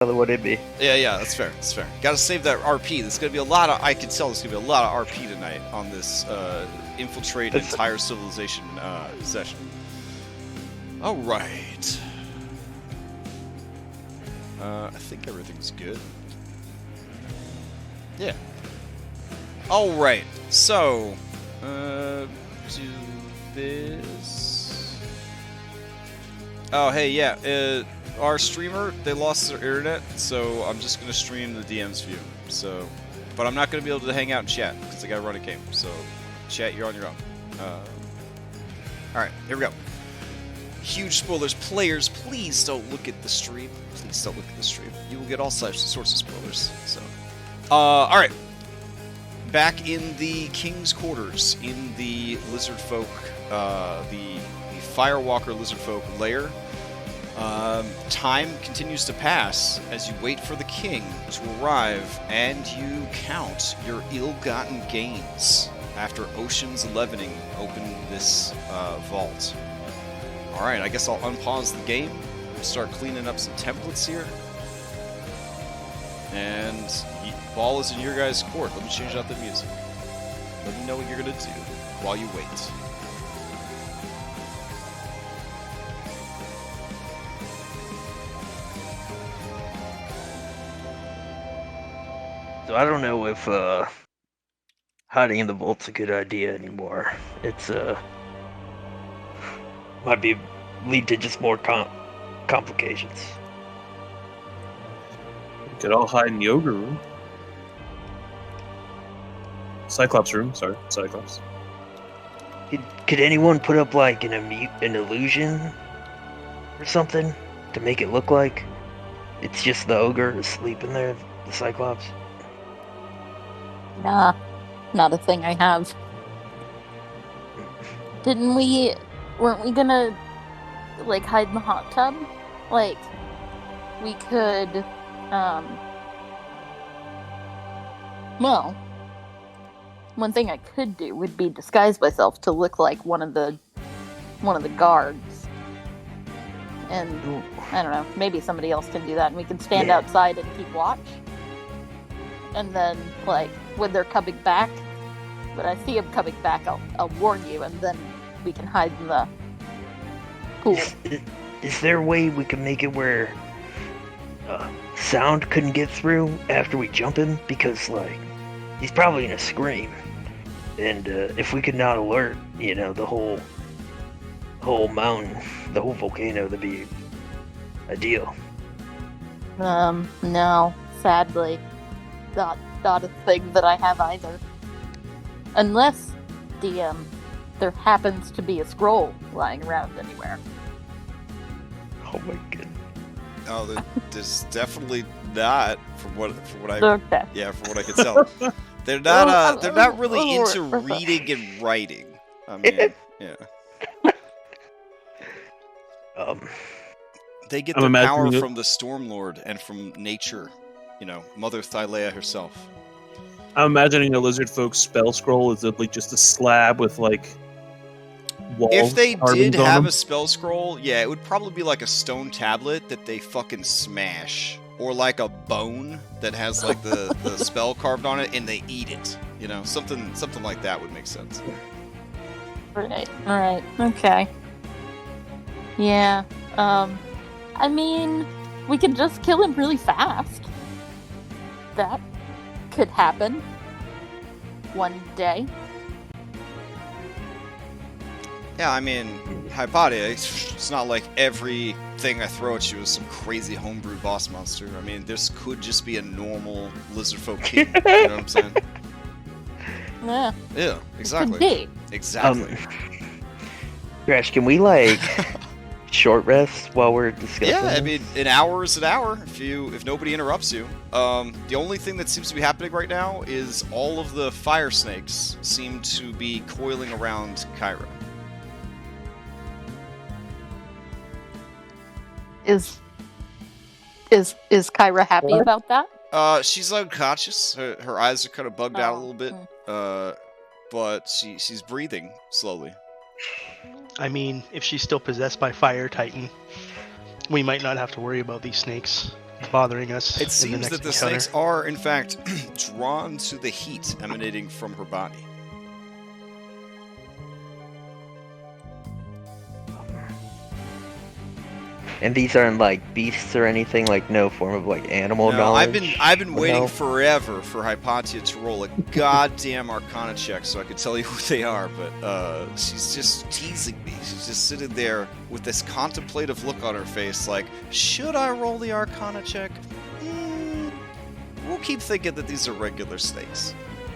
would it be? Yeah, that's fair. That's fair. Gotta save that RP. There's gonna be a lot of. I can tell there's gonna be a lot of RP tonight on this infiltrate an entire civilization session. All right. I think everything's good. Yeah. All right. So, do this. Oh, hey, yeah. Our streamer, they lost their internet, so I'm just gonna stream the DM's view. So, but I'm not gonna be able to hang out and chat because I gotta run a game. So, chat, you're on your own. All right, here we go. Huge spoilers. Players, please don't look at the stream. Please don't look at the stream. You will get all sorts of spoilers. So, all right. Back in the King's quarters, in the lizard folk, the Firewalker lizard folk lair. Time continues to pass as you wait for the king to arrive, and you count your ill-gotten gains after Ocean's 11ing opened this vault. Alright, I guess I'll unpause the game, start cleaning up some templates here, and ball is in your guys' court. Let me change out the music. Let me know what you're gonna do while you wait. So I don't know if hiding in the vault's a good idea anymore. It's might lead to just more complications. We could all hide in the ogre room. Cyclops room, sorry, Cyclops. Could anyone put up like an illusion or something to make it look like it's just the ogre asleep in there, the Cyclops? Nah, not a thing I have. Weren't we gonna, like, hide in the hot tub? Like, we could, well, one thing I could do would be disguise myself to look like one of the guards. And, I don't know, maybe somebody else can do that, and we can stand outside and keep watch. And then, like, when they're coming back, when I see them coming back, I'll warn you, and then we can hide in the pool. Is there a way we can make it where sound couldn't get through after we jump him? Because, like, he's probably gonna scream. And if we could not alert, the whole mountain, the whole volcano, that'd be ideal. No, sadly. Not a thing that I have either. Unless, DM, there happens to be a scroll lying around anywhere. Oh my god. Oh, there's definitely not from what I Okay. Yeah, from what I can tell. They're not really into reading and writing. I mean, yeah. They get their power from the Stormlord and from nature. Mother Thylea herself. I'm imagining a lizard folk spell scroll is like just a slab with like walls. If they did have a spell scroll, yeah, it would probably be like a stone tablet that they fucking smash, or like a bone that has like the spell carved on it, and they eat it. Something like that would make sense. Right. Okay. Yeah. I mean, we could just kill him really fast. That could happen one day. Yeah, I mean, hypothetically, it's not like everything I throw at you is some crazy homebrew boss monster. I mean, this could just be a normal lizard folk king. You know what I'm saying? Yeah. Yeah, exactly. Could be. Exactly. Crash, can we short rest while we're discussing? Yeah, I mean, an hour is an hour if nobody interrupts you. The only thing that seems to be happening right now is all of the fire snakes seem to be coiling around Kyra. Is Kyra happy about that? She's unconscious. Her eyes are kind of bugged out a little bit. But she's breathing slowly. I mean, if she's still possessed by Fire Titan, we might not have to worry about these snakes bothering us. It in seems the that next the encounter. snakes are, in fact, drawn to the heat emanating from her body. And these aren't like beasts or anything, like no form of like animal No, knowledge. I've been would waiting help? forever for Hypatia to roll a goddamn Arcana check so I could tell you who they are, but she's just teasing me. She's just sitting there with this contemplative look on her face, like, should I roll the Arcana check? We'll keep thinking that these are regular snakes.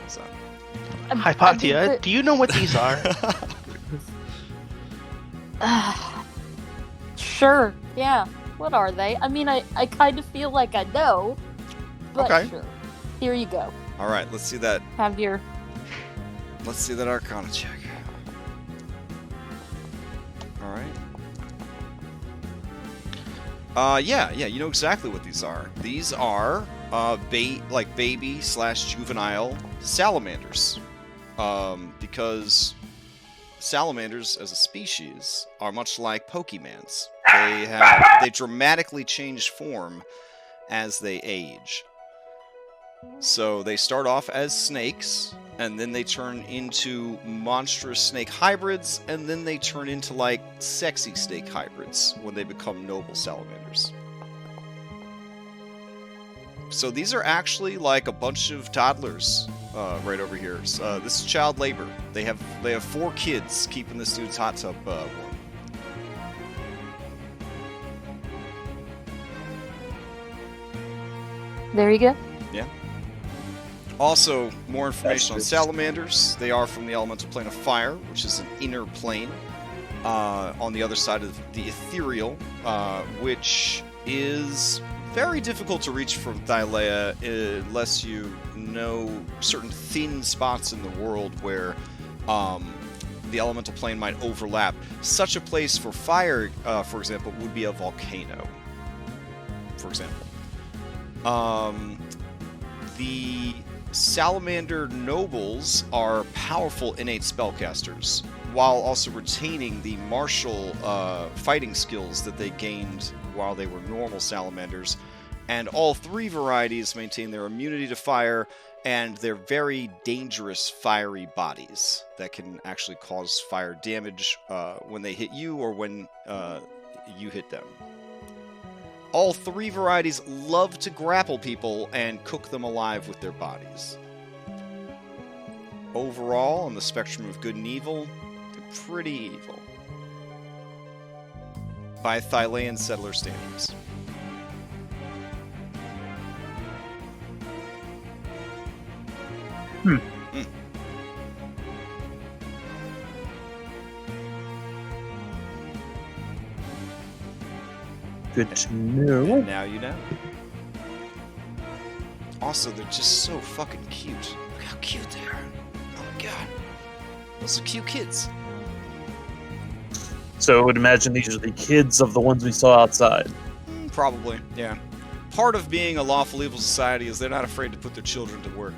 So. Hypatia, do you know what these are? Sure, yeah. What are they? I mean, I kind of feel like I know, but Okay. sure. Here you go. All right, let's see that. Have your... Let's see that Arcana check. All right. Yeah, you know exactly what these are. These are baby/juvenile salamanders, because salamanders as a species are much like Pokemans. They dramatically change form as they age. So they start off as snakes, and then they turn into monstrous snake hybrids, and then they turn into like sexy snake hybrids when they become noble salamanders. So these are actually like a bunch of toddlers right over here. So, this is child labor. They have 4 kids keeping this dude's hot tub warm. There you go. Yeah. Also, more information on salamanders. They are from the elemental plane of fire, which is an inner plane on the other side of the ethereal, which is very difficult to reach from Thylea unless you know certain thin spots in the world where the elemental plane might overlap. Such a place for fire, for example, would be a volcano, for example. The salamander nobles are powerful innate spellcasters, while also retaining the martial fighting skills that they gained while they were normal salamanders. And all 3 varieties maintain their immunity to fire and their very dangerous fiery bodies that can actually cause fire damage when they hit you or when you hit them. All 3 varieties love to grapple people and cook them alive with their bodies. Overall, on the spectrum of good and evil, they're pretty evil. By Thylean settler standards. Good to know. And now you know. Also, they're just so fucking cute. Look how cute they are. Oh my god. Those are cute kids. So I would imagine these are the kids of the ones we saw outside. Probably, yeah. Part of being a lawful evil society is they're not afraid to put their children to work.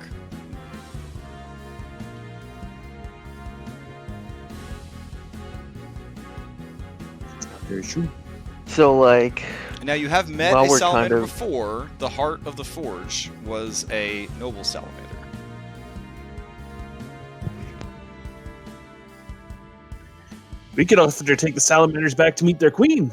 Very true. So like, Now, you have met While a we're salamander kind of- before. The Heart of the Forge was a noble salamander. We could also take the salamanders back to meet their queen.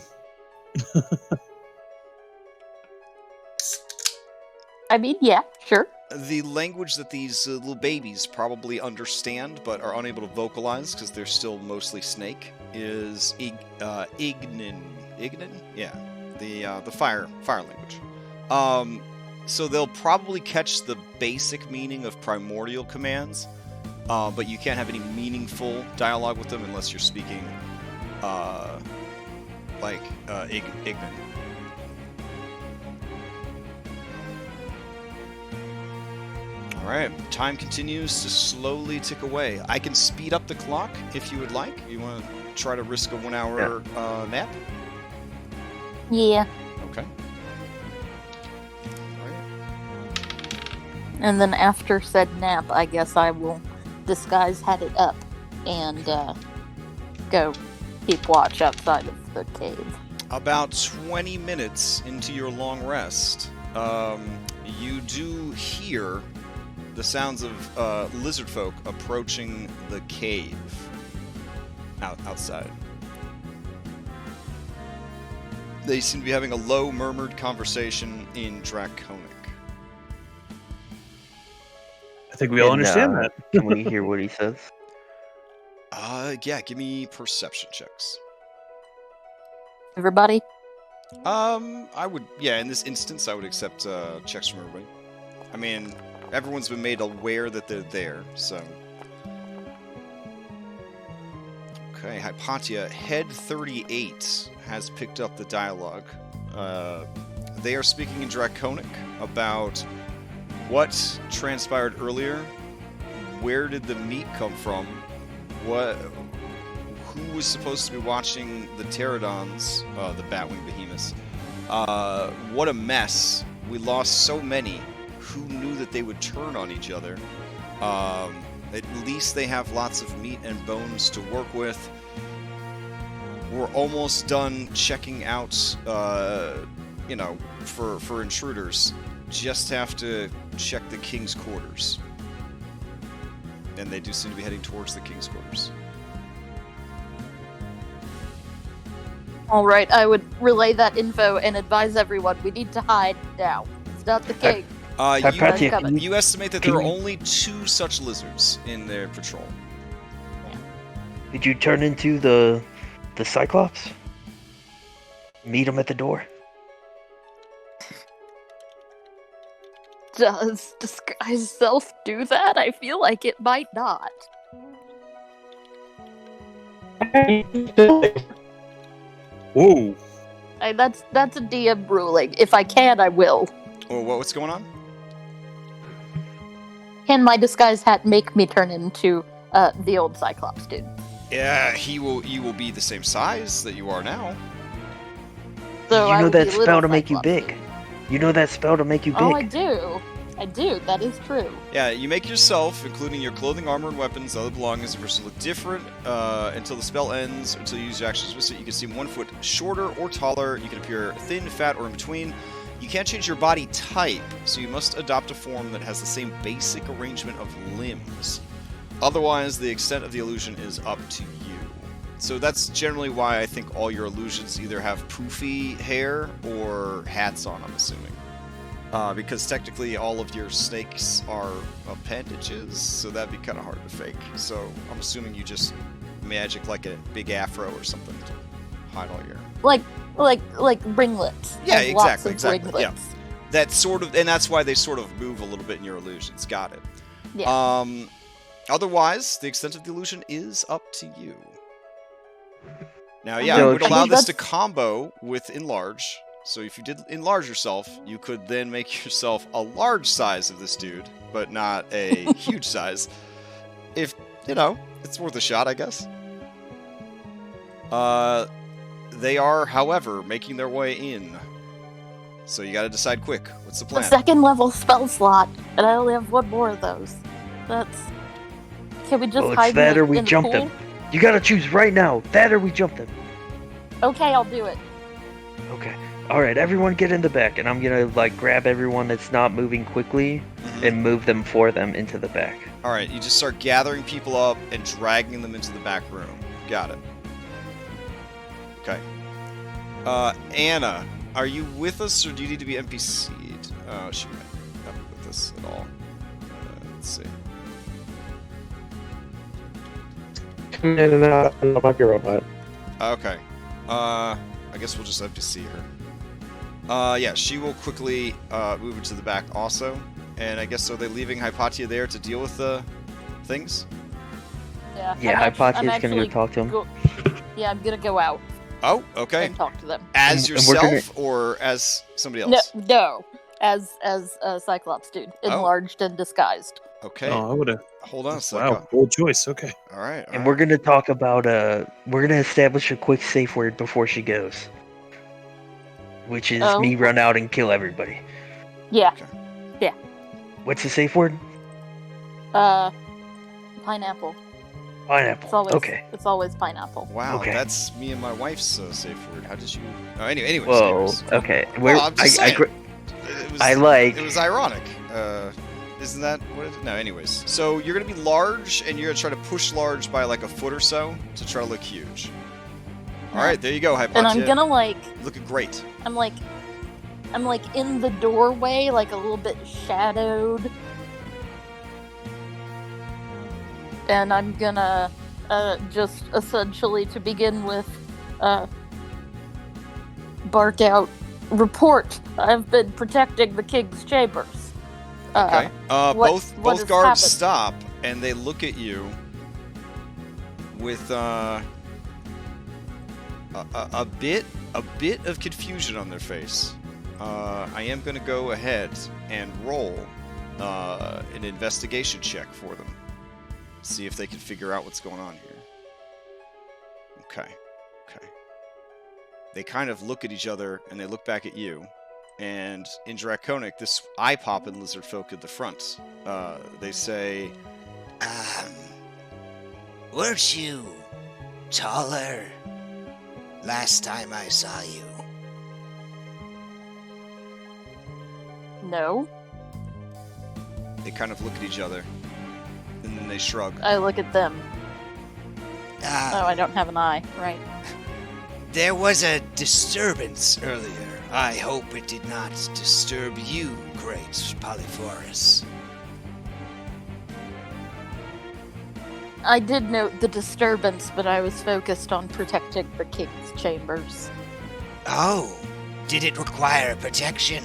I mean, yeah, sure. The language that these little babies probably understand but are unable to vocalize because they're still mostly snake is Ignin. Ignin? Yeah, the fire language. So they'll probably catch the basic meaning of primordial commands, but you can't have any meaningful dialogue with them unless you're speaking Ignin. Alright, time continues to slowly tick away. I can speed up the clock if you would like. You want to try to risk a 1 hour nap? Yeah. Okay. Alright. And then after said nap, I guess I will disguise had it up and go keep watch outside of the cave. about 20 minutes into your long rest, you do hear the sounds of lizard folk approaching the cave outside. They seem to be having a low, murmured conversation in Draconic. I think we all understand that. Can we hear what he says? Yeah, give me perception checks. Everybody? I would, yeah, in this instance, I would accept checks from everybody. I mean, everyone's been made aware that they're there, so. Okay, Hypatia, Head 38 has picked up the dialogue. They are speaking in Draconic about what transpired earlier, where did the meat come from, who was supposed to be watching the pterodons, the Batwing behemoths. What a mess. We lost so many. Who knew that they would turn on each other? At least they have lots of meat and bones to work with. We're almost done checking out, for intruders. Just have to check the king's quarters. And they do seem to be heading towards the king's quarters. All right, I would relay that info and advise everyone we need to hide now. It's not the king. Hypatia, You estimate that there are only 2 such lizards in their patrol. did you turn into the Cyclops? Meet him at the door. Does disguise self do that? I feel like it might not. Whoa. That's a DM ruling. If I can, I will. Oh, what's going on? Can my disguise hat make me turn into the old Cyclops dude? Yeah, you will be the same size that you are now. So You I know will be that little spell to make you Cyclops big. dude. You know that spell to make you big. Oh, I do. I do. That is true. Yeah, you make yourself, including your clothing, armor, and weapons, other belongings, and person look different until the spell ends, until you use your actions with it. You can seem 1 foot shorter or taller. You can appear thin, fat, or in between. You can't change your body type, so you must adopt a form that has the same basic arrangement of limbs. Otherwise, the extent of the illusion is up to you. So that's generally why I think all your illusions either have poofy hair or hats on, I'm assuming. Because technically all of your snakes are appendages, so that'd be kind of hard to fake. So I'm assuming you just magic like a big afro or something to hide all your... Like ringlets. Yeah, Like lots exactly. of ringlets. Yeah. That's sort of, and that's why they sort of move a little bit in your illusions. Got it. Yeah. Otherwise, the extent of the illusion is up to you. Now, yeah, So I would if allow you- this to combo with enlarge. So if you did enlarge yourself, you could then make yourself a large size of this dude, but not a huge size. If, it's worth a shot, I guess. They are, however, making their way in. So you gotta decide quick. What's the A plan? second level spell slot, and I only have 1 more of those. Can we just Well, hide it's that or we in the jump pool? them. You gotta choose right now. That or we jump them. Okay, I'll do it. Okay. Alright, everyone get in the back, and I'm gonna, grab everyone that's not moving quickly Mhm. and move them for them into the back. Alright, you just start gathering people up and dragging them into the back room. Got it. Okay. Anna, are you with us, or do you need to be NPC'd? She might not be with us at all. Let's see. Come in and out. I might be a robot. Okay. I guess we'll just NPC her. Yeah, she will quickly move into the back also. And I guess, are they leaving Hypatia there to deal with the things? Yeah. Yeah, I'm Hypatia's gonna go actually talk to him. Yeah, I'm gonna go out Oh, okay. and talk to them. As And we're yourself or as somebody else? No. As a Cyclops dude, enlarged and disguised. Okay. Oh, I would have. Hold on a second. Wow, bold choice. Okay. All right. And we're gonna talk about, we're gonna establish a quick safe word before she goes. Which is Oh. me run out and kill everybody. Yeah. What's the safe word? Pineapple. Pineapple. Okay. It's always pineapple. Wow, Okay. that's me and my wife's safe word. How did you? Oh, anyways. Whoa. anyways. Okay. Well, I'm just saying. I It was ironic. Isn't that what it is? No, anyways. So you're going to be large, and you're going to try to push large by like a foot or so to try to look huge. All right, there you go, Hypatia. And I'm gonna like. Looking great. I'm like in the doorway, like a little bit shadowed. And I'm gonna just essentially to begin with bark out, report. I've been protecting the king's chambers. Okay. what Both has guards happened? stop and they look at you with a bit of confusion on their face. I am going to go ahead and roll an investigation check for them. See if they can figure out what's going on here. Okay. They kind of look at each other and they look back at you. And in Draconic, this eye-popping lizard folk at the front, they say, Weren't you taller last time I saw you? No. they kind of look at each other. And then they shrug. I look at them. Oh, I don't have an eye. Right. There was a disturbance earlier. I hope it did not disturb you, great Polyphorus. I did note the disturbance, but I was focused on protecting the king's chambers. Oh, did it require protection?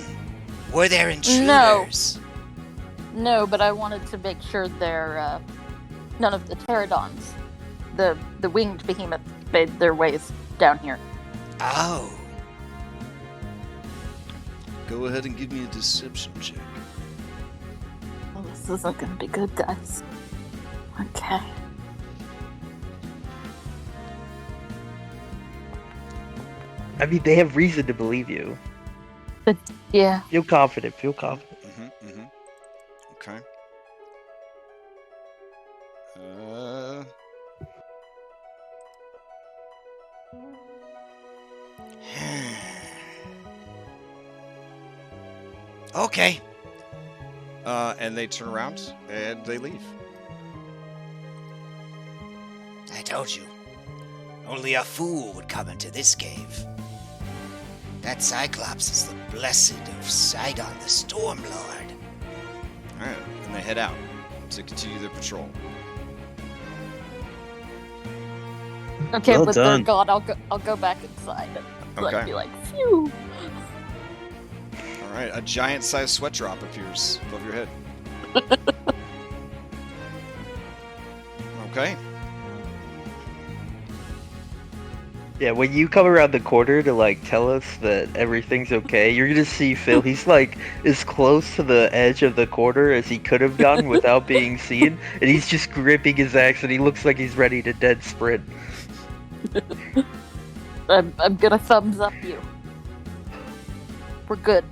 Were there intruders? No, but I wanted to make sure there, none of the pterodons, the winged behemoth, made their ways down here. Oh. Go ahead and give me a deception check. Well, this isn't going to be good, guys. Okay. I mean, they have reason to believe you. Yeah. Feel confident. Okay. Okay. And they turn around and they leave. I told you. Only a fool would come into this cave. That Cyclops is the blessed of Sidon, the Stormlord. Alright, and they head out to continue their patrol. Okay, Well but done. they're gone. I'll go back inside and Okay. be like, phew. Alright, a giant-sized sweat drop appears above your head. Okay. Yeah, when you come around the corner to like tell us that everything's okay, you're gonna see Phil. He's like as close to the edge of the corner as he could have gotten without being seen, and he's just gripping his axe, and he looks like he's ready to dead sprint. I'm gonna thumbs up you. We're good.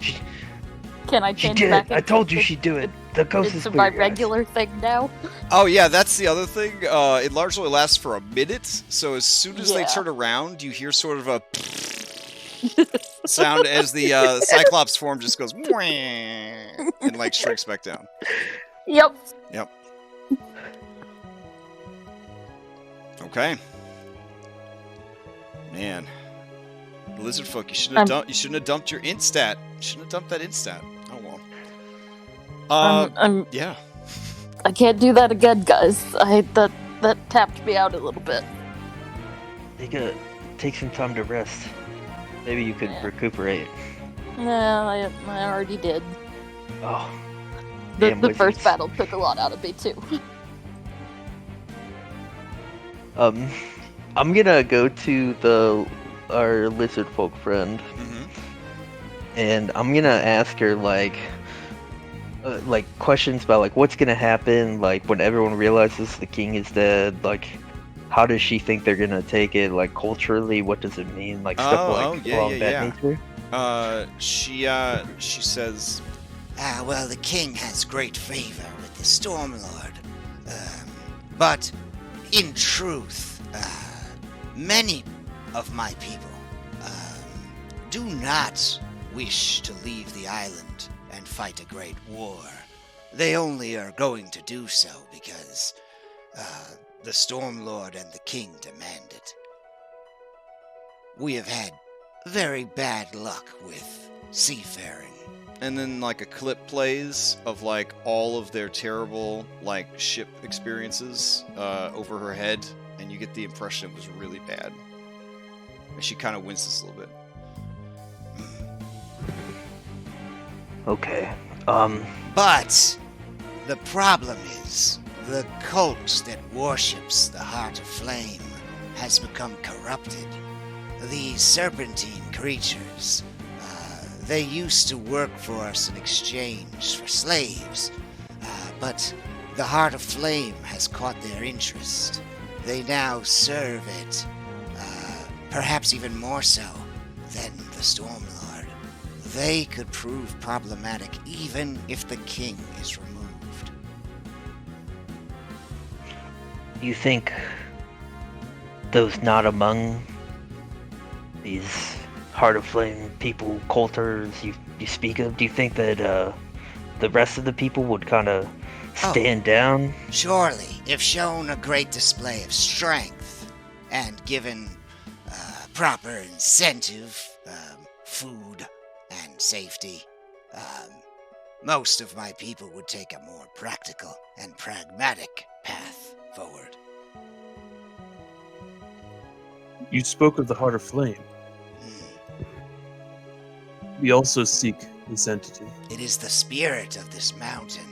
Can I She change did. back? I told you she'd do it. The ghost is Into my weird, guys. regular thing now. Oh yeah, that's the other thing. It largely lasts for a minute, so as soon as they Yeah. turn around, you hear sort of a sound as the Cyclops form just goes and like shrinks back down. Yep. Okay. Man, lizard folk, you shouldn't have dumped your int stat. You shouldn't have dumped that int stat. Oh well. Yeah. I can't do that again, guys. That tapped me out a little bit. Take some time to rest. Maybe you could recuperate. No, I already did. Oh. The damn first wizards. battle took a lot out of me too. I'm gonna go to our lizard folk friend, and I'm gonna ask her like questions about like what's gonna happen like when everyone realizes the king is dead. Like, how does she think they're gonna take it? Like culturally, what does it mean? Like stuff along that nature. She says, Well, the king has great favor with the Stormlord. But In truth, many of my people do not wish to leave the island and fight a great war. They only are going to do so because the Stormlord and the King demand it. We have had very bad luck with seafaring. And then like a clip plays of like all of their terrible like ship experiences over her head, and you get the impression it was really bad. And she kind of winces a little bit. Okay. But the problem is the cult that worships the Heart of Flame has become corrupted. These serpentine creatures, they used to work for us in exchange for slaves, but the Heart of Flame has caught their interest. They now serve it, perhaps even more so than the Stormlord. They could prove problematic even if the King is removed. You think those not among these Heart of Flame people, culters you speak of, do you think that the rest of the people would kind of stand down? Surely, if shown a great display of strength and given proper incentive, food and safety, most of my people would take a more practical and pragmatic path forward. You spoke of the Heart of Flame. We also seek this entity. It is the spirit of this mountain.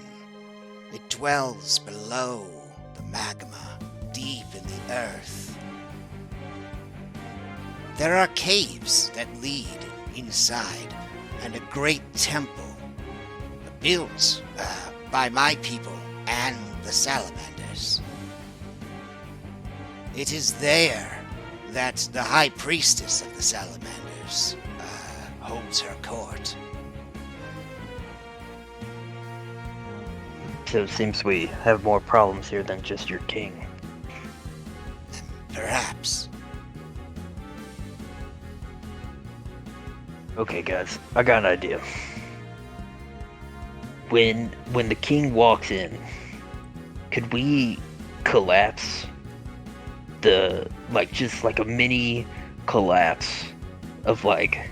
It dwells below the magma, deep in the earth. There are caves that lead inside, and a great temple built by my people and the Salamanders. It is there that the High Priestess of the Salamanders holds her court. So it seems we have more problems here than just your king. Perhaps. Okay, guys, I got an idea. When the king walks in, could we collapse just like a mini collapse of like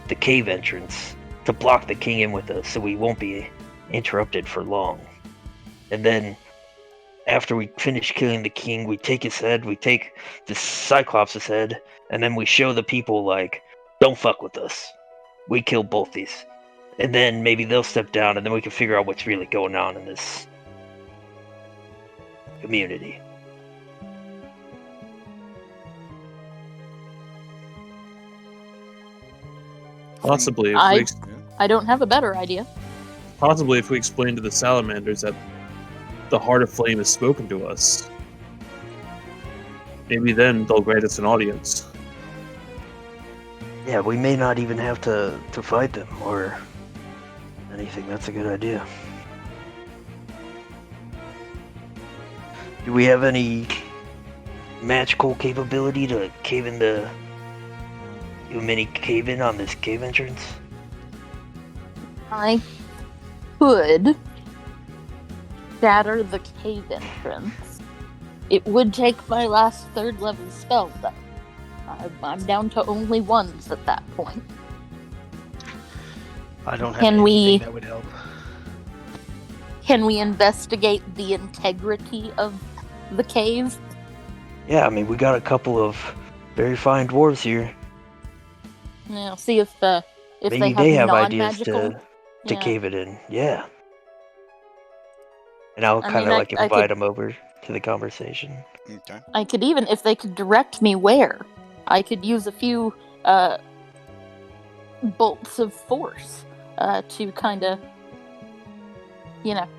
the cave entrance to block the king in with us so we won't be interrupted for long? And then after we finish killing the king, we take his head, we take the Cyclops' head, and then we show the people like, don't fuck with us. We killed both these. And then maybe they'll step down, and then we can figure out what's really going on in this community. Possibly, I don't have a better idea. possibly if we explain to the Salamanders that the Heart of Flame has spoken to us. Maybe then they'll grant us an audience. Yeah, we may not even have to fight them or anything. That's a good idea. Do we have any magical capability to cave in do a mini cave in on this cave entrance? I could shatter the cave entrance. It would take my last 3rd level spell, though. I'm down to only 1s at that point. I don't have Can anything we- that would help. Can we investigate the integrity of the cave? Yeah, I mean, we got a couple of very fine dwarves here. Now, see if Maybe they have ideas non-magical. to cave it in. Yeah. And I'll I kind mean, of I like invite could- them over to the conversation. Okay. I could even, if they could direct me where, I could use a few bolts of force to kind of,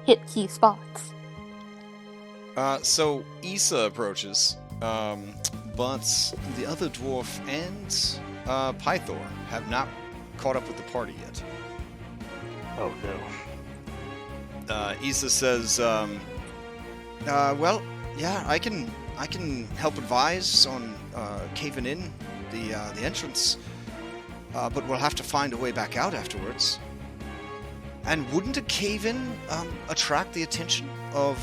hit key spots. So Issa approaches, but the other dwarf and Pythor have not caught up with the party yet. Oh no. Issa says, well, yeah, I can I can help advise on caving in the entrance, but we'll have to find a way back out afterwards. And wouldn't a cave-in attract the attention of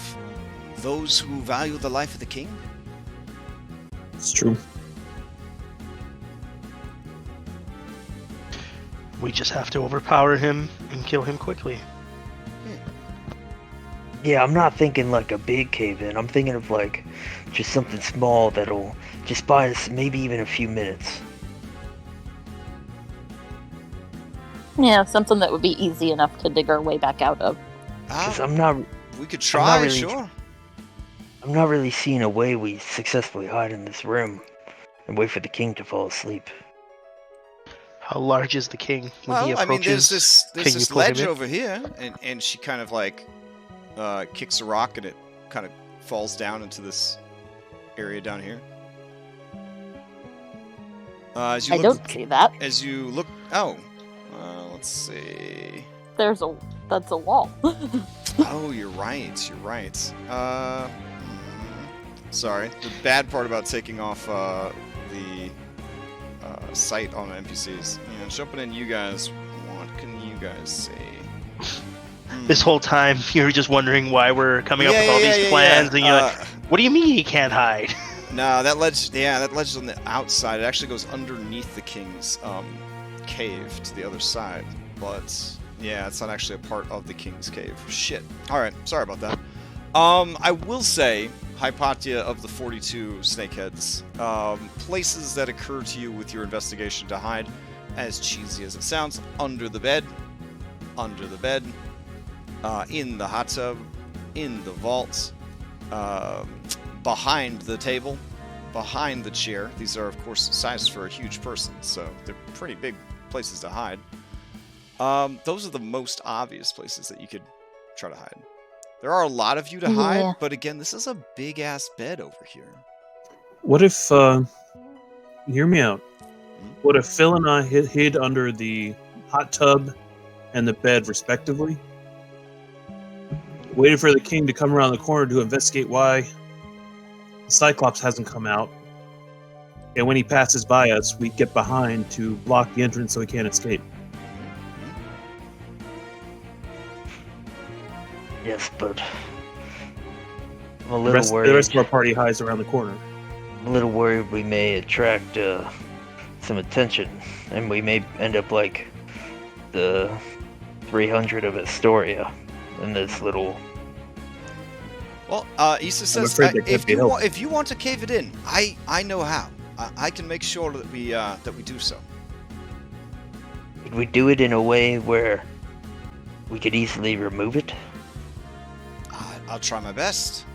those who value the life of the king? It's true. We just have to overpower him and kill him quickly. Yeah, I'm not thinking like a big cave-in. I'm thinking of like just something small that'll just buy us maybe even a few minutes. Yeah, something that would be easy enough to dig our way back out of. Because We could try, really- sure. I'm not really seeing a way we successfully hide in this room and wait for the king to fall asleep. How large is the king when he Well, I mean, approaches? there's can this you pull him ledge in? over here, and she kind of like kicks a rock, and it kind of falls down into this area down here. As you I look, don't see that. As you look, oh, let's see. That's a wall. Oh, you're right. You're right. Sorry. The bad part about taking off the sight on NPCs. You know, jumping in, you guys. What can you guys see? This whole time, you're just wondering why we're coming up with all these plans, and you're like, "What do you mean he can't hide?" No, that ledge. Yeah, that ledge is on the outside. It actually goes underneath the king's cave to the other side. But yeah, it's not actually a part of the king's cave. Shit. All right. Sorry about that. I will say, Hypatia of the 42 snakeheads, places that occur to you with your investigation to hide, as cheesy as it sounds, under the bed, in the hot tub, in the vault, behind the table, behind the chair. These are, of course, sized for a huge person, so they're pretty big places to hide. Those are the most obvious places that you could try to hide. There are a lot of you to hide, Yeah. but again, this is a big-ass bed over here. What if, hear me out. What if Phil and I hid under the hot tub and the bed, respectively? Waited for the king to come around the corner to investigate why the Cyclops hasn't come out. And when he passes by us, we get behind to block the entrance so he can't escape. Yes, but I'm a The little rest worried. of our party hides around the corner. I'm a little worried we may attract some attention, and we may end up like the 300 of Astoria in this little. Well, Issa says, afraid that can't be helped. if you want to cave it in, I know how. I can make sure that we do so. Could we do it in a way where we could easily remove it? I'll try my best.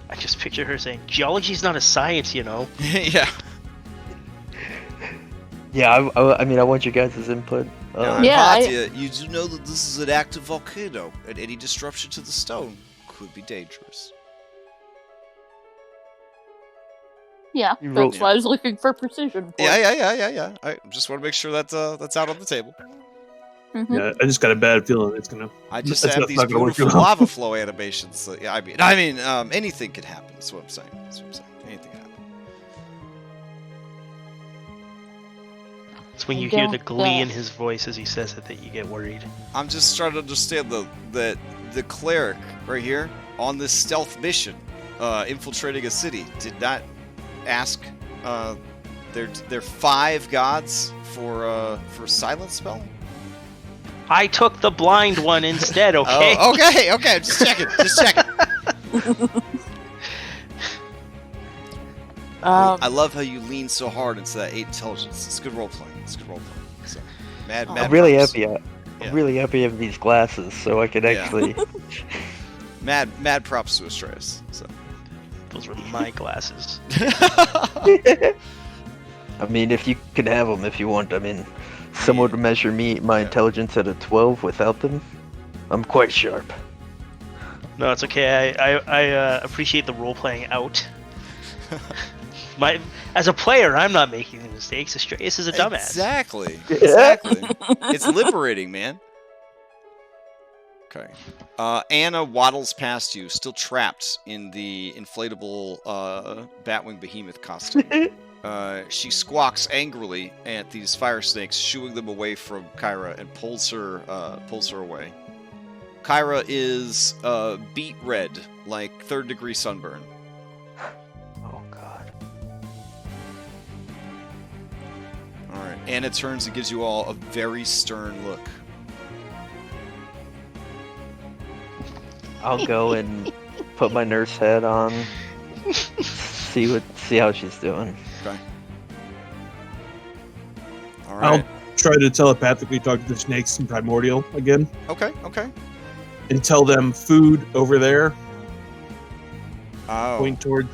I just picture her saying, "Geology's not a science, you know." Yeah. Yeah, I mean, I want your guys' input. Now, Yeah, Hypatia, you do know that this is an active volcano, and any disruption to the stone could be dangerous. Yeah, You roll- that's why I was looking for precision. For. Yeah. I just want to make sure that that's out on the table. Mhm. Yeah, I just got a bad feeling it's gonna. I just That's have not these gonna work beautiful too well. lava flow animations. So, yeah, I mean, anything could happen. That's what I'm saying. Anything can happen. It's when I you hear don't the glee in guess. his voice as he says it that you get worried. I'm just trying to understand the cleric right here on this stealth mission, infiltrating a city, did not ask their 5 gods for silence spell. I took the blind one instead, okay? Oh, okay. Just checking. I love how you lean so hard into that 8 intelligence. It's good role playing. So, mad. I'm really props. happy. Yeah. I'm really happy I have these glasses, so I could Yeah. actually. Mad props to Astraeus. So. Those were my glasses. I mean, if you can have them if you want. I mean, someone to measure my intelligence at a 12 without them, I'm quite sharp. No, it's okay. I appreciate the role playing out. As a player, I'm not making the mistakes. Astraeus is a dumbass. Exactly. It's liberating, man. Okay. Anna waddles past you, still trapped in the inflatable Batwing Behemoth costume. She squawks angrily at these fire snakes, shooing them away from Kyra, and pulls her away. Kyra is beet red, like 3rd degree sunburn. Oh god. All right. Anna turns and gives you all a very stern look. I'll go and put my nurse hat on. See how she's doing. Okay. All right. I'll try to telepathically talk to the snakes in Primordial again. Okay. And tell them food over there. Oh. Point towards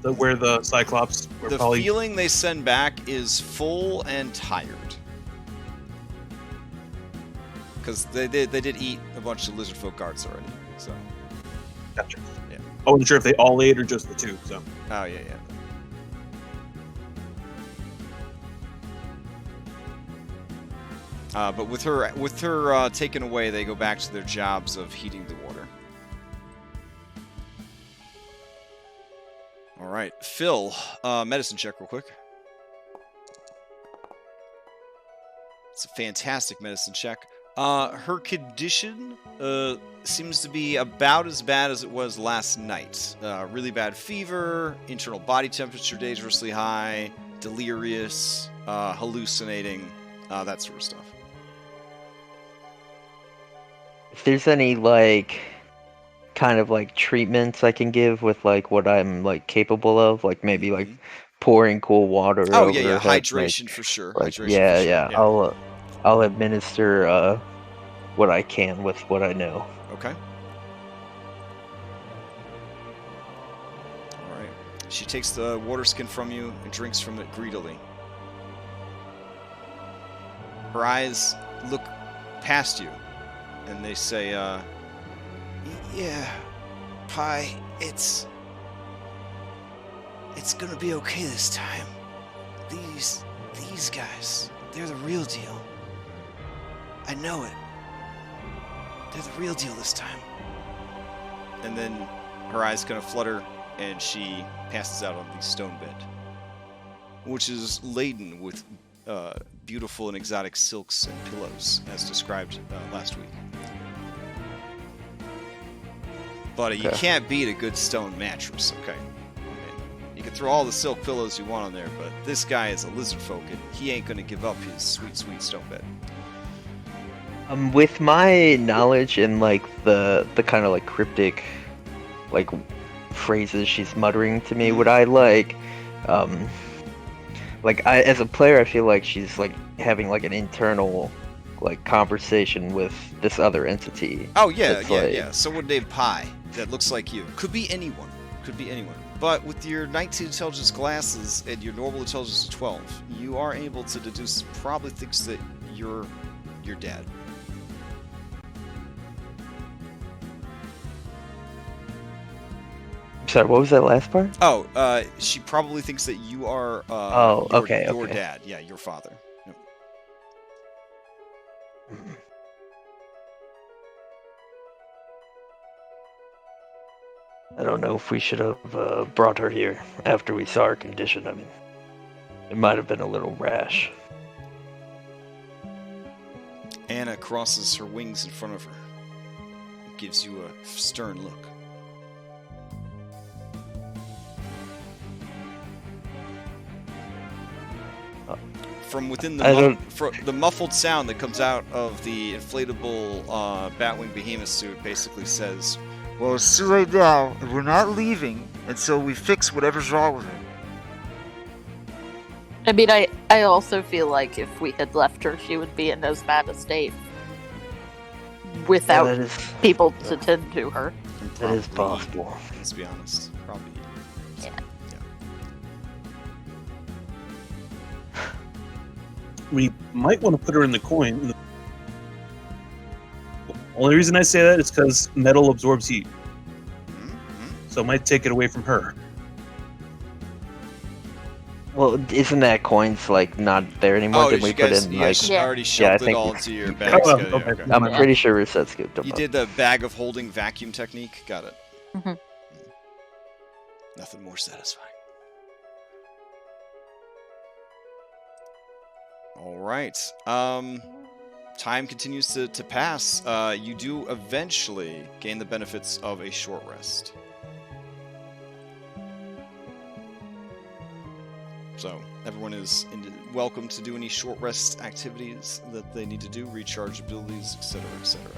where the Cyclops were The probably. feeling they send back is full and tired. Because they did eat a bunch of lizard folk guards already. So. Gotcha. Yeah. I wasn't sure if they all ate or just the 2. So. Oh yeah. But with her taken away, they go back to their jobs of heating the water. All right, Phil, medicine check real quick. It's a fantastic medicine check. Her condition seems to be about as bad as it was last night. Really bad fever, internal body temperature dangerously high, delirious, hallucinating, that sort of stuff. If there's any like kind of like treatments I can give with like what I'm like capable of, like maybe like pouring cool water. Oh over yeah, her head, hydration like, for sure. Like, Hydration yeah, for sure. I'll administer what I can with what I know. Okay. All right. She takes the water skin from you and drinks from it greedily. Her eyes look past you, and they say, "Yeah, Pi, it's gonna be okay this time. These guys, they're the real deal. I know it. They're the real deal this time." And then her eyes kind of flutter, and she passes out on the stone bed, which is laden with beautiful and exotic silks and pillows, as described last week. But you can't beat a good stone mattress, okay? I mean, you can throw all the silk pillows you want on there, but this guy is a lizard folk, and he ain't gonna give up his sweet, sweet stone bed. With my knowledge and like the kind of like cryptic like phrases she's muttering to me, would I like I as a player I feel like she's like having like an internal like conversation with this other entity. Oh yeah, that's, yeah. Someone named Pi that looks like you. Could be anyone. But with your 19 intelligence glasses and your normal intelligence of 12, you are able to deduce probably thinks that you're your dad. Sorry, what was that last part? Oh, she probably thinks that you are your dad. Yeah, your father. Yep. I don't know if we should have brought her here after we saw her condition. I mean, it might have been a little rash. Anna crosses her wings in front of her. Gives you a stern look. From within the muffled sound that comes out of the inflatable Batwing Behemoth suit basically says, "Well, it's too late now, and we're not leaving until we fix whatever's wrong with her." I mean, I also feel like if we had left her, she would be in as bad a state without people to tend to her. That is possible. Let's be honest. Probably. Yeah. We might want to put her in the coin. The only reason I say that is because metal absorbs heat. So it might take it away from her. Well, isn't that coins like not there anymore? Oh, Did we you guys, put in you like? guys Yeah. already I shoved it think all we- into your bags? Oh, Got it, okay. okay. I'm Yeah. pretty sure Reset scooped them You up. did the bag of holding vacuum technique. Got it. Mhm. Nothing more satisfying. All right. Time continues to pass. You do eventually gain the benefits of a short rest. So everyone is welcome to do any short rest activities that they need to do, recharge abilities, etc., etc.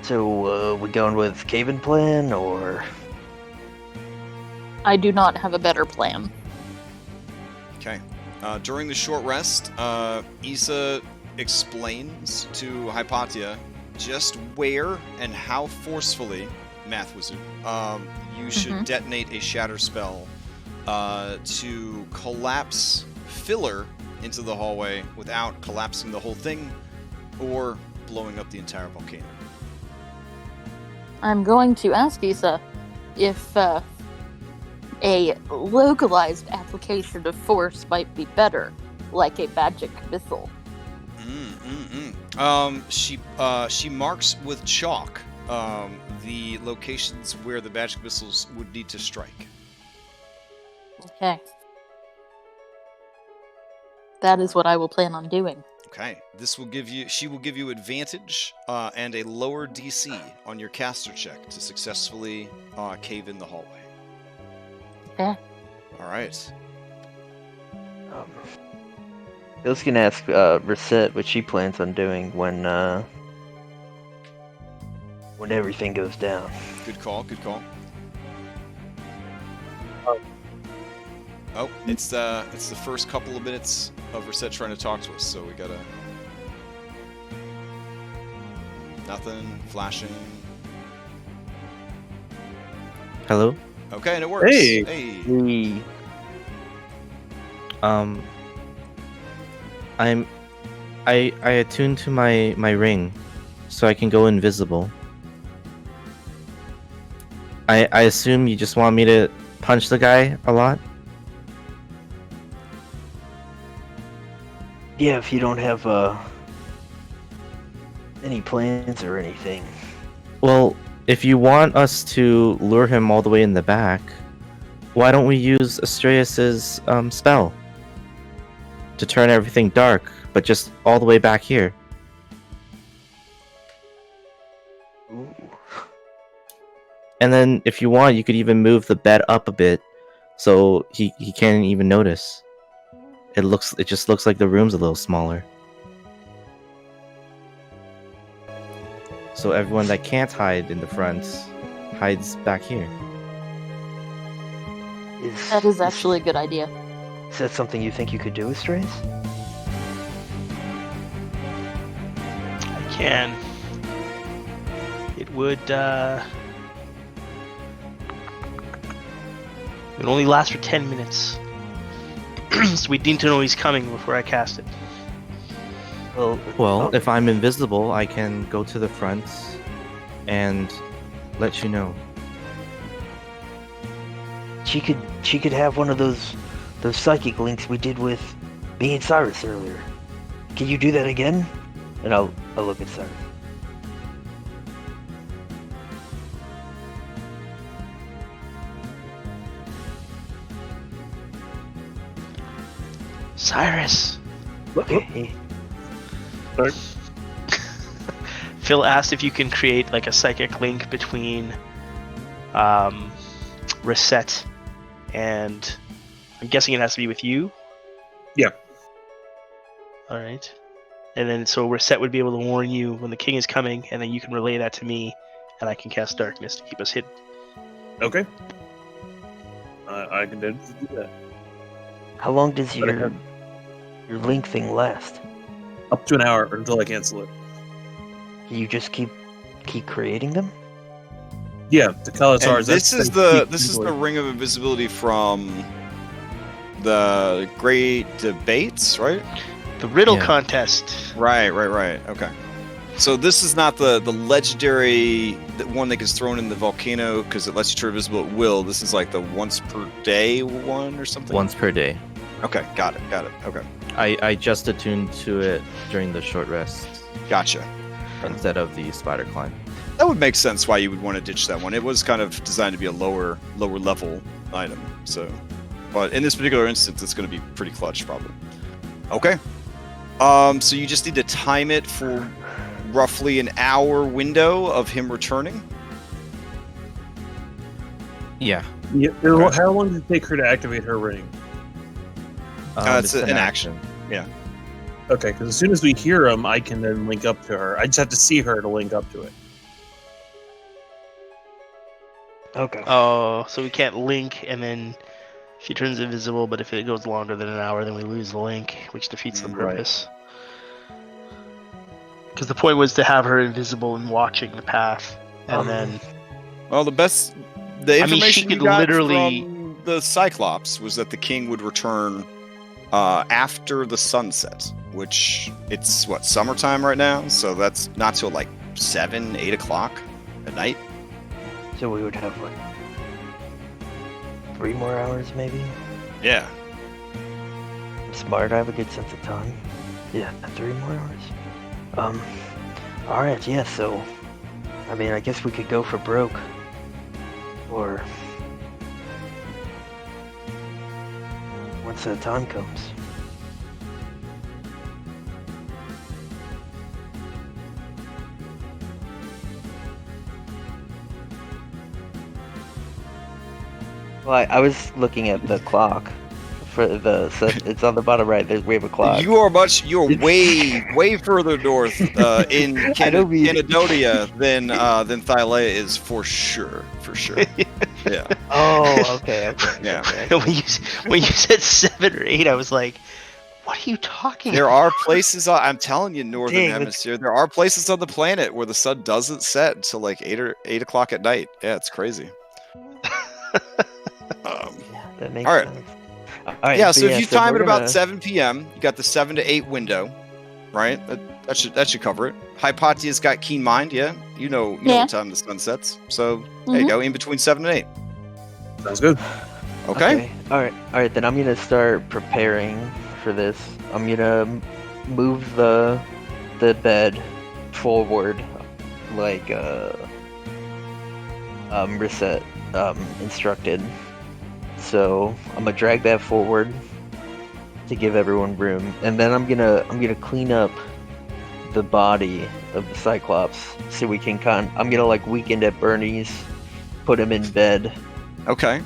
So, we going with Caven plan or? I do not have a better plan. Okay. During the short rest, Issa explains to Hypatia just where and how forcefully, Math Wizard, you should detonate a shatter spell to collapse Filler into the hallway without collapsing the whole thing or blowing up the entire volcano. I'm going to ask Issa if a localized application of force might be better, like a magic missile. She marks with chalk the locations where the magic missiles would need to strike. Okay. That is what I will plan on doing. Okay, she will give you advantage and a lower DC on your caster check to successfully cave in the hallway. Okay. All right. I was gonna ask Reset what she plans on doing when everything goes down. Good call. Good call. Oh, it's the first couple of minutes of Reset trying to talk to us, so we gotta. Nothing flashing. Hello? Okay, and it works. Hey. Hey. I attuned to my ring, so I can go invisible. I assume you just want me to punch the guy a lot? Yeah, if you don't have any plans or anything. Well, if you want us to lure him all the way in the back, why don't we use Astraeus' spell to turn everything dark, but just all the way back here? Ooh. And then, if you want, you could even move the bed up a bit, so he can't even notice. It just looks like the room's a little smaller. So everyone that can't hide in the front hides back here. That is actually a good idea. Is that something you think you could do, Astraeus? I can. It would only last for 10 minutes. So we need to know he's coming before I cast it. Well, if I'm invisible, I can go to the front and let you know. She could have one of those psychic links we did with me and Cyrus earlier. Can you do that again? And I'll look at Cyrus. Cyrus! Okay. Phil asked if you can create like a psychic link between Reset and I'm guessing it has to be with you? Yeah. Alright. And then so Reset would be able to warn you when the king is coming, and then you can relay that to me, and I can cast darkness to keep us hidden. Okay. I can do that. How long does your link thing last? Up to an hour until I cancel it. Do you just keep creating them? Yeah, the Kalatars. And this is the ring of invisibility from the Great Debates, right? The riddle Yeah. contest. Right. Okay. So this is not the legendary one that gets thrown in the volcano because it lets you turn invisible at will. This is like the once per day one or something? Once per day. Okay, got it. Okay. I just attuned to it during the short rest Gotcha. instead of the spider climb. That would make sense why you would want to ditch that one. It was kind of designed to be a lower level item. So, but in this particular instance, it's going to be pretty clutch probably. Okay. So you just need to time it for roughly an hour window of him returning. Yeah. Yeah, how long did it take her to activate her ring? It's an action. Yeah. Okay, because as soon as we hear him, I can then link up to her. I just have to see her to link up to it. Okay. Oh, so we can't link, and then she turns invisible. But if it goes longer than an hour, then we lose the link, which defeats the Right. purpose. Because the point was to have her invisible and watching the path, and then Well, the information she you could got literally- from the Cyclops was that the king would return after the sunset, which it's summertime right now, so that's not till like 7, 8 o'clock at night. So we would have like 3 more hours, maybe. Yeah. I'm smart. I have a good sense of time. Yeah, 3 more hours. All right. Yeah. So, I mean, I guess we could go for broke, or once the time comes. Well, I was looking at the clock for the. So it's on the bottom right. We have a clock. You're way further north in Canadonia than Thylea is for sure. Yeah. Oh, okay. Yeah. when you said 7 or 8, I was like, "What are you talking There about?" are places. I'm telling you, northern Dang, hemisphere. There are places on the planet where the sun doesn't set until like 8 o'clock at night. Yeah, it's crazy. That makes All right. sense. All right. Yeah, but so if you time we're it about gonna- 7 p.m., you got the 7 to 8 window, right? That should cover it. Hypatia's got keen mind, yeah. You know Yeah. what time the sun sets. So there you go, in between 7 and 8. Sounds good. Okay. All right. Then I'm gonna start preparing for this. I'm gonna move the bed forward, like Reset instructed. So I'm gonna drag that forward to give everyone room, and then I'm gonna clean up the body of the Cyclops so we can I'm gonna like weekend at Bernie's, put him in bed. Okay.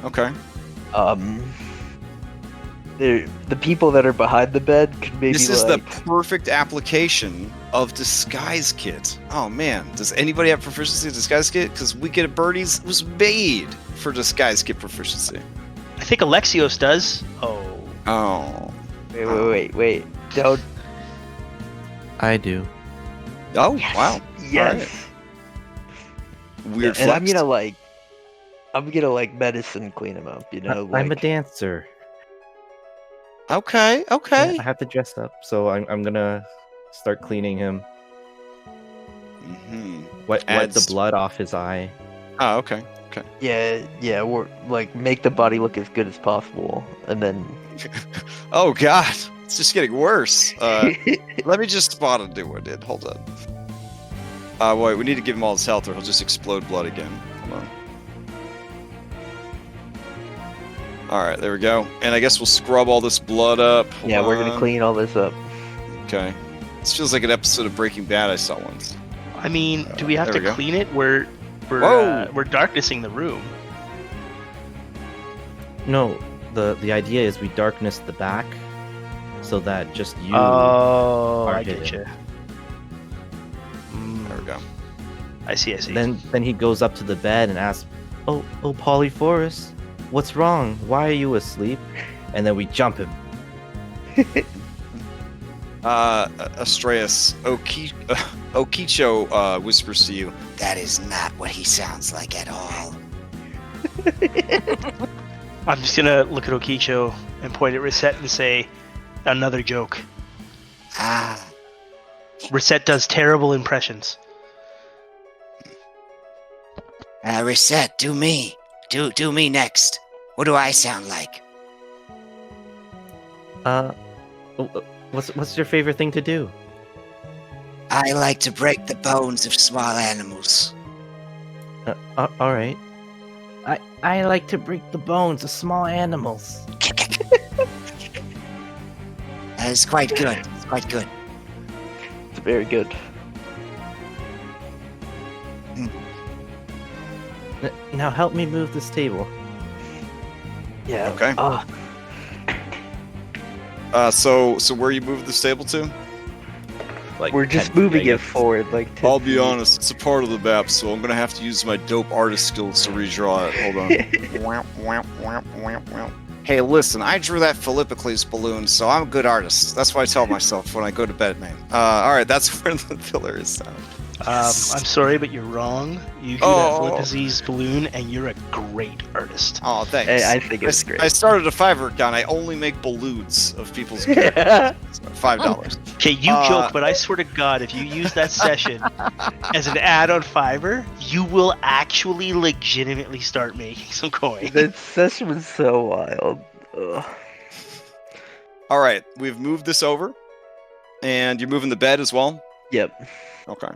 The people that are behind the bed could maybe This is like, the perfect application of Disguise Kit. Oh man, does anybody have proficiency in Disguise Kit? Because Weekend at Bernie's was made for Disguise Kit proficiency. I think Alexios does. Oh. wait. Don't. I do. Oh, wow. Yes. Weird And flex. I'm gonna like medicine clean him up, you know. I'm a like- dancer. Okay. Yeah, I have to dress up, so I'm gonna start cleaning him. Mm-hmm. Wipe the Adds- blood off his eye. Oh, okay. Yeah, we're like make the body look as good as possible, and then Oh god, it's just getting worse. Let me just spot a new one in. Hold on. Wait, we need to give him all his health or he'll just explode blood again. Hold on. Alright, there we go. And I guess we'll scrub all this blood up. Hold yeah, we're gonna on. clean all this up. Okay. This feels like an episode of Breaking Bad I saw once. I mean, do we have there to we go. clean it? We're Whoa! darknessing the room. No, the idea is we darkness the back, so that just you. Oh, are I get hidden. you. There we go. I see. Then he goes up to the bed and asks, "Oh, Polyphorus, what's wrong? Why are you asleep?" And then we jump him. Astreus, Okicho whispers to you. That is not what he sounds like at all. I'm just gonna look at Okicho and point at Reset and say, "Another joke." Ah, Reset does terrible impressions. Reset, do me. Do me next. What do I sound like? What's your favorite thing to do? I like to break the bones of small animals. All right. I like to break the bones of small animals. It's quite good. It's quite good. It's very good. Now help me move this table. Yeah. Okay. So where you move this table to? Like We're just 10 feet, moving I it guess. forward like 10 I'll be feet. honest, it's a part of the map, so I'm gonna have to use my dope artist skills to redraw it. Hold on. Wamp, wamp, wamp, wamp, wamp. Hey, listen, I drew that Philippocles balloon, so I'm a good artist. That's what I tell myself when I go to bed, man. Alright, that's where the pillar is now. I'm sorry, but you're wrong. You drew that Philippocles balloon, and you're a great artist. Oh, thanks. Hey, I think it's great. I started a Fiverr account. I only make balloons of people's characters. So $5. Okay, you joke, but I swear to God, if you use that session as an ad on Fiverr, you will actually legitimately start making some coin. That session was so wild. Ugh. Alright, we've moved this over. And you're moving the bed as well? Yep. Okay.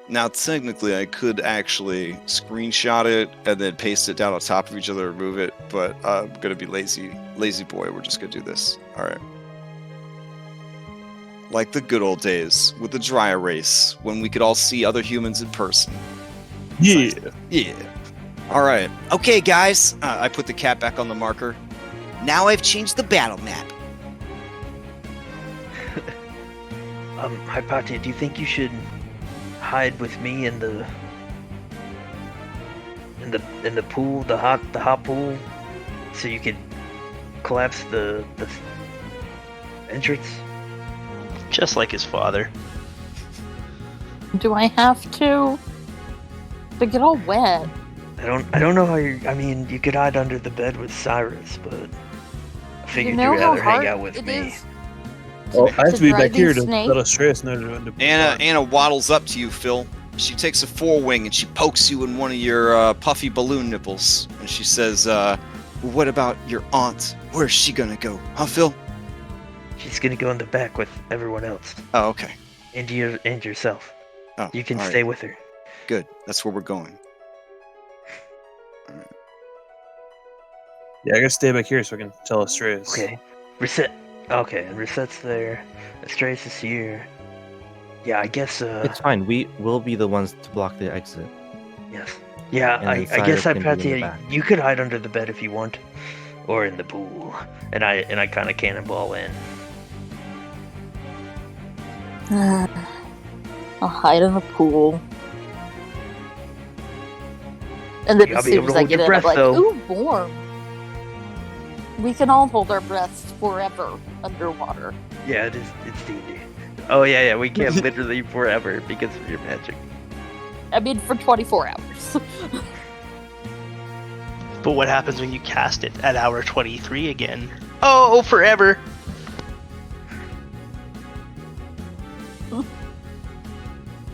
Now, technically, I could actually screenshot it and then paste it down on top of each other and move it, but I'm gonna be lazy boy. We're just gonna do this. All right. Like the good old days with the dry erase, when we could all see other humans in person. Yeah. Yeah. All right. Okay, guys. I put the cat back on the marker. Now I've changed the battle map. Hypatia, do you think you should hide with me in the pool, the hot pool, so you could collapse the entrance? Just like his father. Do I have to? They get all wet. I don't know how I mean, you could hide under the bed with Cyrus, but I figured know you'd how rather hang hard out with it me. is Well, I have to be drive back here these to snakes? let Astreus know to Anna waddles up to you, Phil. She takes a forewing and she pokes you in one of your puffy balloon nipples. And she says, well, what about your aunt? Where's she gonna go? Huh, Phil? She's gonna go in the back with everyone else, Oh, okay. and yourself. Oh, You can all stay right. with her. Good. That's where we're going. Yeah, I gotta stay back here so I can tell Astreus. Okay. Reset. Okay, and Reset's there. Astreus is here. Yeah, I guess. It's fine. We will be the ones to block the exit. Yes. Yeah, And I then guess Cyrus can be in the Hypatia, back. you could hide under the bed if you want, or in the pool, and I kind of cannonball in. I'll hide in the pool. And then You as gotta be soon able as to I hold get your in, I'm breath, like, though. ooh, warm. We can all hold our breaths forever underwater. Yeah, it's D&D. Oh yeah, we can't literally forever because of your magic. I mean, for 24 hours. But what happens when you cast it at hour 23 again? Oh, forever!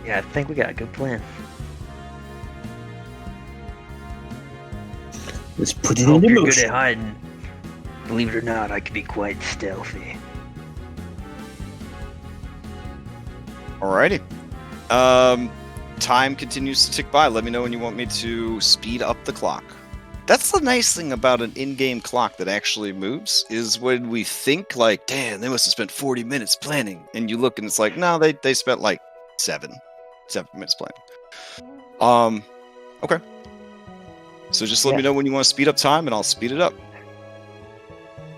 Yeah, I think we got a good plan. Let's put I it hope into you're good motion. at hiding. Believe it or not, I can be quite stealthy. Alrighty. Time continues to tick by. Let me know when you want me to speed up the clock. That's the nice thing about an in-game clock that actually moves, is when we think like, damn, they must have spent 40 minutes planning. And you look and it's like, no, they spent like 7 minutes planning. Okay. So just let me know when you want to speed up time and I'll speed it up.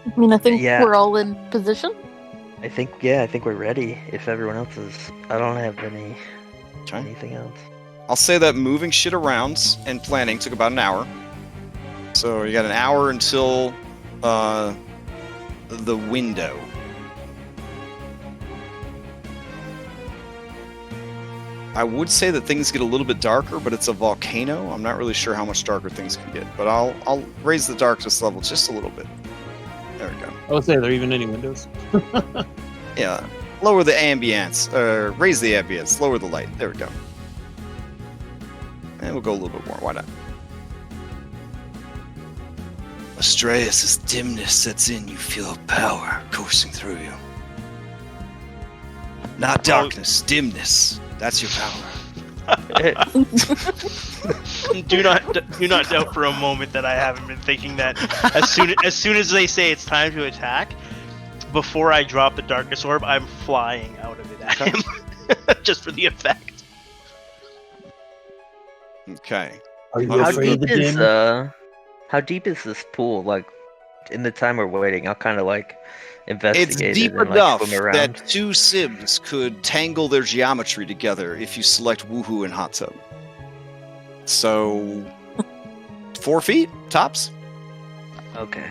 I mean, I think Yeah. we're all in position. I think we're ready. If everyone else is, I don't have anything else. I'll say that moving shit around and planning took about an hour. So you got an hour until the window. I would say that things get a little bit darker, but it's a volcano. I'm not really sure how much darker things can get, but I'll raise the darkness level just a little bit. There we go. I would say, are there even any windows? Yeah. Lower the ambience. Raise the ambience. Lower the light. There we go. And we'll go a little bit more. Why not? Astraeus, as dimness sets in, you feel a power coursing through you. Not darkness, dimness. That's your power. do not doubt for a moment that I haven't been thinking that as soon as they say it's time to attack, before I drop the darkness orb, I'm flying out of it at him. Just for the effect. Okay. Are you How afraid of deep the is dim? how deep is this pool? Like, in the time we're waiting, I'll kind of like investigate It's deep it and enough like swim around. that two Sims could tangle their geometry together if you select Woohoo and Hot Tub. So, 4 feet tops. Okay.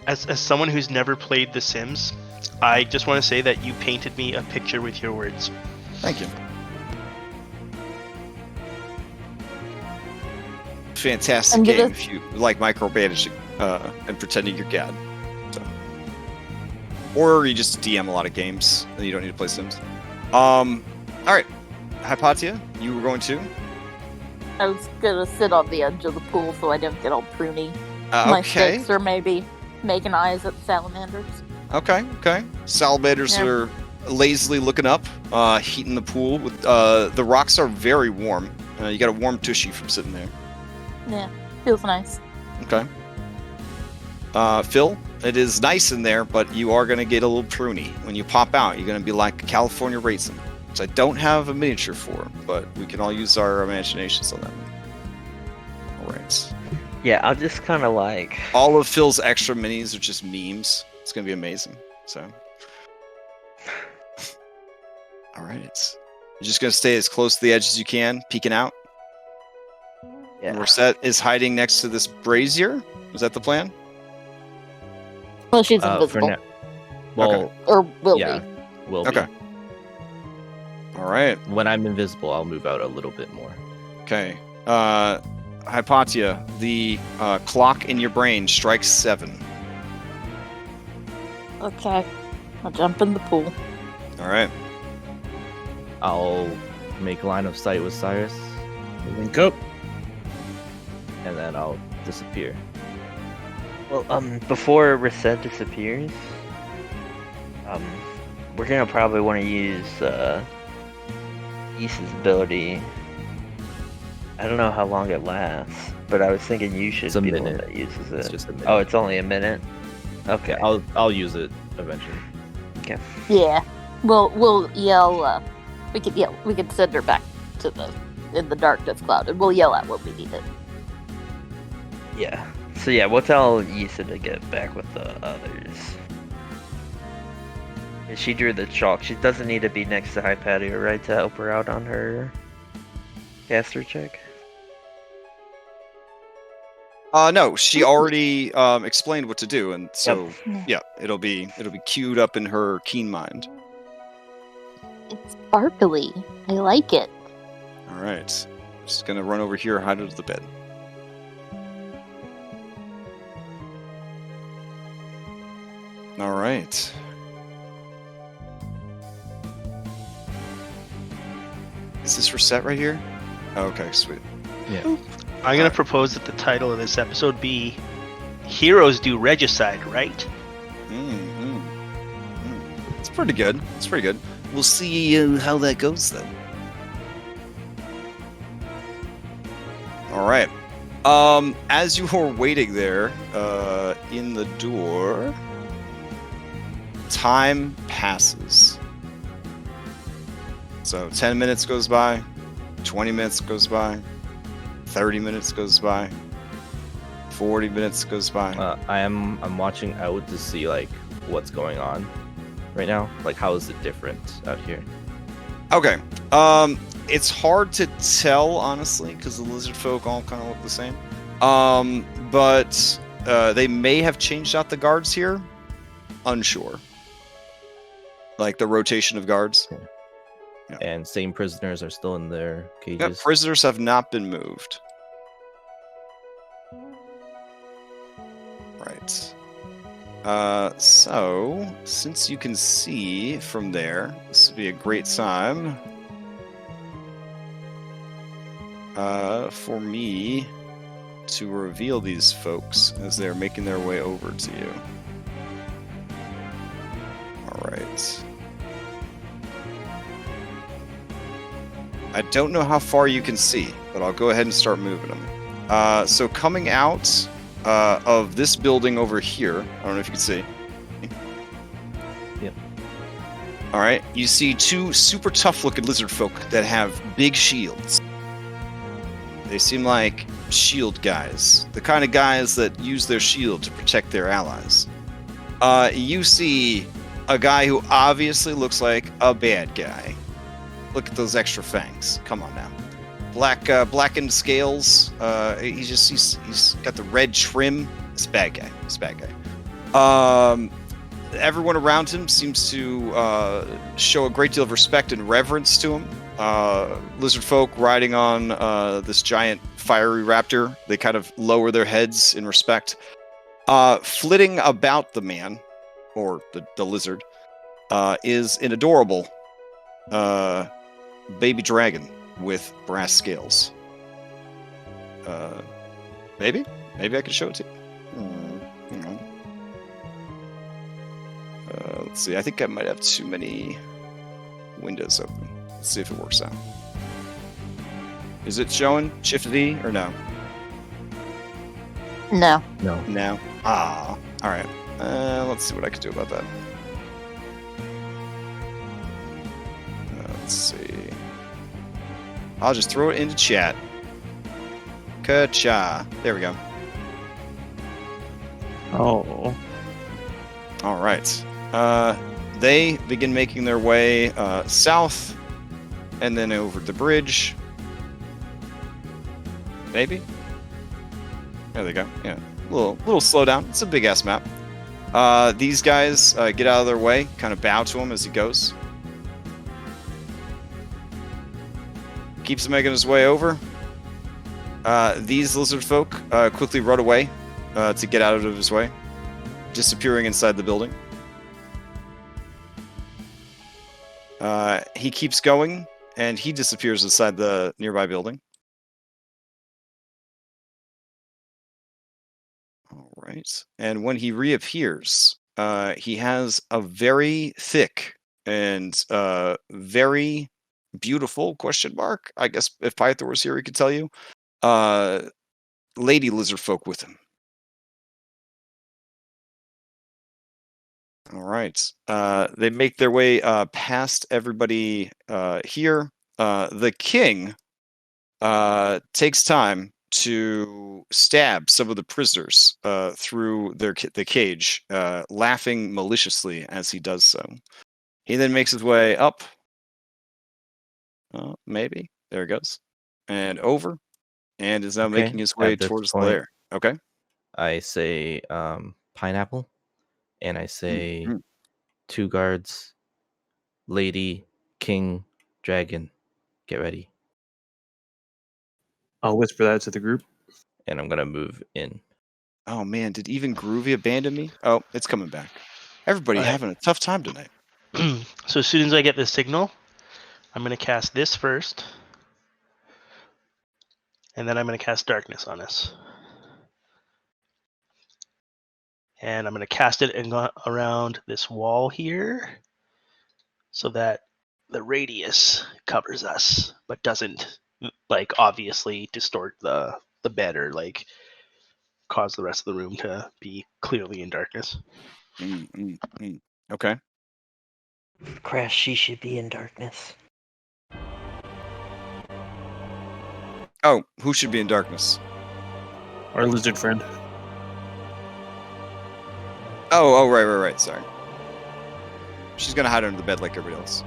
As someone who's never played The Sims, I just want to say that you painted me a picture with your words. Thank you. Fantastic And game if you like micromanaging and pretending you're God. So. Or you just DM a lot of games and you don't need to play Sims. All right, Hypatia, you were going to. I was gonna sit on the edge of the pool so I don't get all pruny. My Okay. sticks are maybe making eyes at salamanders. Okay. Salamanders Yeah. are lazily looking up, heating the pool. With the rocks are very warm. You got a warm tushy from sitting there. Yeah, feels nice. Okay. Phil, it is nice in there, but you are going to get a little pruny. When you pop out, you're going to be like a California raisin, which I don't have a miniature for, but we can all use our imaginations on that one. All right. Yeah, I'll just kind of like. All of Phil's extra minis are just memes. It's going to be amazing. So. All right. You're just going to stay as close to the edge as you can, peeking out. Yeah. Rosette is hiding next to this brazier. Is that the plan? Well, she's For invisible. now. Well, Or will yeah, be. will Okay. be. All right. When I'm invisible, I'll move out a little bit more. Okay. Hypatia, the clock in your brain strikes 7. Okay. I'll jump in the pool. All right. I'll make line of sight with Cyrus, Link up. and then I'll disappear. Well, before Reset disappears, we're gonna probably want to use Issa's ability. I don't know how long it lasts, but I was thinking you should It's a be the one minute. that uses It's it. just a minute. Oh, it's only a minute. Okay. I'll use it eventually. Yeah. We'll yell. We could send her back to in the darkness cloud, and we'll yell at what we need it. Yeah. So yeah, we'll tell Issa to get back with the others. She drew the chalk. She doesn't need to be next to Hypatia, right, to help her out on her caster check? No, she already explained what to do, and so Yep. yeah, it'll be queued up in her keen mind. It's sparkly. I like it. All right. Just gonna run over here, hide under the bed. All right. Is this reset right here? Oh, okay, sweet. I'm gonna propose that the title of this episode be "Heroes Do Regicide," right? It's pretty good. It's pretty good. We'll see how that goes then. All right. As you are waiting there, in the door, time passes. So 10 minutes goes by, 20 minutes goes by, 30 minutes goes by, 40 minutes goes by. I'm watching out to see like what's going on right now. Like how is it different out here? Okay. It's hard to tell honestly because the lizard folk all kind of look the same. But they may have changed out the guards here. Unsure. Like the rotation of guards. Yeah. And same prisoners are still in their cages. Yep, prisoners have not been moved. Right. So, since you can see from there, this would be a great time for me to reveal these folks as they're making their way over to you. Alright. I don't know how far you can see, but I'll go ahead and start moving them. So coming out of this building over here, I don't know if you can see. Yep. Alright, you see two super tough looking lizard folk that have big shields. They seem like shield guys, the kind of guys that use their shield to protect their allies. You see a guy who obviously looks like a bad guy. Look at those extra fangs. Come on now. Blackened scales. He's got the red trim. It's a bad guy. It's a bad guy. Everyone around him seems to show a great deal of respect and reverence to him. Lizard folk riding on this giant fiery raptor. They kind of lower their heads in respect. Flitting about the man, or the lizard, is an adorable baby dragon with brass scales. Maybe I can show it to you. Let's see. I think I might have too many windows open. Let's see if it works out. Is it showing Shift D or no? No. No. Ah. All right. Let's see what I can do about that. Let's see. I'll just throw it into chat. Ka-cha. There we go. Oh. All right. They begin making their way south, and then over the bridge. Maybe. There they go. Yeah, a little slow down. It's a big ass map. These guys get out of their way, kind of bow to him as he goes. Keeps making his way over. These lizard folk quickly run away to get out of his way, disappearing inside the building. He keeps going, and he disappears inside the nearby building. All right. And when he reappears, he has a very thick and very beautiful, question mark, I guess if Pythor was here, he could tell you, lady lizard folk with him. All right. They make their way past everybody here. The king takes time to stab some of the prisoners through the cage, laughing maliciously as he does so. He then makes his way up. Maybe. There he goes. And over. And is now making his way towards the lair. Okay. I say pineapple. And I say 2 guards, lady, king, dragon, get ready. I'll whisper that to the group. And I'm going to move in. Oh, man. Did even Groovy abandon me? Oh, it's coming back. Everybody having a tough time tonight. So as soon as I get the signal, I'm going to cast this first. And then I'm going to cast darkness on us. And I'm going to cast it and go around this wall here so that the radius covers us, but doesn't, like, obviously distort the bed or, like, cause the rest of the room to be clearly in darkness. Okay. Crash, she should be in darkness. Oh, who should be in darkness? Our lizard friend. Oh, right. Sorry. She's gonna hide under the bed like everybody else.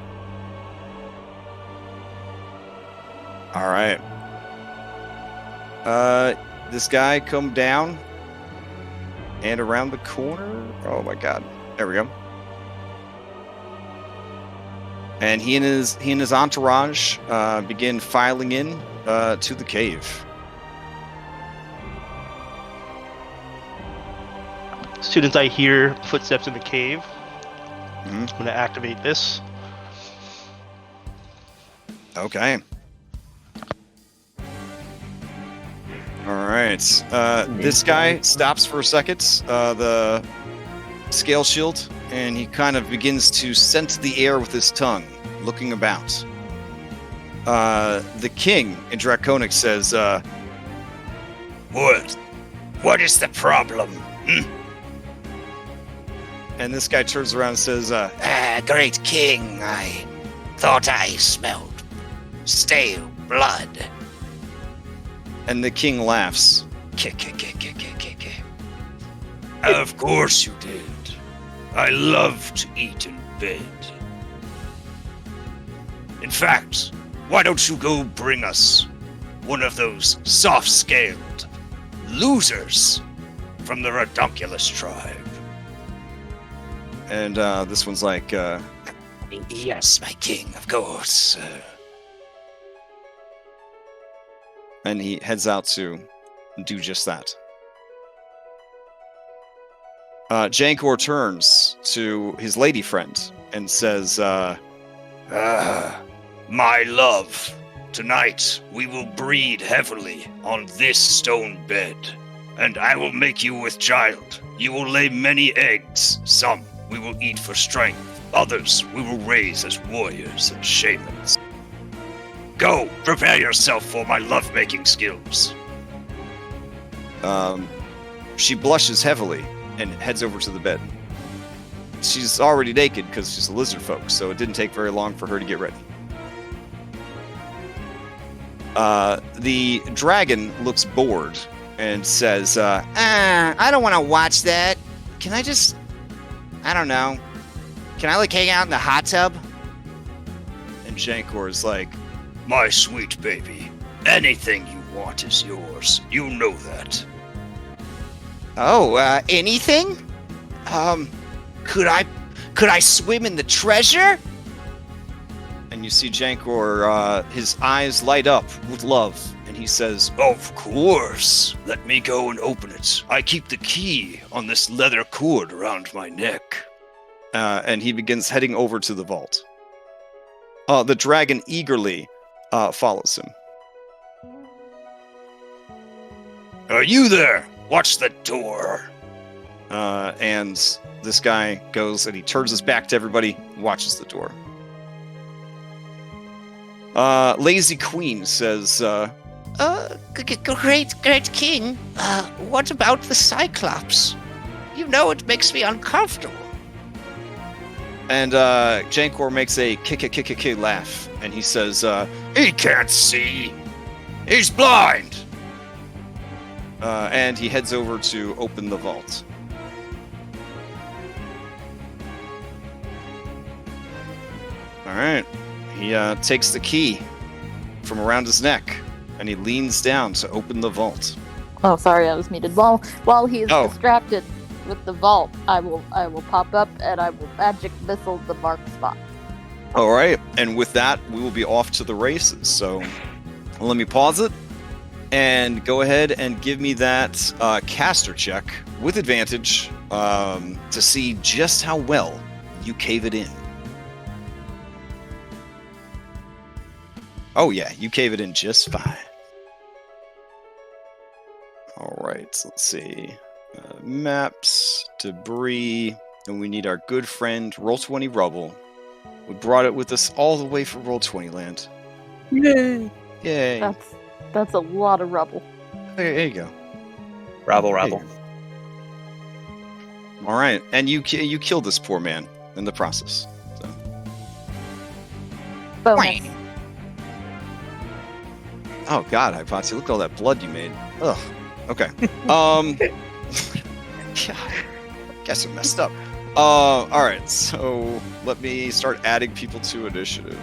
All right. This guy come down and around the corner. Oh my God. There we go. And he and his entourage begin filing in to the cave. As soon as I hear footsteps in the cave, Mhm. I'm gonna activate this. Okay. All right. This guy stops for a second. The scale shield, and he kind of begins to scent the air with his tongue, looking about. The king in Draconic says, What is the problem? and this guy turns around and says, Great king, I thought I smelled stale blood. and the king laughs. Of course you did. I love to eat in bed. In fact, why don't you go bring us one of those soft-scaled losers from the Redunculus tribe? And this one's like, Yes, my king, of course. and he heads out to do just that. Jankor turns to his lady friend and says, My love, tonight we will breed heavily on this stone bed, and I will make you with child. You will lay many eggs. Some we will eat for strength, others we will raise as warriors and shamans. Go, prepare yourself for my love-making skills. she blushes heavily and heads over to the bed. She's already naked because she's a lizard folk, so it didn't take very long for her to get ready. The dragon looks bored and says, I don't want to watch that. Can I just... I don't know. Can I, like, hang out in the hot tub? and Jankor is like, My sweet baby, anything you want is yours. You know that. Oh, anything? Could I swim in the treasure? and you see Jankor, his eyes light up with love, and he says, Of course. Let me go and open it. I keep the key on this leather cord around my neck. and he begins heading over to the vault. The dragon eagerly follows him. Are you there? Watch the door. And this guy goes and he turns his back to everybody, watches the door. Lazy Queen says, Great king. What about the Cyclops? You know it makes me uncomfortable. and Jankor makes a kick laugh, and he says, He can't see. He's blind. and he heads over to open the vault. All right. He takes the key from around his neck, and he leans down to open the vault. Oh, sorry, I was muted. While he is Oh. distracted with the vault, I will pop up and I will magic missile the marked spot. All right. And with that, we will be off to the races. So let me pause it and go ahead and give me that caster check with advantage to see just how well you cave it in. Oh, yeah, you cave it in just fine. All right, so let's see. Maps, debris, and we need our good friend Roll20 Rubble. We brought it with us all the way from Roll20 Land. Yay! Yay. That's a lot of rubble. There you go. Rabble, There you rabble. go. All right, and you killed this poor man in the process. So. Bonus. Oh God, Hypoxia, look at all that blood you made. Ugh. Okay. God, guess I messed up. All right, so let me start adding people to initiative.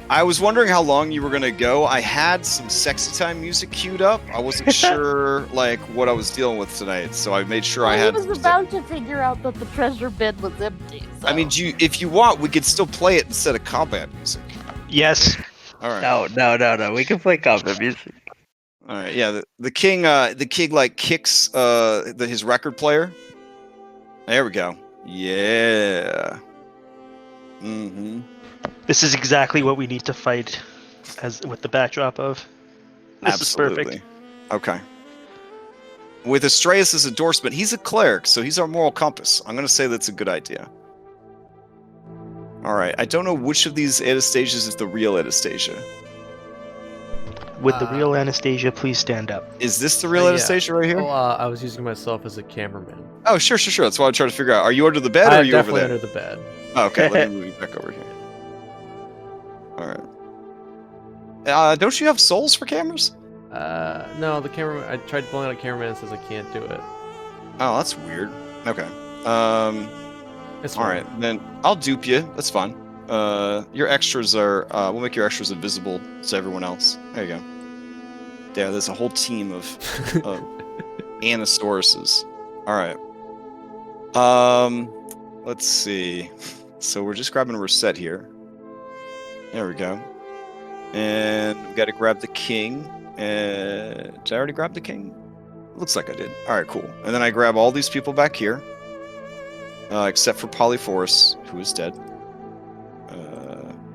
I was wondering how long you were gonna go. I had some sexy time music queued up. I wasn't sure like what I was dealing with tonight, so I made sure I had. I was about to figure out that the treasure bin was empty. So. I mean, if you want, we could still play it instead of combat music. Yes. All right. No. We can play combat music. All right. Yeah. The king like kicks his record player, There we go. Yeah. Mm-hmm. This is exactly what we need to fight, as with the backdrop of. This Absolutely. is perfect. Okay. With Astreus' endorsement, he's a cleric, so he's our moral compass. I'm going to say that's a good idea. All right. I don't know which of these Anastasias is the real Anastasia. Would the real Anastasia please stand up? Is this the real yeah. Anastasia right here? Oh, I was using myself as a cameraman. Oh, sure. That's what I'm trying to figure out. Are you under the bed or are I'm you over definitely there? under the bed. Oh, okay, let me move you back over here. Alright. Don't you have souls for cameras? No, the camera. I tried pulling out a cameraman and says I can't do it. Oh, that's weird. Okay. It's fine. Alright, then I'll dupe you. That's fine. Your extras are, we'll make your extras invisible to everyone else. There you go. Yeah, there's a whole team of Anosauruses. Alright. Let's see. So we're just grabbing a reset here. There we go. And we got to grab the king. Did I already grab the king? Looks like I did. Alright, cool. And then I grab all these people back here. Except for Polyphorus, who is dead.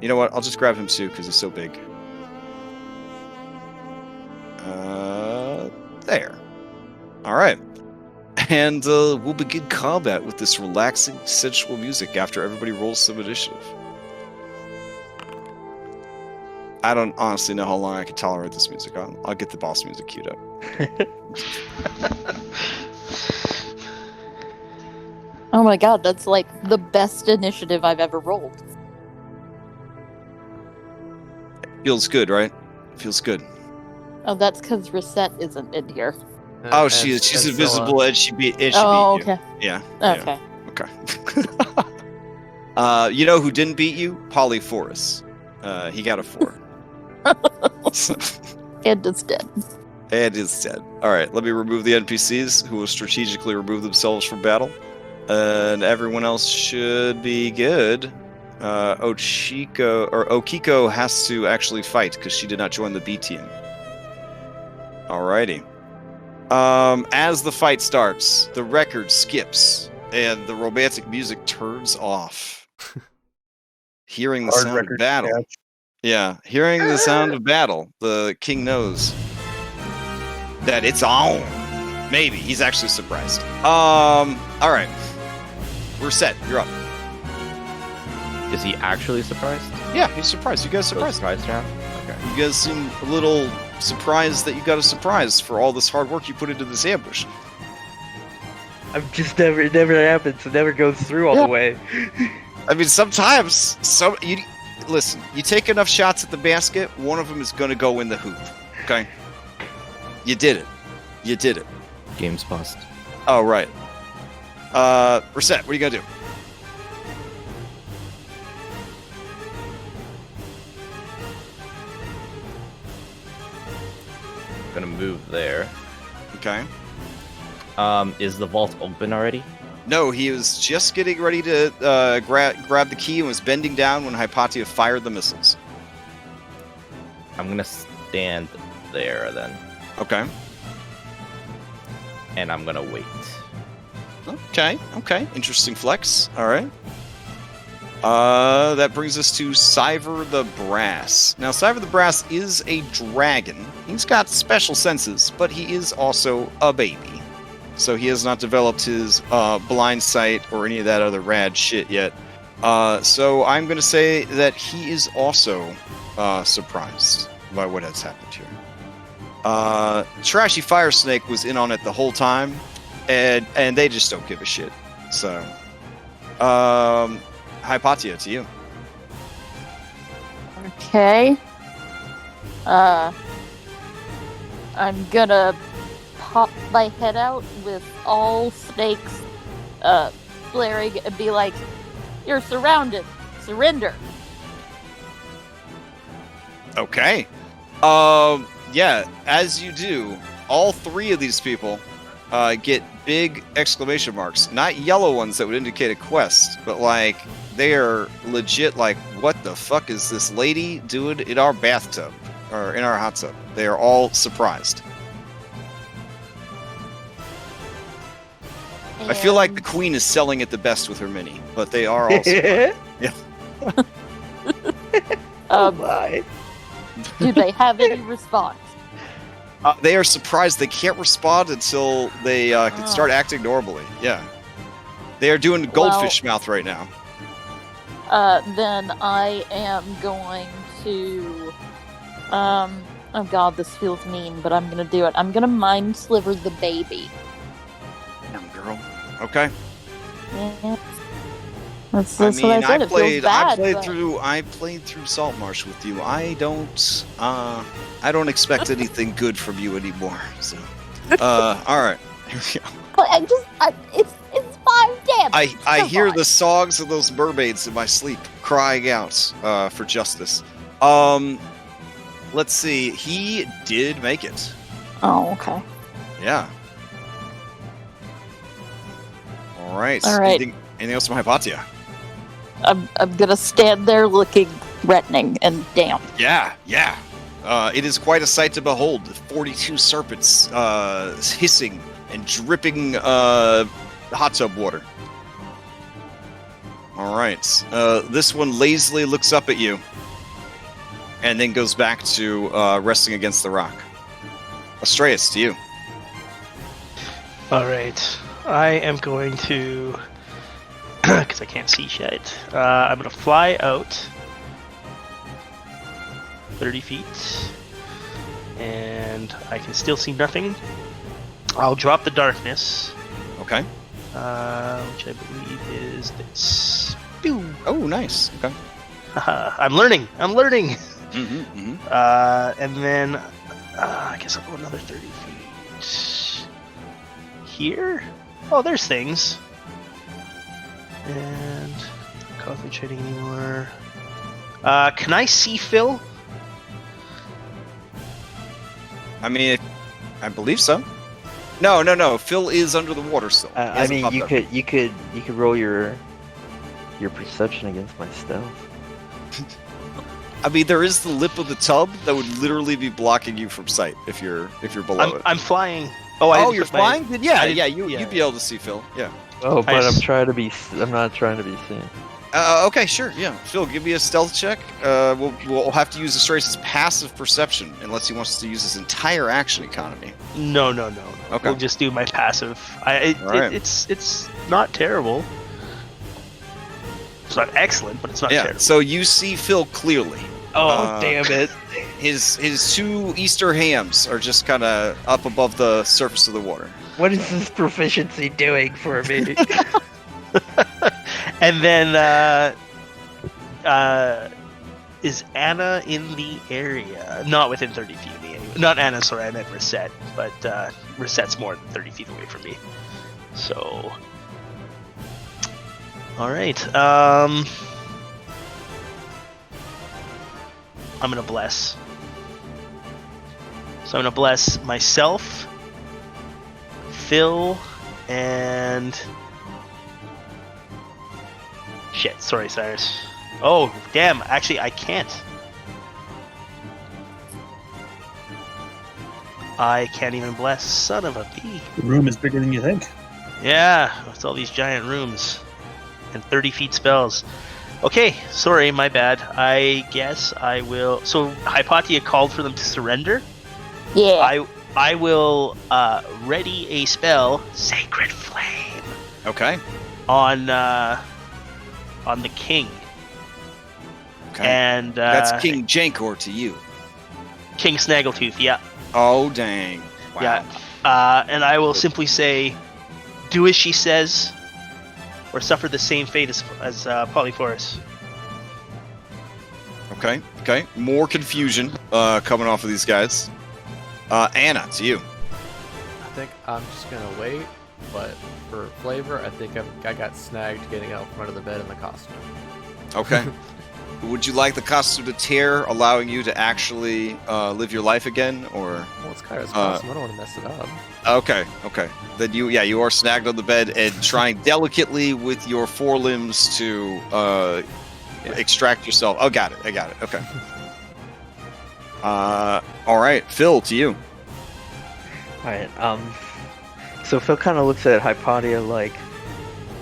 You know what? I'll just grab him too, because he's so big. There. Alright. And we'll begin combat with this relaxing, sensual music after everybody rolls some initiative. I don't honestly know how long I can tolerate this music. I'll get the boss music queued up. Oh my god, that's like the best initiative I've ever rolled. Feels good, right? Feels good. Oh, that's because Reset isn't in here. Oh, she's invisible and she beat you. Okay. Yeah. Okay. Okay. You know who didn't beat you? Polyphorus. He got a 4. And it's dead. And is dead. Alright, let me remove the NPCs who will strategically remove themselves from battle. And everyone else should be good. Okiko has to actually fight because she did not join the B team. Alrighty. As the fight starts, the record skips and the romantic music turns off. Hearing the sound of battle. Yeah, hearing the sound of battle, the king knows that it's on. Maybe. He's actually surprised. Alright. We're set. You're up. Is he actually surprised? Yeah, he's surprised. You guys surprised? Surprised now? Okay. You guys seem a little surprised that you got a surprise for all this hard work you put into this ambush. I've just it never happens. It never goes through all the way. I mean, sometimes, listen, you take enough shots at the basket, one of them is going to go in the hoop. Okay? You did it. You did it. Game's bust. Oh, right. Reset, what are you going to do? Gonna move there. Okay. Is the vault open already? No, he was just getting ready to grab the key and was bending down when Hypatia fired the missiles. I'm gonna stand there then. Okay. And I'm gonna wait. Okay. Interesting flex. All right. That brings us to Cyver the Brass. Now, Cyver the Brass is a dragon. He's got special senses, but he is also a baby. So he has not developed his blind sight or any of that other rad shit yet. So I'm going to say that he is also surprised by what has happened here. Trashy Fire Snake was in on it the whole time, and they just don't give a shit. So, Hypatia, to you. Okay. I'm gonna pop my head out with all snakes flaring and be like, "You're surrounded. Surrender." Okay. Yeah, as you do, all 3 of these people get big exclamation marks. Not yellow ones that would indicate a quest, but like, they are legit like, what the fuck is this lady doing in our bathtub? Or in our hot tub? They are all surprised. I feel like the And- queen is selling it the best with her mini, but they are also. My. Do they have any response? They are surprised they can't respond until they can Oh. start acting normally. Yeah. They are doing goldfish mouth right now. Then I am going to. Oh god, this feels mean, but I'm gonna do it. I'm gonna mind sliver the baby. Damn, girl. Okay. Yeah. That's I what mean, I said. It feels bad, I played through Saltmarsh with you. I don't expect anything good from you anymore. So, all right. Here we go. But it's 5 damage. I Come hear on. the songs of those mermaids in my sleep crying out for justice. Let's see. He did make it. Oh, okay. Yeah. All right. All right. Anything else from Hypatia? I'm gonna stand there looking threatening and damp. Yeah. It is quite a sight to behold. 42 serpents hissing and dripping hot tub water. All right. This one lazily looks up at you and then goes back to resting against the rock. Astreus, to you. All right, I am going to, because I can't see shit. I'm gonna fly out 30 feet, and I can still see nothing. I'll drop the darkness, Okay. which I believe is this. Pew! Oh, nice. Okay. I'm learning. Mm-hmm. And then I guess I'll go another 30 feet here. Oh, there's things. And concentrating anymore. Can I see Phil? I mean, I believe so. No. Phil is under the water still. He I hasn't mean, popped you up. could roll your perception against my stealth. I mean, there is the lip of the tub that would literally be blocking you from sight if you're below it. I'm flying. Oh, I didn't you're put my- flying? Then yeah, I didn't- you'd yeah. be able to see Phil. Yeah. Oh, but Nice. I'm not trying to be seen. Okay, sure. Yeah, Phil, give me a stealth check. We'll have to use Astreus' passive perception unless he wants to use his entire action economy. No. Okay. We'll just do my passive. Alright. It's not terrible. It's not excellent, but it's not Yeah. terrible. So you see Phil clearly. Oh, damn it! His two Easter hams are just kind of up above the surface of the water. What is this proficiency doing for me? And then, is Anna in the area? Not within 30 feet of me. Anyway. Not Anna, sorry, I meant Reset. But Reset's more than 30 feet away from me. So, all right. I'm gonna bless. So I'm gonna bless myself, Phil, and shit. Sorry, Cyrus. Oh, damn. Actually, I can't. I can't even bless. Son of a bee. The room is bigger than you think. Yeah, it's all these giant rooms and 30 feet spells. Okay, sorry, my bad. I guess I will. So Hypatia called for them to surrender. Yeah. I will ready a spell, Sacred Flame, Okay. on the king. Okay. And That's King Jankor to you. King Snaggletooth. Yeah, Oh dang! Wow. yeah. And I will simply say, "Do as she says, or suffer the same fate as Polyphorus." Okay. Okay. More confusion coming off of these guys. Anna, to you. I think I'm just gonna wait, but for flavor, I think I got snagged getting out from under the bed in the costume. Okay. Would you like the costume to tear, allowing you to actually live your life again, or? Well, it's Kyra's costume. I don't want to mess it up. Okay. Okay. Then you are snagged on the bed and trying delicately with your forelimbs to extract yourself. Oh, got it. I got it. Okay. All right, Phil, to you. Alright, So Phil kind of looks at Hypatia like,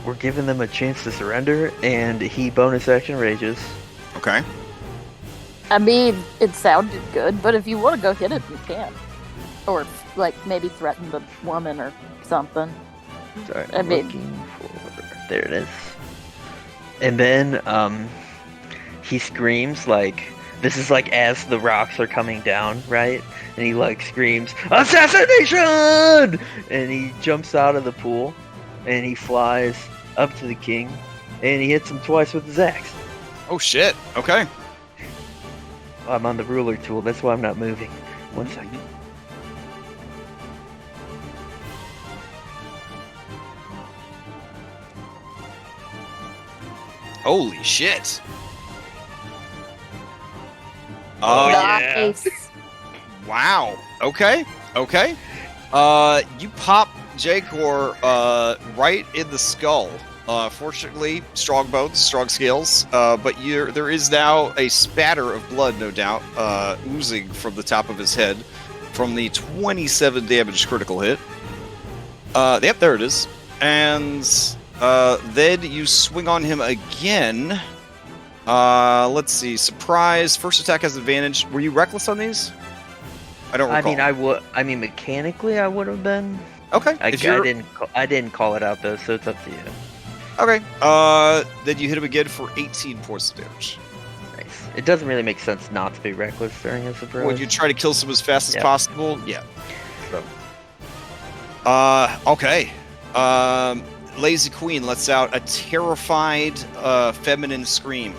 we're giving them a chance to surrender, and he bonus action rages. Okay. I mean, it sounded good, but if you want to go hit it, you can. Or, like, maybe threaten the woman or something. Sorry, I mean- looking for... There it is. And then, he screams, like... This is, like, as the rocks are coming down, right? And he, like, screams, "Assassination!" And he jumps out of the pool, and he flies up to the king, and he hits him twice with his axe. Oh shit. Okay. I'm on the ruler tool, that's why I'm not moving. 1 second. Holy shit. Nice. Wow. Okay. Okay. You pop Jacor right in the skull. Fortunately, strong bones, strong scales. But there is now a spatter of blood, no doubt, oozing from the top of his head from the 27 damage critical hit. Yep, there it is. And then you swing on him again. Let's see. Surprise. First attack has advantage. Were you reckless on these? I don't recall. I mean, mechanically, I would have been. Okay. I didn't call it out though, so it's up to you. Okay. Then you hit him again for 18 points of damage. Nice. It doesn't really make sense not to be reckless during a surprise. Would you try to kill some as fast as Yeah. possible? Yeah. So. Okay. Lazy Queen lets out a terrified, feminine scream.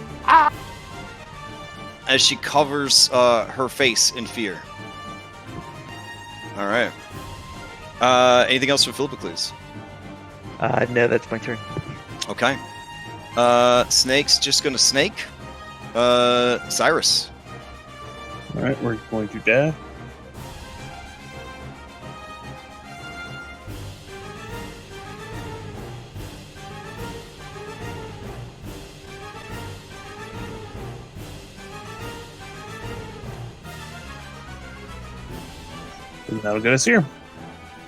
As she covers her face in fear. All right. Anything else for Philippocles? No, that's my turn. Okay. Snake's just gonna snake. Cyrus. Alright, we're going to dab. And that'll get us here.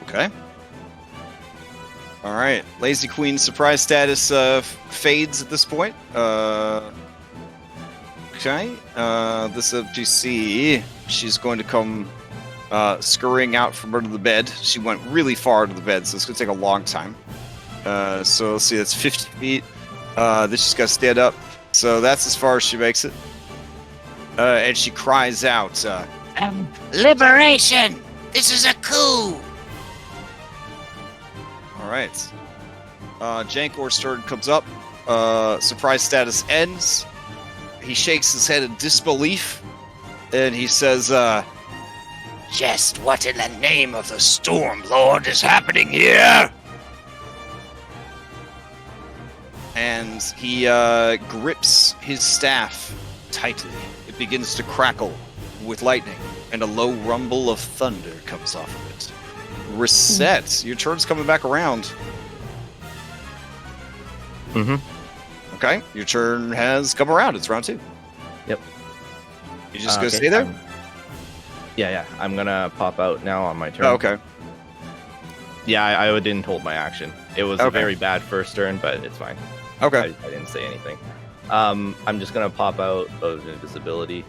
Okay. All right. Lazy Queen's surprise status fades at this point. Okay. This FGC, she's going to come scurrying out from under the bed. She went really far under the bed, so it's going to take a long time. So let's see, that's 50 feet. This she's got to stand up. So that's as far as she makes it. And she cries out, Liberation! This is a coup! all right. Jankor Stern comes up. Surprise status ends. He shakes his head in disbelief. And he says, Just what in the name of the Storm Lord is happening here? and he grips his staff tightly. It begins to crackle with lightning, and a low rumble of thunder comes off of it. Reset, your turn's coming back around. Mm-hmm. Okay, your turn has come around. It's round 2. Yep. You just gonna Okay, stay there? Yeah. I'm gonna pop out now on my turn. Oh, okay. Yeah, I didn't hold my action. It was a Okay. very bad first turn, but it's fine. Okay. I didn't say anything. I'm just gonna pop out of invisibility.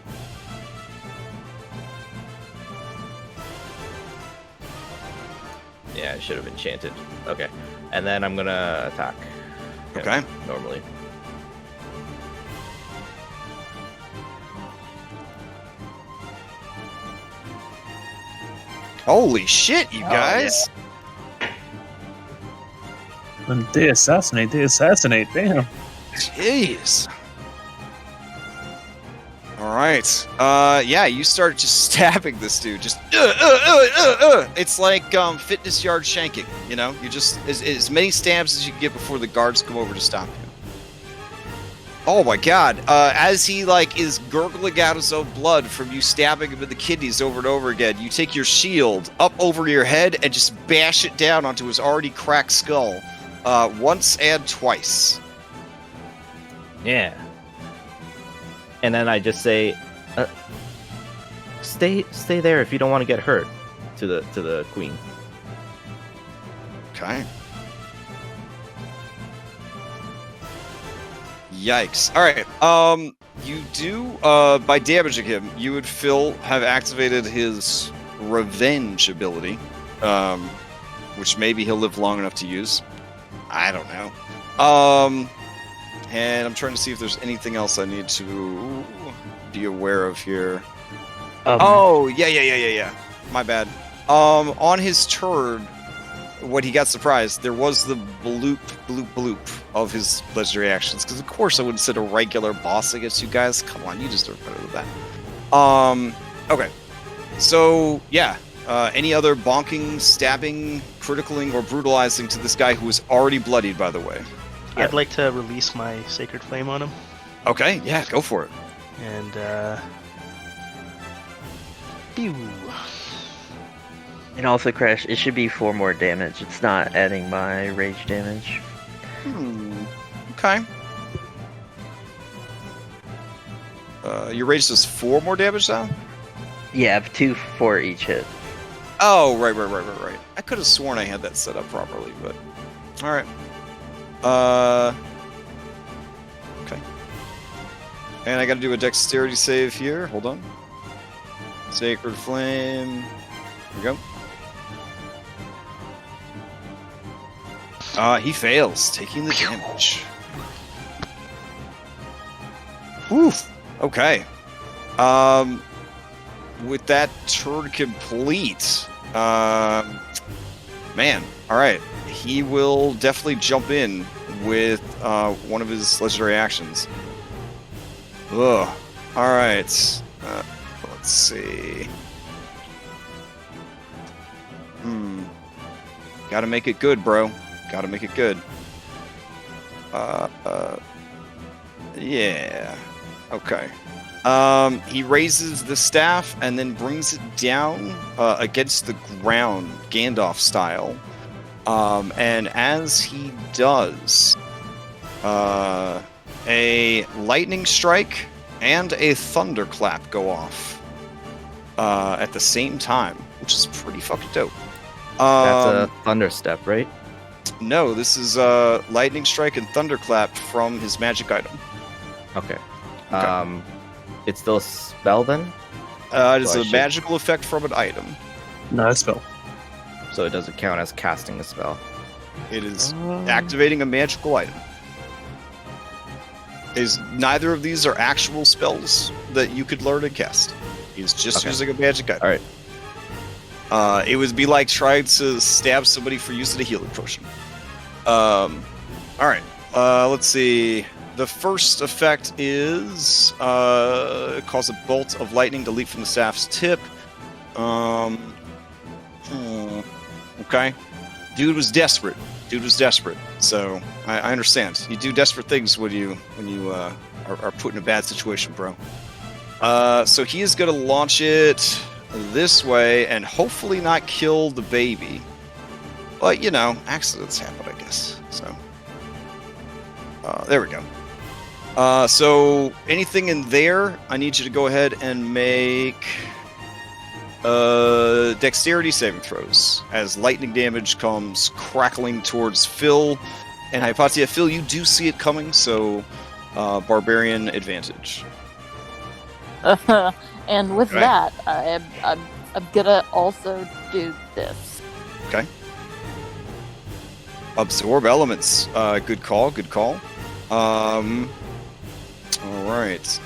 Yeah, I should have enchanted. Okay. And then I'm gonna attack. Okay. Normally. Holy shit, you Oh, guys! When they assassinate, damn. Jeez. All right. Yeah, you start just stabbing this dude. Just It's like fitness yard shanking. You know, you just as many stabs as you can get before the guards come over to stop you. Oh my god! As he is gurgling out his own blood from you stabbing him in the kidneys over and over again, you take your shield up over your head and just bash it down onto his already cracked skull, once and twice. Yeah. And then I just say, "Stay there if you don't want to get hurt." To the queen. Okay. Yikes. Alright, you do, by damaging him, you would, Phil, have activated his revenge ability, which maybe he'll live long enough to use. I don't know. And I'm trying to see if there's anything else I need to be aware of here. Yeah. My bad. On his turn, when he got surprised, there was the bloop of his legendary actions. Because of course I wouldn't send a regular boss against you guys. Come on, you deserve better than that. Okay. So, yeah. Any other bonking, stabbing, criticaling, or brutalizing to this guy who is already bloodied, by the way? I'd like to release my Sacred Flame on him. Okay, yeah, go for it. And, pew. And also, Crash, it should be 4 more damage. It's not adding my rage damage. Okay. Your rage does 4 more damage now? Yeah, I have 2 for each hit. Oh, right. I could have sworn I had that set up properly, but... Alright. Okay. And I gotta do a dexterity save here. Hold on. Sacred Flame. Here we go. He fails, taking the damage. Oof. Okay. With that turn complete, man, alright. He will definitely jump in with one of his legendary actions. Ugh. Alright. Let's see. Gotta make it good, bro. Gotta make it good. Yeah. Okay. He raises the staff and then brings it down against the ground, Gandalf style. And as he does, a lightning strike and a thunderclap go off at the same time, which is pretty fucking dope. That's a thunder step, right? No, this is lightning strike and thunderclap from his magic item. Okay. It's still a spell then? It is a magical effect from an item. No, it's spell. So it doesn't count as casting a spell. It is activating a magical item. Neither of these are actual spells that you could learn and cast. He's just using a magic item. Alright. It would be like trying to stab somebody for using a healing potion. Alright. Let's see. The first effect is cause a bolt of lightning to leap from the staff's tip. Okay. Dude was desperate. So I understand. You do desperate things when you are put in a bad situation, bro. So he is gonna launch it this way and hopefully not kill the baby. But you know, accidents happen, I guess. So there we go. So anything in there, I need you to go ahead and make dexterity saving throws as lightning damage comes crackling towards Phil and Hypatia. Phil, you do see it coming, so barbarian advantage. And with that, I'm gonna also do this. Okay. Absorb elements. Good call. All right.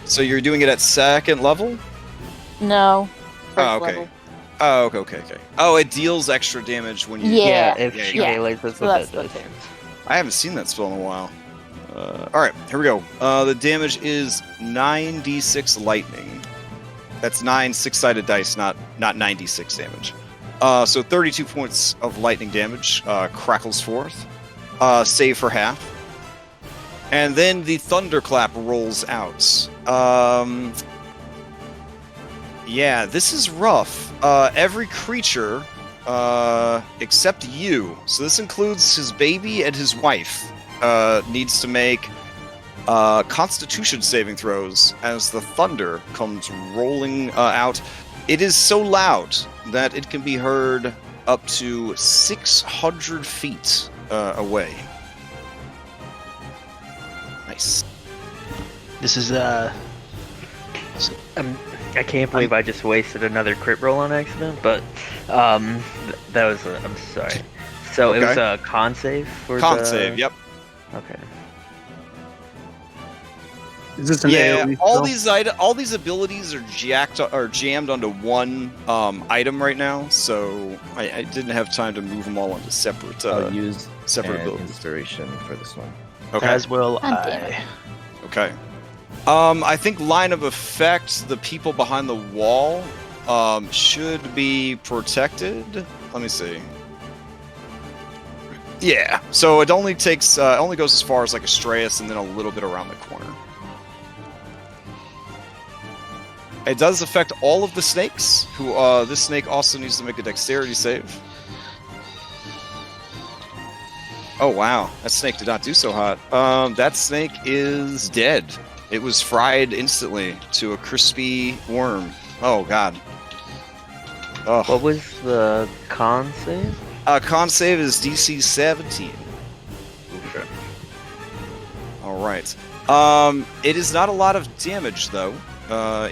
So you're doing it at second level? No. First Okay. level. Oh, okay. Oh, it deals extra damage when you... Yeah. If she melees us So with that's it, what does. it is. I haven't seen that spell in a while. Alright, here we go. The damage is 9d6 lightning. That's 9 six-sided dice, not 96 damage. So 32 points of lightning damage crackles forth. Save for half. And then the thunderclap rolls out. Yeah, this is rough. Every creature, except you, so this includes his baby and his wife, needs to make Constitution saving throws as the thunder comes rolling out. It is so loud that it can be heard up to 600 feet away. Nice. This is I can't believe I just wasted another crit roll on accident, but that was I'm sorry. So it was a con save for save, yep. Okay. Is this an Yeah, AoE all these abilities are jammed onto one item right now, so I didn't have time to move them all onto separate I'll use separate an abilities. inspiration for this one. Okay. as will God damn it. I. Okay. I think line of effect, the people behind the wall should be protected. Let me see. Yeah. So it only takes only goes as far as like Astraeus and then a little bit around the corner. It does affect all of the snakes. Who this snake also needs to make a dexterity save. Oh wow, that snake did not do so hot. That snake is dead. It was fried instantly to a crispy worm. Oh god. Oh. What was the con save? Con save is DC 17. Okay. All right. It is not a lot of damage though.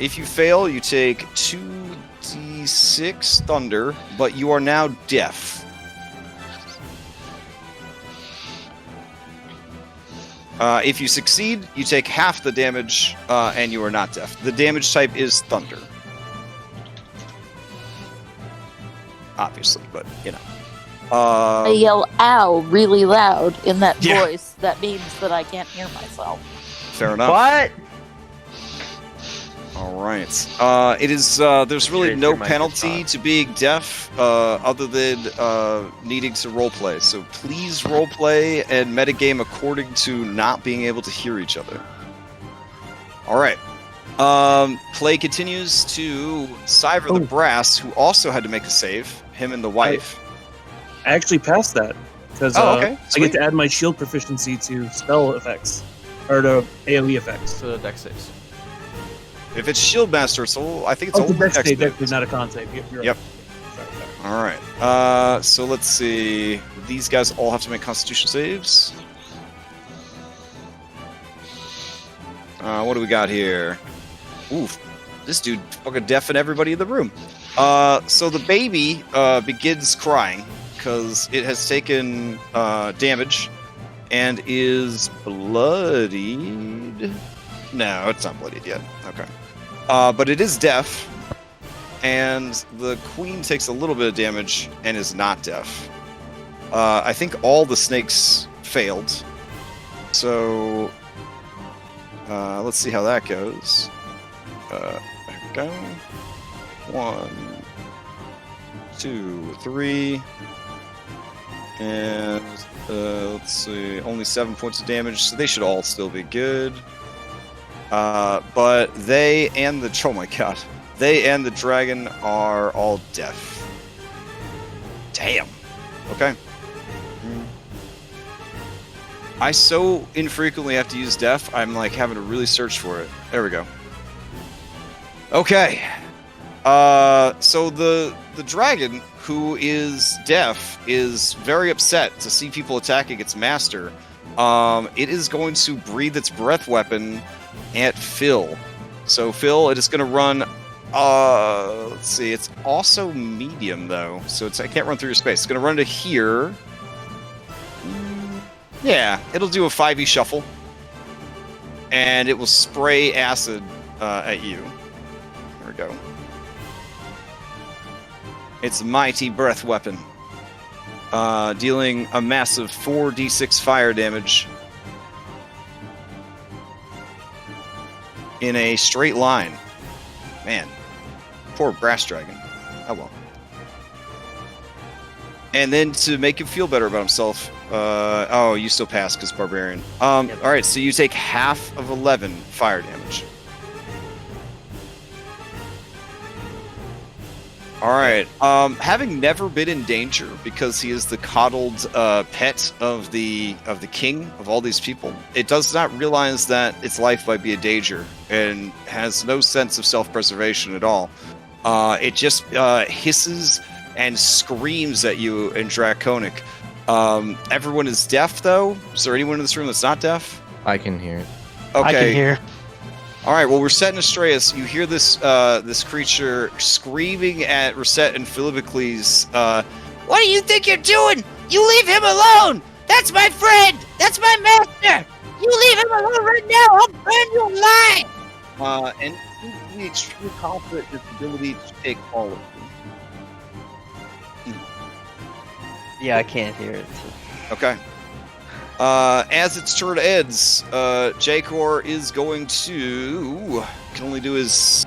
If you fail, you take 2d6 thunder, but you are now deaf. If you succeed, you take half the damage, and you are not deaf. The damage type is thunder. Obviously, but, you know. I yell "ow" really loud in that Yeah. voice. That means that I can't hear myself. Fair enough. What? All right. It is. There's really Raise no your mic penalty response. to being deaf, other than needing to roleplay. So please roleplay and metagame according to not being able to hear each other. All right. Play continues to Cyver the Brass, who also had to make a save. Him and the wife. I actually passed that because Okay. I Sweet. get to add my shield proficiency to spell effects or to AoE effects. So the dex saves. If it's Shield Master, so I think it's Oh, the only dex save, Dex. dex, not a con save. You're Yep. Right. Sorry. All right. So let's see. These guys all have to make Constitution saves. What do we got here? Oof. This dude fucking deafened everybody in the room. So the baby begins crying because it has taken damage and is bloodied. No, it's not bloodied yet. Okay. But it is deaf. And the queen takes a little bit of damage and is not deaf. I think all the snakes failed. So let's see how that goes. There we go. 1, 2, 3. And let's see, only 7 points of damage, so they should all still be good. But they and the oh my god, they and the dragon are all deaf. Damn. Okay. I so infrequently have to use deaf. I'm like having to really search for it. There we go. Okay. So the dragon, who is deaf, is very upset to see people attacking its master. It is going to breathe its breath weapon at Phil. So Phil, it is going to run. Let's see. It's also medium though, so I can't run through your space. It's going to run to here. Yeah, it'll do a 5e shuffle, and it will spray acid at you. There we go. Its mighty breath weapon, dealing a massive 4d6 fire damage in a straight line. Man, poor brass dragon. Oh well. And then to make him feel better about himself, oh, you still pass because barbarian. Yep. All right, so you take half of 11 fire damage. All right. Having never been in danger because he is the coddled pet of the king of all these people, it does not realize that its life might be a danger and has no sense of self-preservation at all. It just hisses and screams at you in Draconic. Everyone is deaf, though? Is there anyone in this room that's not deaf? I can hear it. Okay. I can hear. All right, well, Reset and Astreus, you hear this this creature screaming at Reset and Philippocles. What do you think you're doing? You leave him alone! That's my friend! That's my master! You leave him alone right now! I'll burn you alive! And he seems to be extremely confident in his ability to take all of them. Yeah, I can't hear it. So. Okay. As its turn ends, Jakor is going to can only do his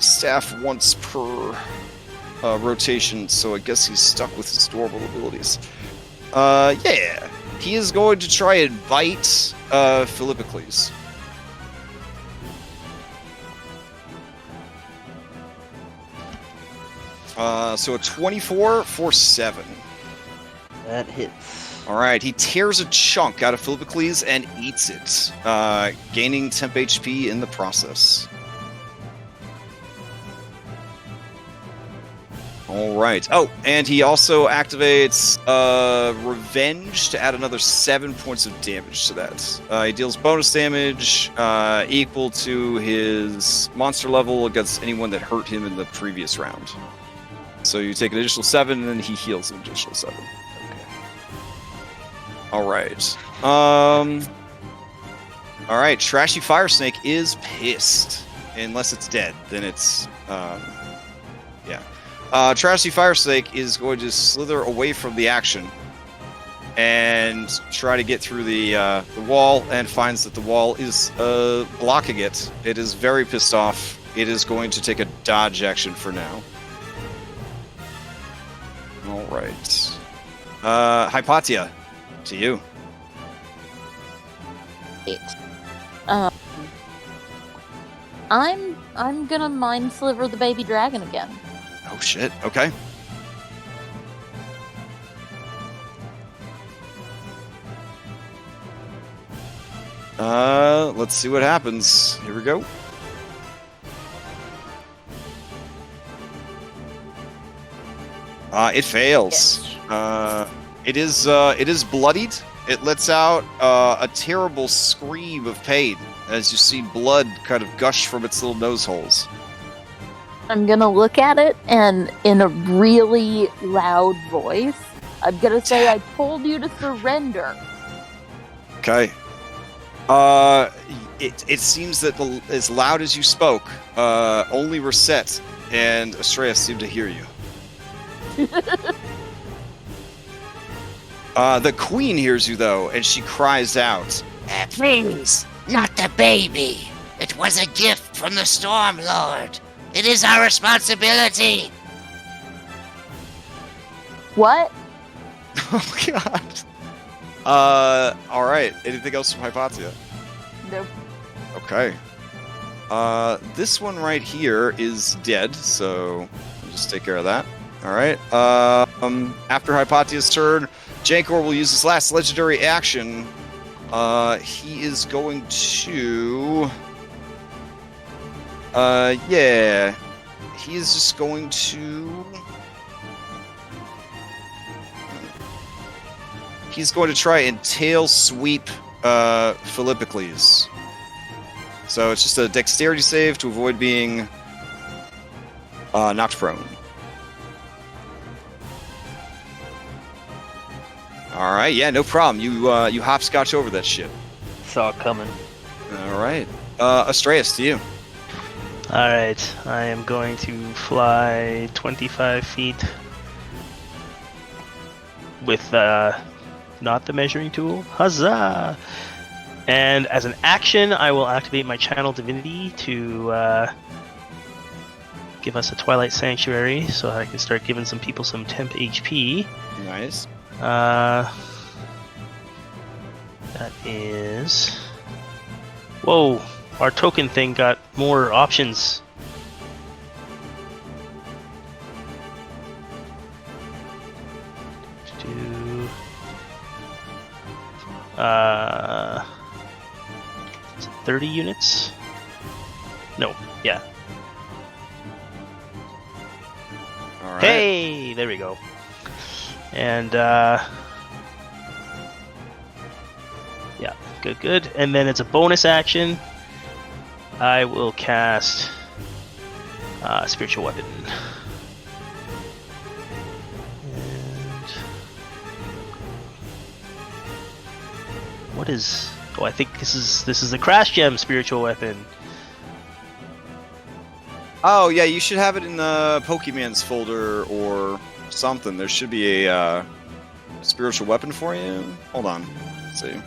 staff once per rotation, so I guess he's stuck with his normal abilities. Yeah, he is going to try and bite Philippocles. So a 24 for 7. That hits. Alright, he tears a chunk out of Philippocles and eats it, gaining temp HP in the process. Alright. Oh, and he also activates Revenge to add another 7 points of damage to that. He deals bonus damage equal to his monster level against anyone that hurt him in the previous round. So you take an additional 7, and then he heals an additional 7. Alright. Alright, Trashy Fire Snake is pissed. Unless it's dead, then it's yeah. Trashy Fire Snake is going to slither away from the action and try to get through the wall, and finds that the wall is blocking it. It is very pissed off. It is going to take a dodge action for now. Alright. Hypatia, to you. I'm gonna mind sliver the baby dragon again. Oh shit, okay. Let's see what happens. Here we go. It fails. It is bloodied. It lets out a terrible scream of pain as you see blood kind of gush from its little nose holes. I'm gonna look at it, and in a really loud voice, I'm gonna say, "I told you to surrender." Okay. It seems that as loud as you spoke, only Reset and Astrea seem to hear you. The queen hears you, though, and she cries out. Please, not the baby. It was a gift from the Storm Lord. It is our responsibility. What? Oh, God. Alright. Anything else from Hypatia? Nope. Okay. This one right here is dead, so I'll just take care of that. Alright. After Hypatia's turn, Jankor will use his last legendary action. He is going to... yeah. He is just going to... He's going to try and tail sweep Philippocles. So it's just a dexterity save to avoid being knocked prone. All right, yeah, no problem. You hopscotch over that shit. Saw it coming. All right, Astreus, to you. All right, I am going to fly 25 feet with not the measuring tool. Huzzah! And as an action, I will activate my Channel Divinity to give us a Twilight Sanctuary, so I can start giving some people some temp HP. Nice. That is... Whoa! Our token thing got more options. Is it 30 units? No, yeah. All Hey, there we go. And yeah, good. And then it's a bonus action. I will cast Spiritual Weapon. And what is? Oh, I think this is the Crashgem Spiritual Weapon. Oh yeah, you should have it in the Pokemon's folder or something. There should be a spiritual weapon for you. Hold on, let's see.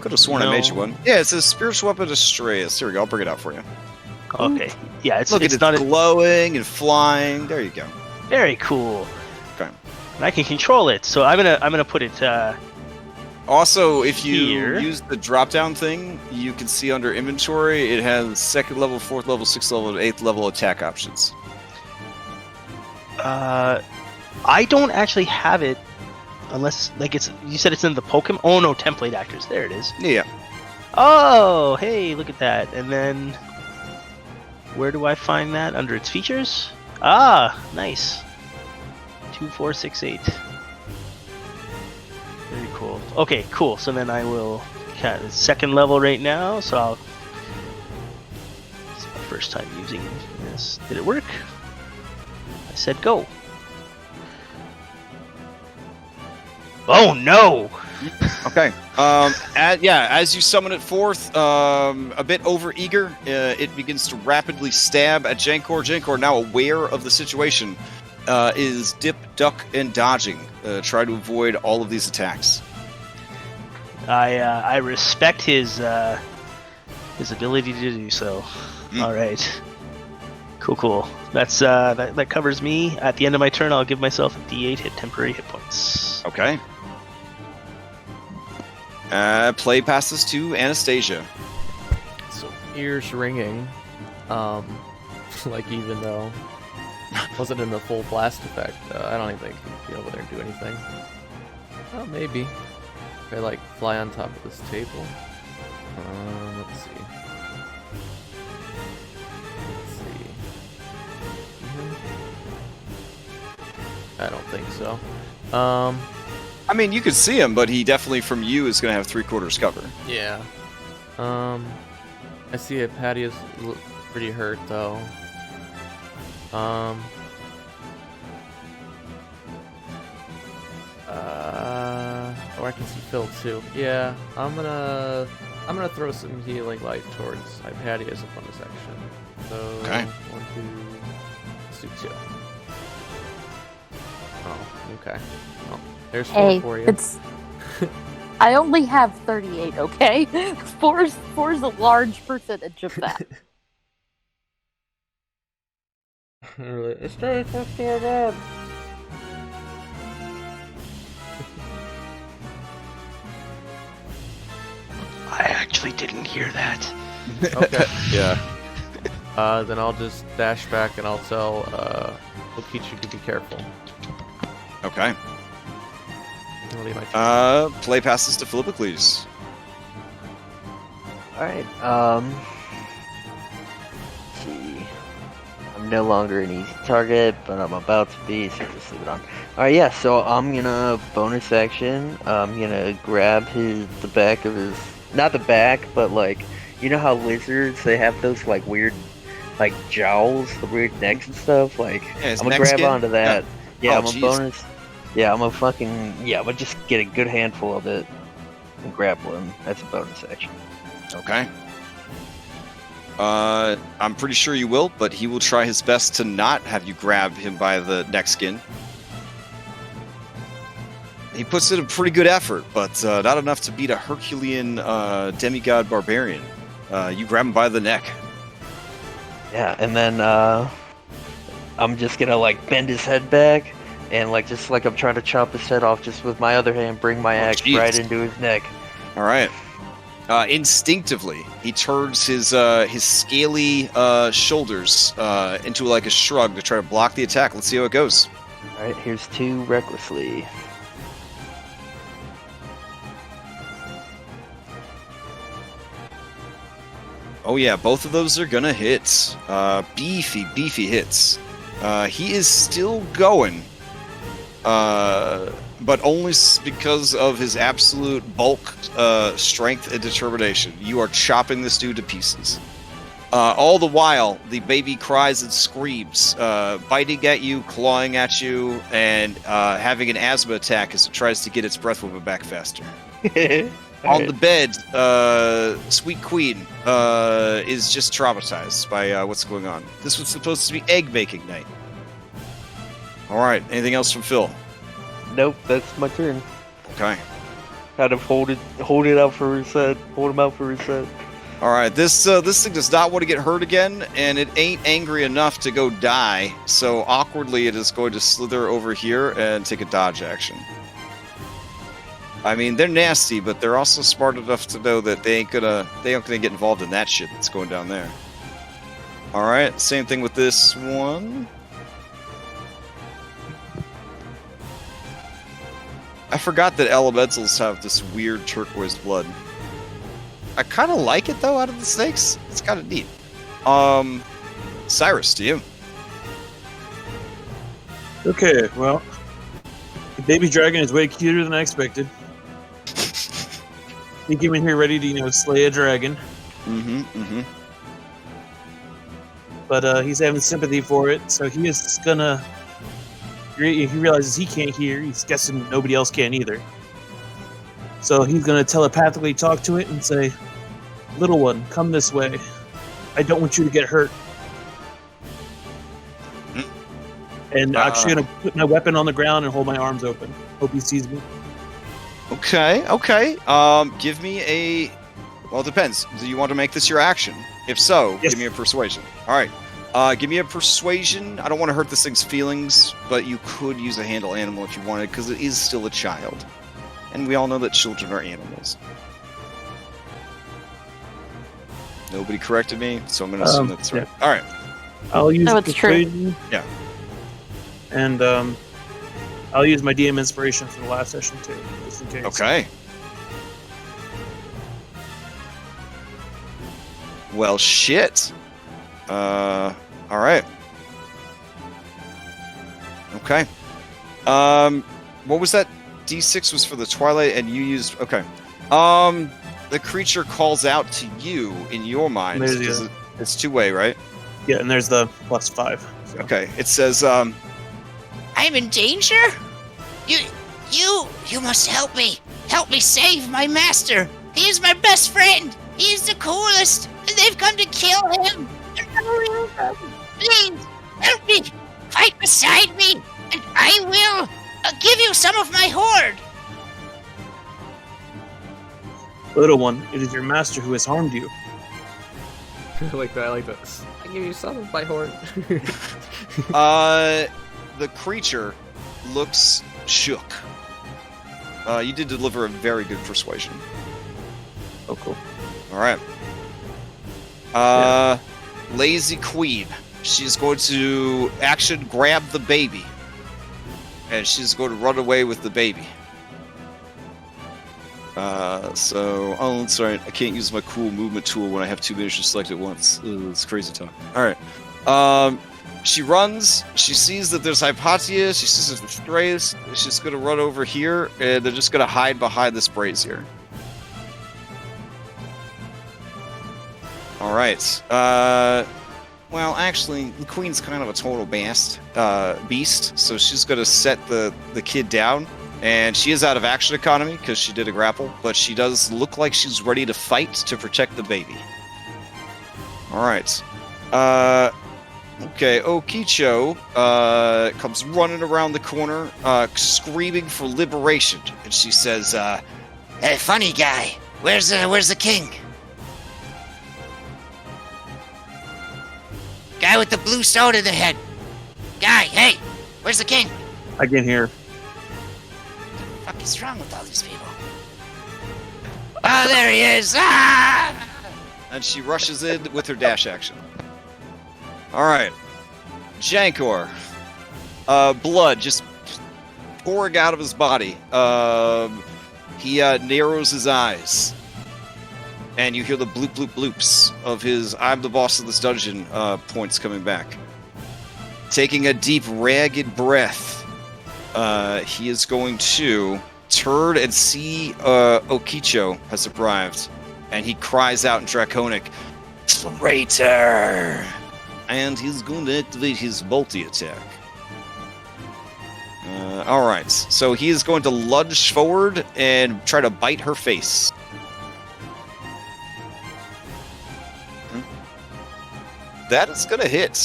Could have sworn I made you one. Yeah, it's a spiritual weapon Astreus. Here we go. I'll bring it out for you. Okay. Yeah, it's Look it's at not it glowing and flying. There you go. very cool. Okay. And I can control it, so I'm gonna put it. Also, if you Here. use the drop-down thing, you can see under inventory, it has 2nd level, 4th level, 6th level, and 8th level attack options. I don't actually have it, unless like it's. You said it's in the Pokemon. Oh no, template actors. There it is. Yeah. Oh, hey, look at that. And then, where do I find that? Under its features? Ah, nice. 2, 4, 6, 8. Very cool. Okay, cool. So then I will. Okay, it's 2nd level right now. So I'll. It's my first time using this. Did it work? I said go. Oh no! Okay. As you summon it forth, a bit overeager, it begins to rapidly stab at Jankor. Jankor, now aware of the situation, is dip, duck, and dodging. Try to avoid all of these attacks. I respect his ability to do so. All right. Cool. That's that covers me. At the end of my turn, I'll give myself a D8 temporary hit points. Okay. Play passes to Anastasia. So ears ringing. Like even though it wasn't in the full blast effect, I don't even think he'd be over there and do anything. Oh, maybe. If I like fly on top of this table. Let's see. I don't think so. I mean, you could see him, but he definitely, from you, is going to have 3/4 cover. Yeah. I see it. Patty is pretty hurt, though. Or I can see Phil too. Yeah, I'm gonna throw some healing light towards Hypatia's up on the section. So Okay. 1, 2, let's do 2. Oh, okay. Well, there's 4 Hey, for you. it's. I only have 38. Okay, four's a large percentage of that. It's very good. I actually didn't hear that. Okay. Yeah. Then I'll just dash back and I'll tell Okichi to be careful. Okay. I'll leave my turn. Play passes to Philippocles. Alright, let's see. I'm no longer an easy target, but I'm about to be, so just leave it on. Alright, yeah, so I'm gonna bonus action. I'm gonna grab the back of his, not the back, but like, you know how lizards, they have those like weird, like jowls, the weird necks and stuff? Like, Yeah, his I'm gonna neck grab skin? onto that. Yeah, Oh, I'm a jeez. bonus. Yeah, I'm gonna just get a good handful of it and grapple him. That's a bonus action. Okay. I'm pretty sure you will, but he will try his best to not have you grab him by the neck skin. He puts in a pretty good effort, but not enough to beat a Herculean demigod barbarian. You grab him by the neck. Yeah, and then I'm just gonna like bend his head back and like just like I'm trying to chop his head off, just with my other hand bring my axe jeez. right into his neck. All right. Instinctively, he turns his scaly shoulders into like a shrug to try to block the attack. Let's see how it goes. Alright, here's 2 recklessly. Oh yeah, both of those are gonna hit. Beefy hits. He is still going, but only because of his absolute bulk, strength, and determination. You are chopping this dude to pieces. All the while, the baby cries and screams, biting at you, clawing at you, and having an asthma attack as it tries to get its breath weapon back faster. On the bed, Sweet Queen is just traumatized by what's going on. This was supposed to be egg-making night. Alright, anything else from Phil? Nope, that's my turn. Okay. Kind of hold it out for reset. Hold him out for reset. Alright, this thing does not want to get hurt again, and it ain't angry enough to go die, so awkwardly it is going to slither over here and take a dodge action. I mean, they're nasty, but they're also smart enough to know that they aren't gonna get involved in that shit that's going down there. Alright, same thing with this one. I forgot that elementals have this weird turquoise blood. I kind of like it, though, out of the snakes. It's kind of neat. Cyrus, to you. Okay, well, the baby dragon is way cuter than I expected. He came in here ready to, slay a dragon. But he's having sympathy for it, so he is gonna... He realizes he can't hear. He's guessing nobody else can either. So he's gonna telepathically talk to it and say, "Little one, come this way. I don't want you to get hurt." And I'm actually gonna put my weapon on the ground and hold my arms open. Hope he sees me. Okay. Give me a... Well, it depends. Do you want to make this your action? If so, Yes. Give me a persuasion. Alright. Give me a persuasion. I don't want to hurt this thing's feelings, but you could use a handle animal if you wanted, because it is still a child. And we all know that children are animals. Nobody corrected me, so I'm going to assume that's right. yeah. Alright. I'll use No, it's true. persuasion. Yeah. And I'll use my DM inspiration from the last session too, just in case. Okay. Well, shit. Alright. Okay. What was that? D6 was for the Twilight, and you used... Okay. The creature calls out to you in your mind. There's because the- it's two-way, right? Yeah, and there's the +5. So. Okay. It says, I'm in danger? You must help me. Help me save my master. He is my best friend. He is the coolest. And they've come to kill him. Please, help me. Fight beside me, and I will give you some of my hoard. Little one, it is your master who has harmed you. I like this. I give you some of my horn. the creature looks shook. You did deliver a very good persuasion. Oh, cool. Alright. Lazy Queen. She's going to action grab the baby. And she's going to run away with the baby. Oh, sorry, I can't use my cool movement tool when I have two miniatures selected at once. It's crazy talk. Alright. She runs, she sees that there's Hypatia, she sees there's the strays, she's gonna run over here, and they're just gonna hide behind this brazier. Alright. Well, actually, the queen's kind of a total beast, so she's gonna set the kid down, and she is out of action economy because she did a grapple, but she does look like she's ready to fight to protect the baby. Alright. Okay, Okicho comes running around the corner, screaming for liberation, and she says, Hey, funny guy, where's the king? Guy with the blue stone in the head. Guy, hey, where's the king? I can hear. What the fuck is wrong with all these people? Oh, there he is! Ah! and she rushes in with her dash action. Alright. Jankor. Blood just pouring out of his body. He narrows his eyes. And you hear the bloop bloop bloops of his "I'm the boss of this dungeon" points coming back. taking a deep, ragged breath, he is going to turn and see Okicho has arrived, and he cries out in Draconic, "Traitor!" And he's going to activate his multi-attack. Alright, so he is going to lunge forward and try to bite her face. That is going to hit.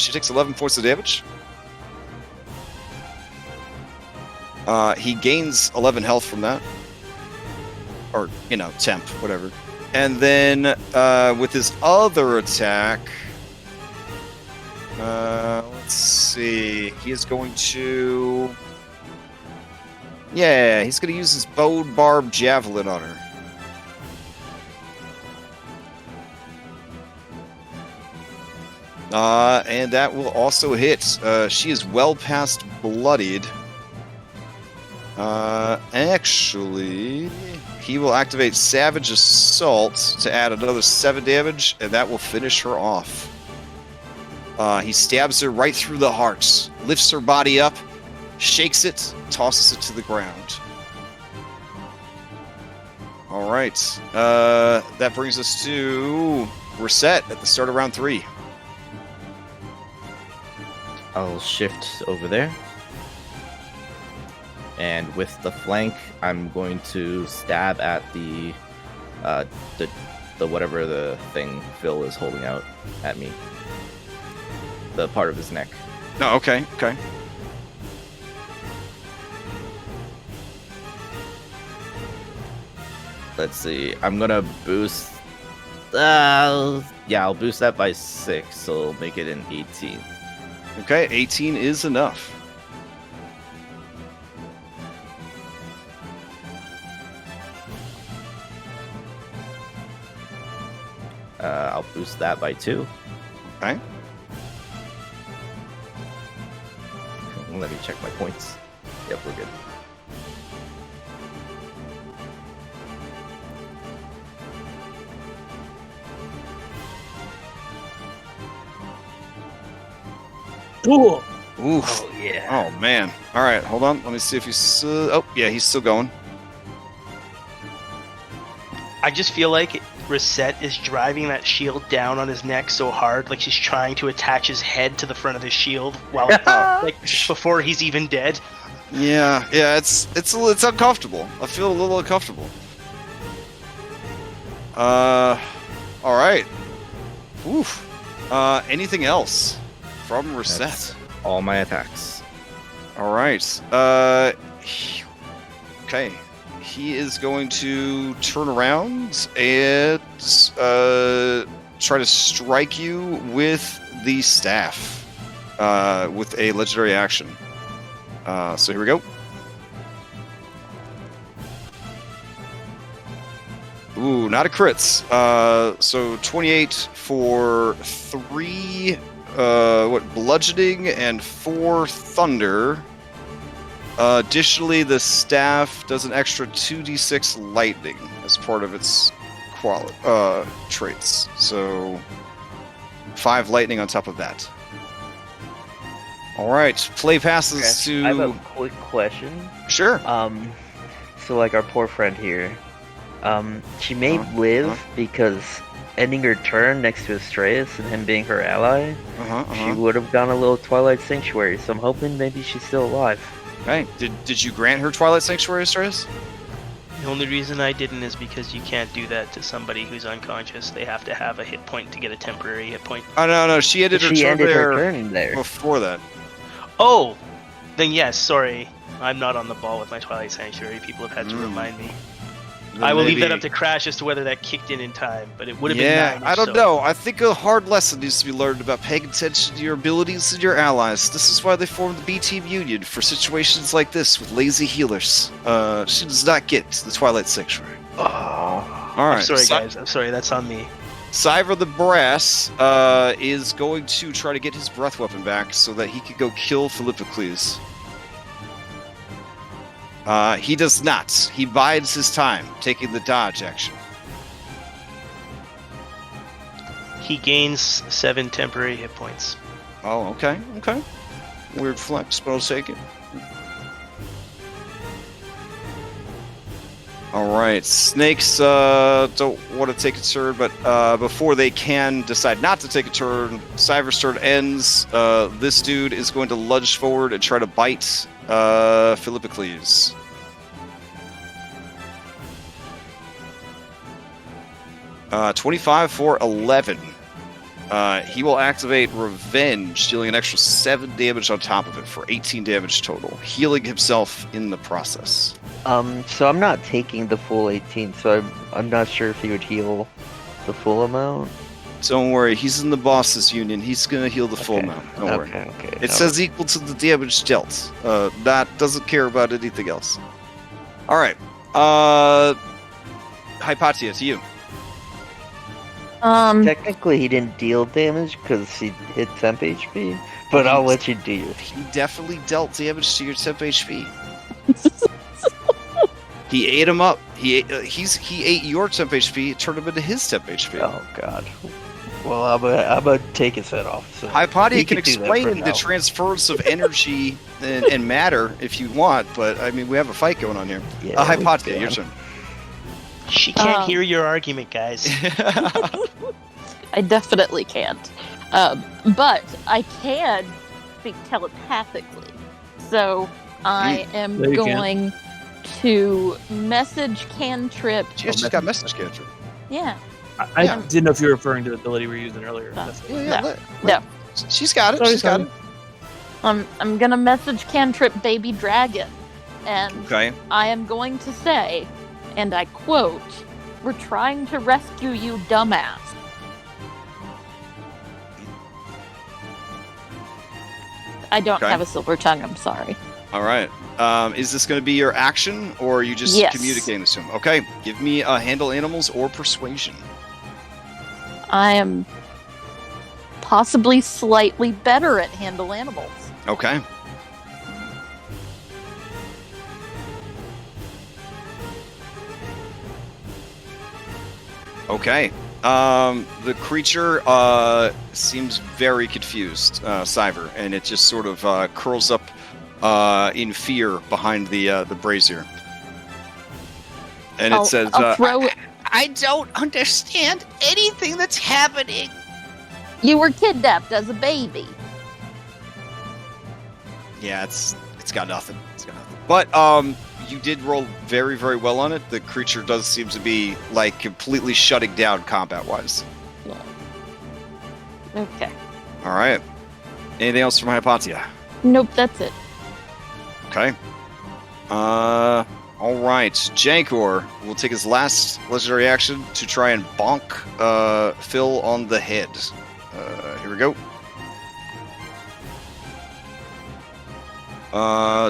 She takes 11 points of damage. He gains 11 health from that. Or, temp, whatever. And then, with his other attack... let's see. He is going to... Yeah, he's going to use his bone barb javelin on her. And that will also hit. She is well past bloodied. Actually, he will activate Savage Assault to add another 7 damage, and that will finish her off. He stabs her right through the heart, lifts her body up, shakes it, tosses it to the ground. Alright. That brings us to Reset at the start of round 3. I'll shift over there. And with the flank, I'm going to stab at the whatever the thing Phil is holding out at me. The part of his neck. No, okay. Let's see. I'm gonna boost. I'll boost that by 6, so I'll make it an 18. Okay, 18 is enough. I'll boost that by 2. Okay. Let me check my points. Yep, we're good. Cool. Oof. Oh yeah. Oh man. All right, hold on. Let me see if he's. Oh yeah, he's still going. I just feel like Reset is driving that shield down on his neck so hard, like she's trying to attach his head to the front of his shield while, like, before he's even dead. Yeah. It's uncomfortable. I feel a little uncomfortable. All right. Oof. Anything else from Reset? That's all my attacks. All right. Okay. He is going to turn around and try to strike you with the staff with a legendary action. So here we go. Ooh, not a crits. So 28 for 3 bludgeoning and 4 thunder. Additionally, the staff does an extra 2d6 lightning as part of its traits. So 5 lightning on top of that. All right, play passes to. I have a quick question. Sure. So like our poor friend here, she may live because ending her turn next to Astraeus and him being her ally, she would have gone a little Twilight Sanctuary. So I'm hoping maybe she's still alive. Okay. Did you grant her Twilight Sanctuary, Astraeus? The only reason I didn't is because you can't do that to somebody who's unconscious. They have to have a hit point to get a temporary hit point. Oh no, she ended her turn there before that. Oh, then yes. Sorry, I'm not on the ball with my Twilight Sanctuary. People have had to remind me. Then I will leave maybe- that up to Crash as to whether that kicked in time, but it would have Yeah, been 9. I don't know. I think a hard lesson needs to be learned about paying attention to your abilities and your allies. This is why they formed the B-Team Union, for situations like this with lazy healers. She does not get to the Twilight Sanctuary. Oh. Alright. I'm sorry, guys. I'm sorry. That's on me. Cyver the Brass is going to try to get his breath weapon back so that he can go kill Philippocles. He does not. He bides his time, taking the dodge action. He gains 7 temporary hit points. Oh, okay. Okay. Weird flex, but I'll take it. Alright, snakes don't want to take a turn, but before they can decide not to take a turn, Cyver's turn ends. This dude is going to lunge forward and try to bite Philippocles. Uh, 25 for 11. He will activate Revenge, dealing an extra 7 damage on top of it for 18 damage total, healing himself in the process. So I'm not taking the full 18, so I'm not sure if he would heal the full amount. Don't worry, he's in the boss's union. He's gonna heal the full Okay. amount. Don't worry. Okay. It says equal to the damage dealt. That doesn't care about anything else. All right. Hypatia, to you. Technically, he didn't deal damage because he hit temp HP, but I'll let you do yours. He definitely dealt damage to your temp HP. He ate him up. He ate your temp HP, turned him into his temp HP. Oh God. Well, I'm gonna take his head off. So Hypatia he can do that for explain the now. transference of energy and matter if you want, but I mean we have a fight going on here. Yeah, Hypatia, we your can. turn. She can't hear your argument, guys. I definitely can't. But I can speak telepathically. So I am Yeah, you can. going to message cantrip. She just got message cantrip. Yeah. I didn't know if you were referring to the ability we were using earlier. No. That's- No. She's got it. Sorry, She's got sorry. it. I'm gonna message cantrip baby dragon, and Okay. I am going to say, and I quote, "We're trying to rescue you, dumbass." I don't Okay. have a silver tongue. I'm sorry. All right. Is this going to be your action, or are you just Yes. communicating this to him? Okay. Give me a handle animals or persuasion. I am possibly slightly better at handle animals. Okay. Okay. The creature seems very confused, Cyver, and it just sort of curls up in fear behind the brazier. And it says, I'll throw it. I don't understand anything that's happening. You were kidnapped as a baby. "Yeah, it's got nothing. It's got nothing." But you did roll very, very well on it. The creature does seem to be like completely shutting down combat-wise. Okay. All right. Anything else from Hypatia? Nope, that's it. Okay. All right. Jankor will take his last legendary action to try and bonk Phil on the head. Here we go.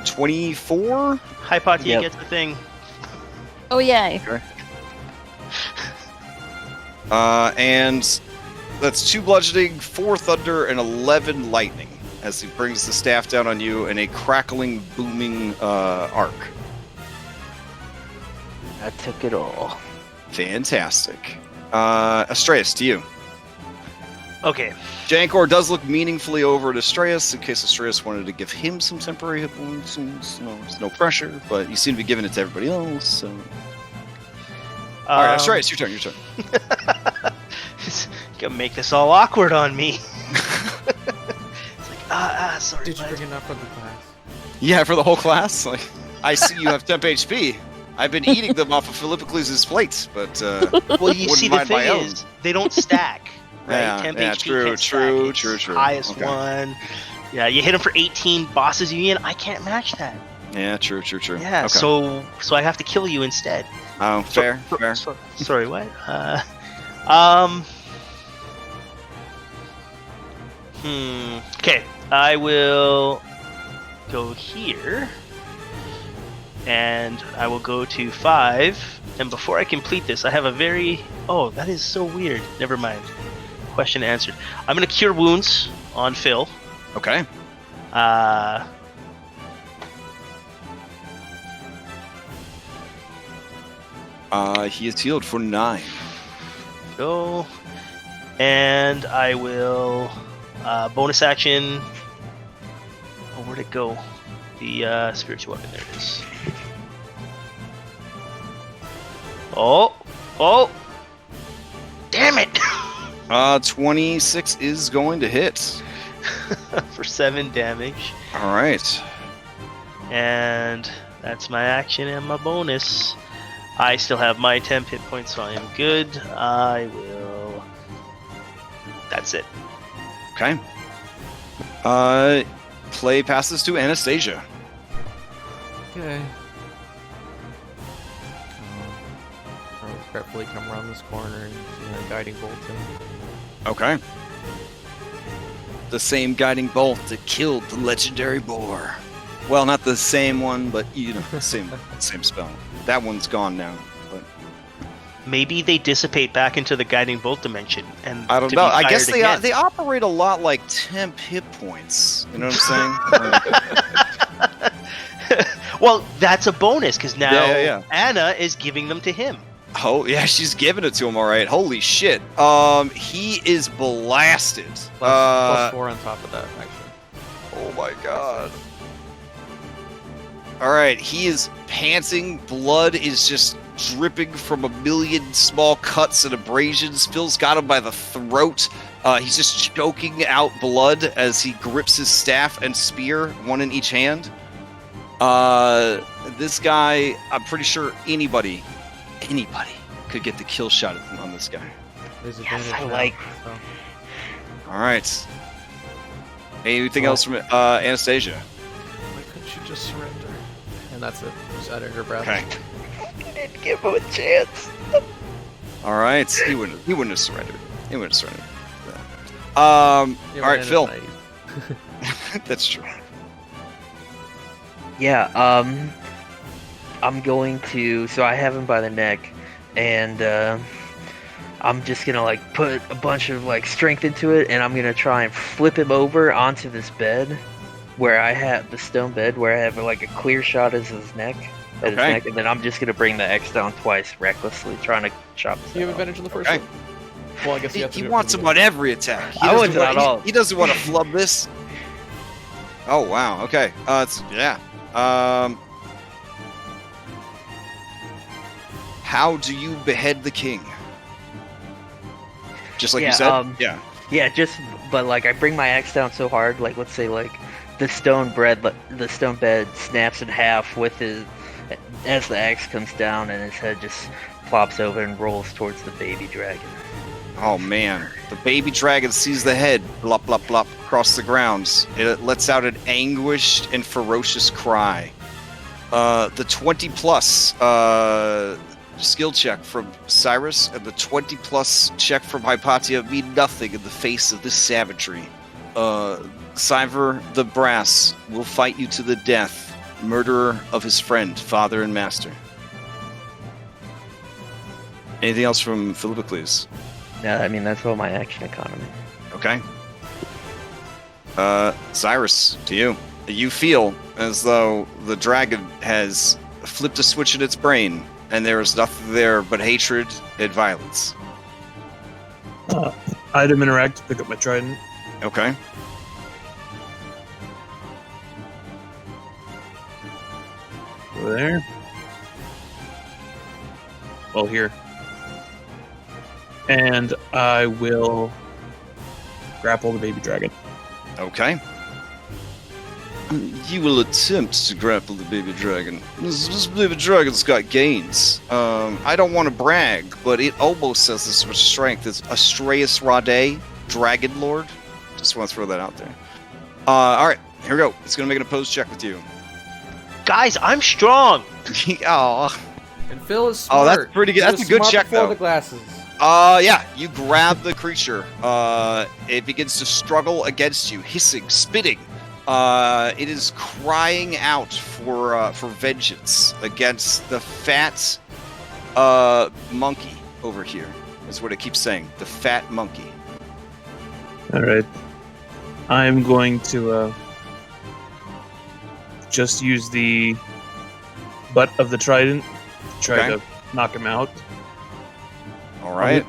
24. Hypatia Yep. gets the thing. Oh yay. And that's 2 bludgeoning, 4 thunder, and 11 lightning as he brings the staff down on you in a crackling, booming arc. I took it all. Fantastic. Astraeus, to you. Okay. Jankor does look meaningfully over at Astraeus in case Astraeus wanted to give him some temporary hit points. There's no pressure, but you seem to be giving it to everybody else. So. All right, Astraeus, your turn. Your turn. Gonna make this all awkward on me. It's like, sorry. Did you bud. bring enough for the class? Yeah, for the whole class. Like, I see you have temp HP. I've been eating them off of Philippocles' plate, but Well, you wouldn't see, the mind my thing own. is, they don't stack. Right? Yeah, Temp yeah, HP true, can't stack. true, It's true, true. Highest Okay. one. Yeah, you hit him for 18 bosses union. I can't match that. Yeah, true. Yeah, Okay. so I have to kill you instead. Oh, fair. Sorry, what? Okay, I will go here, and I will go to 5. And before I complete this, I have a very... Oh, that is so weird. Never mind. Question answered. I'm going to Cure Wounds on Phil. Okay. He is healed for 9. Go. And I will Bonus action. Oh, where'd it go? The spiritual weapon. There it is. Oh! Damn it! 26 is going to hit. For 7 damage. All right. And that's my action and my bonus. I still have my 10 hit points, so I am good. I will. That's it. Okay. Play passes to Anastasia. Okay. Carefully come around this corner and guiding bolt him. Okay. The same guiding bolt that killed the legendary boar. Well, not the same one, but you know, same spell. That one's gone now. But Maybe they dissipate back into the guiding bolt dimension, and I don't to know. be I guess fired they again. operate a lot like temp hit points. You know what I'm saying? Well, that's a bonus because now Yeah. Anna is giving them to him. Oh yeah, she's giving it to him. All right. Holy shit. He is blasted. Plus 4 on top of that, actually. Oh my god. Alright, he is panting. Blood is just dripping from a million small cuts and abrasions. Phil's got him by the throat. He's just choking out blood as he grips his staff and spear, one in each hand. This guy, I'm pretty sure anybody could get the kill shot on this guy. There's Yes, advantage I now, like- so. Alright. Anything else from Anastasia? Why couldn't she just surrender? And that's it. Just out of her breath. Okay. You didn't give him a chance. Alright. He wouldn't have surrendered. He wouldn't have surrendered. Yeah, Alright, Ryan is Phil. naive. That's true. Yeah, I'm going to, so I have him by the neck, and I'm just gonna like put a bunch of like strength into it, and I'm gonna try and flip him over onto this bed where I have the stone bed where I have like a clear shot as his neck, and then I'm just gonna bring the X down twice recklessly, trying to chop his You have head off. advantage on the first Okay. one. Well, I guess you have to He do it wants from him the on every attack. I wouldn't not all. He doesn't want to flub this. Oh wow. Okay. Yeah. How do you behead the king? Just like you said. Yeah. Yeah, but like I bring my axe down so hard, like let's say like the stone bed snaps in half with his as the axe comes down, and his head just flops over and rolls towards the baby dragon. Oh man. The baby dragon sees the head blop blop blop across the grounds. It lets out an anguished and ferocious cry. The 20 plus skill check from Cyrus and the 20 plus check from Hypatia mean nothing in the face of this savagery. Cyver the Brass will fight you to the death, murderer of his friend, father, and master. Anything else from Philippocles? No, I mean that's all my action economy. Okay. Cyrus, to you. You feel as though the dragon has flipped a switch in its brain, and there is nothing there but hatred and violence. Item interact, pick up my trident. Okay. Over there. Well, here. And I will grapple the baby dragon. Okay. You will attempt to grapple the baby dragon. This baby dragon's got gains. I don't want to brag, but it almost has as much strength as Astraeus Rade, Dragonlord. Just want to throw that out there. Alright, here we go. It's going to make an opposed check with you. Guys, I'm strong. Aw. And Phil is smart. Oh, that's pretty good. He That's was a good smart check, before though. the glasses. Yeah, you grab the creature. It begins to struggle against you, hissing, spitting. It is crying out for vengeance against the fat monkey over here. Is what it keeps saying. The fat monkey. All right. I'm going to just use the butt of the trident to try Okay. to knock him out. All right.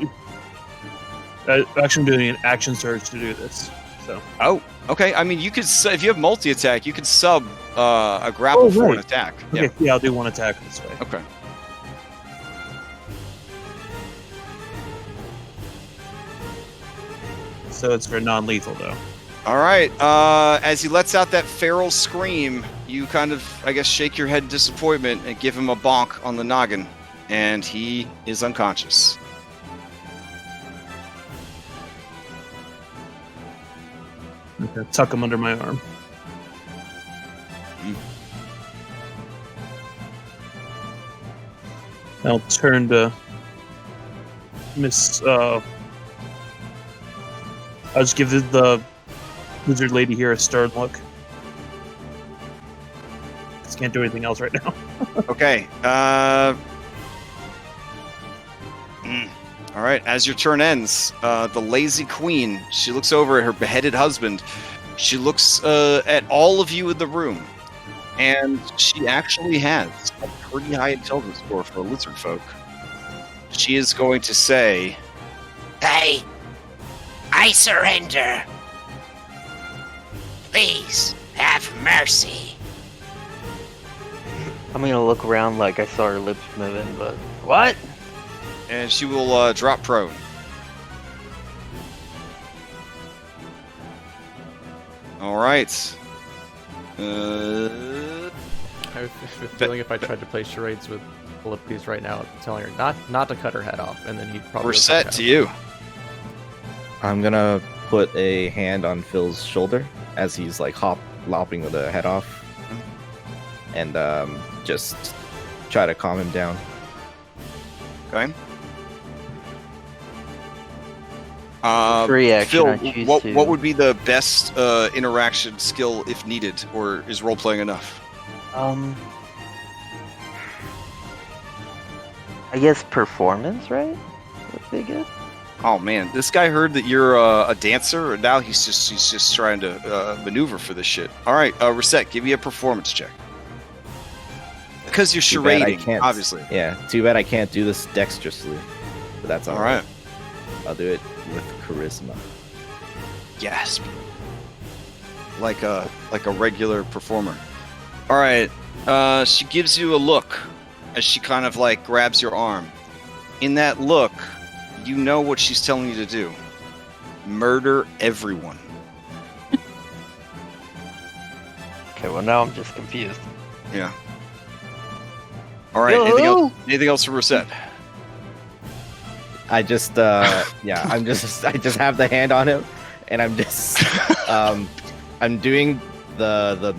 Actually, I'm doing an action surge to do this. So. Oh, okay. I mean, you could if you have multi-attack, you could sub a grapple for an attack. Okay, yeah, I'll do one attack this way. Okay. So it's for non-lethal, though. All right. As he lets out that feral scream, you kind of, I guess, shake your head in disappointment and give him a bonk on the noggin, and he is unconscious. Okay, tuck him under my arm. I'll turn to Miss. I'll just give the lizard lady here a stern look. Just can't do anything else right now. Okay. All right. As your turn ends, the lazy queen, she looks over at her beheaded husband. She looks at all of you in the room, and she actually has a pretty high intelligence score for a lizard folk. She is going to say, "Hey, I surrender. Please have mercy." I'm gonna look around like I saw her lips moving, but what? and she will drop prone. All right. I have a feeling if I tried to play charades with Philippides right now, telling her not to cut her head off, and then he'd probably. We're set to you. I'm gonna put a hand on Phil's shoulder as he's like lopping the head off, and just try to calm him down. Okay. Reaction, Phil, what would be the best interaction skill if needed, or is role playing enough? I guess performance, right? Would be good. Oh man, this guy heard that you're a dancer, and now he's just trying to maneuver for this shit. All right, Reset, give me a performance check. Because you're charading, obviously. Yeah, too bad I can't do this dexterously, but that's all right. I'll do it with charisma. Gasp. Like a regular performer. All right, she gives you a look as she kind of like grabs your arm. In that look, you know what she's telling you to do. Murder everyone. Okay, well now I'm just confused. Yeah. All right. Anything else for Reset? I just I just have the hand on him, and I'm just I'm doing the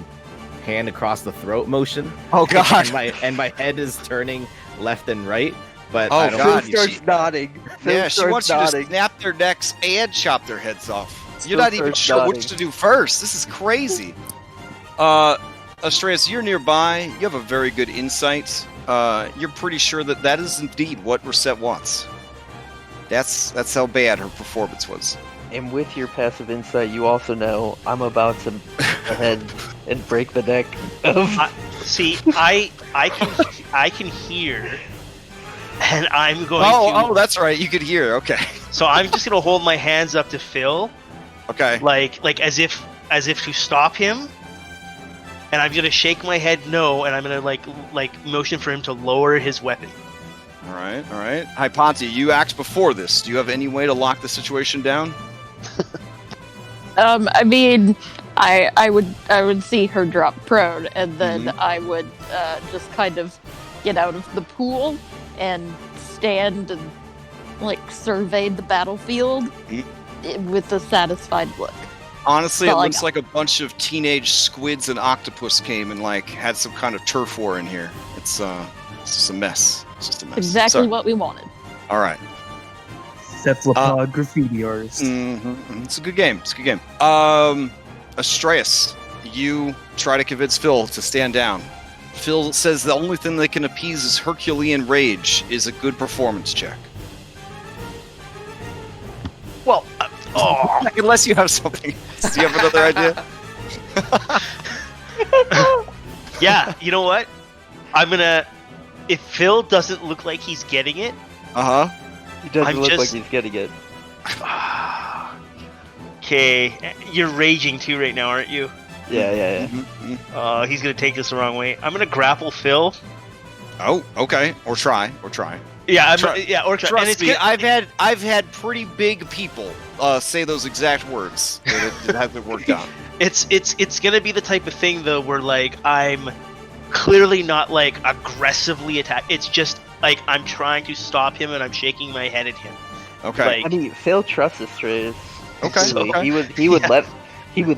hand across the throat motion. Oh god. And my head is turning left and right, but oh I don't god, Phil starts nodding. Yeah, she wants you to snap their necks and chop their heads off. You're not even sure which to do first. This is crazy. Astreus, you're nearby. You have a very good insight. You're pretty sure that is indeed what Reset wants. That's how bad her performance was. And with your passive insight, you also know I'm about to ahead and break the neck of. See, I can hear, and I'm going to. Oh, that's right. You could hear. Okay. So I'm just gonna hold my hands up to Phil. Okay. Like as if to stop him. And I'm gonna shake my head no, and I'm gonna like motion for him to lower his weapon. All right. Hypanti, you act before this. Do you have any way to lock the situation down? I mean, I would see her drop prone, and then I would just kind of get out of the pool and stand and like survey the battlefield with a satisfied look. Honestly, it looks like a bunch of teenage squids and octopus came and like had some kind of turf war in here. It's just a mess. It's just a mess. Exactly what we wanted. All right. Cephalopod graffiti artist. It's a good game. Astreus, you try to convince Phil to stand down. Phil says the only thing that can appease his Herculean rage is a good performance check. Well, unless you have something. Do you have another idea? Yeah, you know what? I'm gonna. If Phil doesn't look like he's getting it, He doesn't look like he's getting it. Okay, you're raging too right now, aren't you? Yeah. He's gonna take this the wrong way. I'm gonna grapple Phil. Oh, okay. Or try. Yeah, or try. Trust And it's me, good. I've had pretty big people say those exact words. It hasn't worked out. It's gonna be the type of thing though where like I'm clearly not like aggressively attack. It's just like I'm trying to stop him and I'm shaking my head at him. Okay. Like, I mean, Phil trusts Astreus. Okay. He would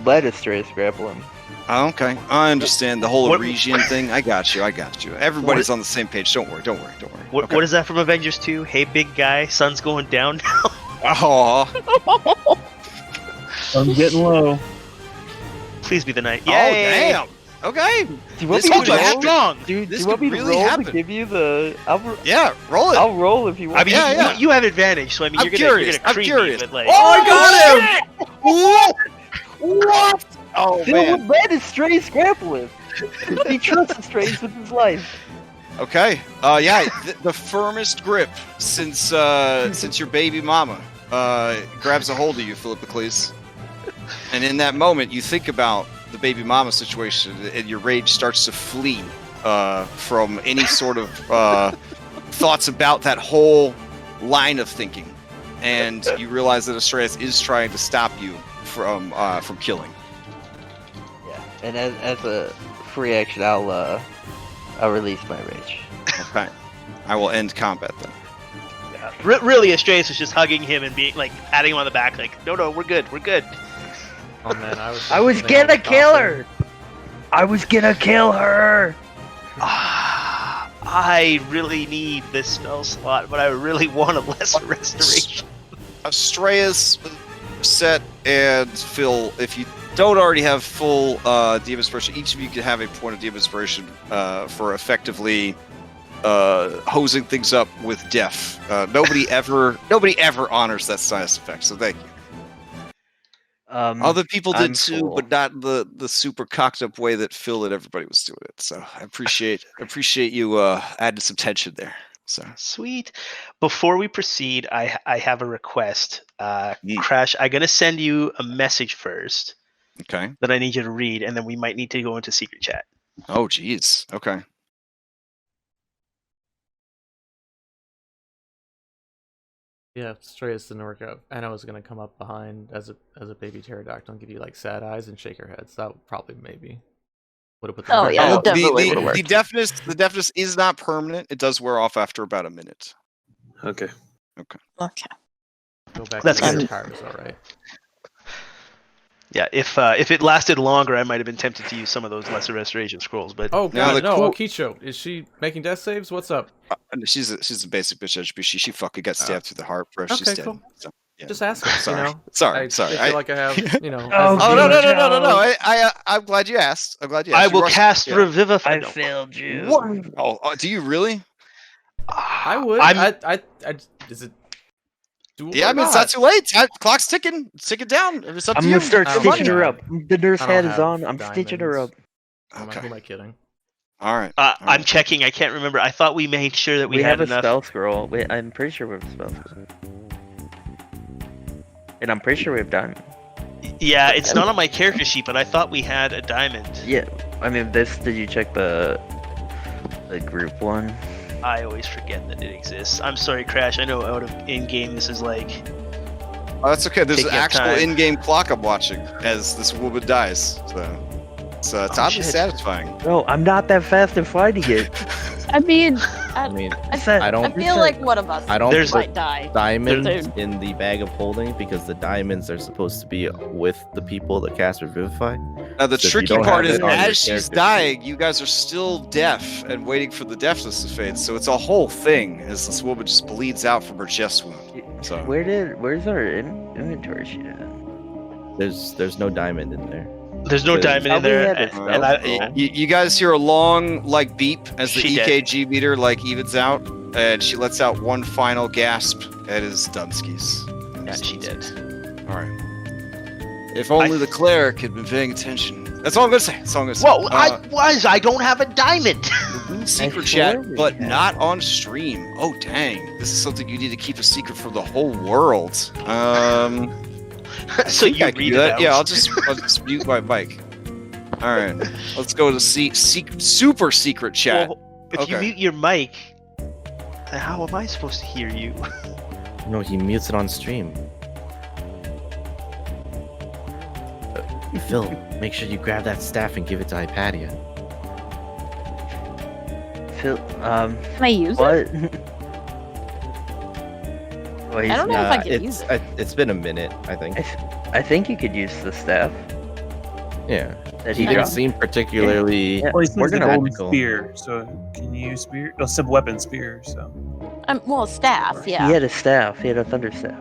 let Astreus grapple him. Okay. I understand the whole What- Regicide thing. I got you. Everybody's on the same page. Don't worry. what is that from Avengers 2? Hey, big guy, sun's going down now. Oh. I'm getting low. Please be the night. Oh, Yay! damn. Okay. Do you want This me could to roll? strong. Dude, This do you want could me to really roll happen. to give you the? Yeah, roll it. I'll roll if you want. I mean, Yeah. you have advantage, so I mean, I'm you're curious. gonna creep me, but like, Oh, I got him! What? Oh, Phil man. would let Astreus grapple him. He trusts Astreus with his life. Okay. The firmest grip since your baby mama grabs a hold of you, Philippocles. And in that moment, you think about the baby mama situation, and your rage starts to flee from any sort of thoughts about that whole line of thinking, and you realize that Astreus is trying to stop you from killing. Yeah, and as a free action, I'll release my rage. Okay. I will end combat then. really, Astreus was just hugging him and being like patting him on the back, like, no, we're good. Oh man, I was gonna kill her. I was gonna kill her. I really need this spell slot, but I really want a lesser restoration. Astreus, Set, and Phil, if you don't already have full DM Inspiration, each of you can have a point of DM Inspiration for effectively hosing things up with death. Nobody ever honors that science effect, so thank you. Other people did I'm too, full. but not the super cocked up way that Phil and everybody was doing it. So I appreciate you adding some tension there. So Sweet. Before we proceed, I have a request. Crash, I'm gonna send you a message first okay. that I need you to read, and then we might need to go into secret chat. Oh geez. Okay. Yeah, if Astreus didn't work out, Anna was gonna come up behind as a baby pterodactyl and give you like sad eyes and shake her head. So that would probably maybe would have put the Oh, yeah, that definitely would've worked. The deafness is not permanent. It does wear off after about a minute. Okay. Okay. Go back That's to good. your powers, all right. Yeah, if it lasted longer, I might have been tempted to use some of those lesser restoration scrolls. But Oh Now, god, the no, cool- Okicho, is she making death saves? What's up? She's a basic bitch HB. She fucking got stabbed through the heart, bro. She's Okay, dead. cool. So, yeah. Just ask her, Sorry. you know. Sorry. I feel like I have, you know. Oh, as Oh a no demon- no! I'm glad you asked. I I will cast Yeah. Revivify. I No. failed you. What? Oh, do you really? I would. I'm- I is it doable Yeah, I or mean, it's not? not too late. Clock's ticking. It's ticking down. It's up I'm to gonna you. start I don't stitching know. her up. The nurse I don't hat is have on. I'm stitching her up. diamonds. Who am I kidding? All right. I'm checking. I can't remember. I thought we made sure that we, We had have a enough. spell scroll. Wait, I'm pretty sure we have a spell scroll. And I'm pretty sure we have diamond. Yeah, it's not on my character sheet, but I thought we had a diamond. Yeah, I mean, did you check the group one? I always forget that it exists. I'm sorry, Crash. I know out of in-game this is like... Oh, that's okay. There's an Taking up actual time. in-game clock I'm watching as this woman dies. So it's Oh, oddly shit. satisfying. No, I'm not that fast in finding it. I mean, I mean, I I don't. I feel like one of us I don't There's- might die. diamonds There's- in the bag of holding because the diamonds are supposed to be with the people that cast Revivify. Now the So if you tricky don't part have is, it on your as she's character dying, you guys are still deaf and waiting for the deafness to fade. So it's a whole thing as this woman just bleeds out from her chest wound. So Where's our inventory sheet at? There's no diamond in there. There's no But- diamond Oh, in we there. had a And, spell and I, scroll. you guys hear a long beep as the She dead. EKG meter evens out, and she lets out one final gasp. It is Dunskies. yeah, she did. All right. If only the cleric had been paying attention. That's all I'm gonna say. That's all I'm gonna say. Whoa, I don't have a diamond. Secret I chat, swear we but had. not on stream. Oh dang, this is something you need to keep a secret from the whole world. So think you I can read do it that. out. Yeah, I'll just mute my mic. All right, let's go to super secret chat. Well, if you Okay. mute your mic, then how am I supposed to hear you? No, he mutes it on stream. Phil, make sure you grab that staff and give it to Hypatia. Phil, Can I use it? what? Well, I don't know if I can use it. It's been a minute, I think. I think you could use the staff. Yeah. That He he didn't dropped. seem particularly. Yeah. Well, he We're says the gonna- golden Tactical. spear, so can you use spear? Oh, sub-weapon spear, so. Well, a staff, yeah. He had a staff. He had a thunder staff.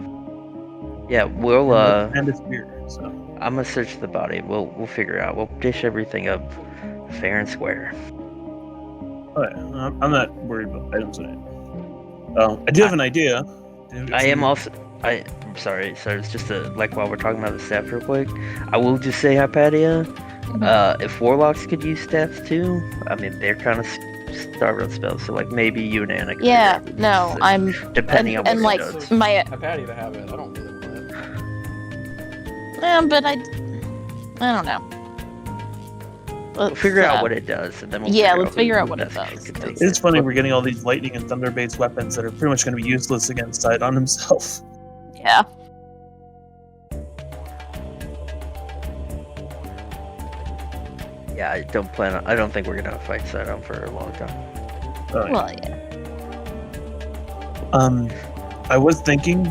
Yeah, we'll And a spear, so. I'm gonna search the body. We'll figure out. We'll dish everything up fair and square. Alright, I'm not worried about items in it. I do have an idea. I am also. I'm sorry. So it's just like while we're talking about the staff real quick, I will just say Hypatia. If warlocks could use staffs too, I mean they're kind of starved on spells. So like maybe you and Anna. Could Yeah, figure out no, this, I'm depending on and what like it does. my I'm patty to have it. I don't really want it. but I don't know. We'll Let's, figure out what it does, and then we'll let's figure out what it best does, could take It's it. funny we're getting all these lightning and thunder-based weapons that are pretty much going to be useless against Sidon himself. Yeah. Yeah, I don't think we're gonna fight Sidon for a long time. Alright. Well, yeah. I was thinking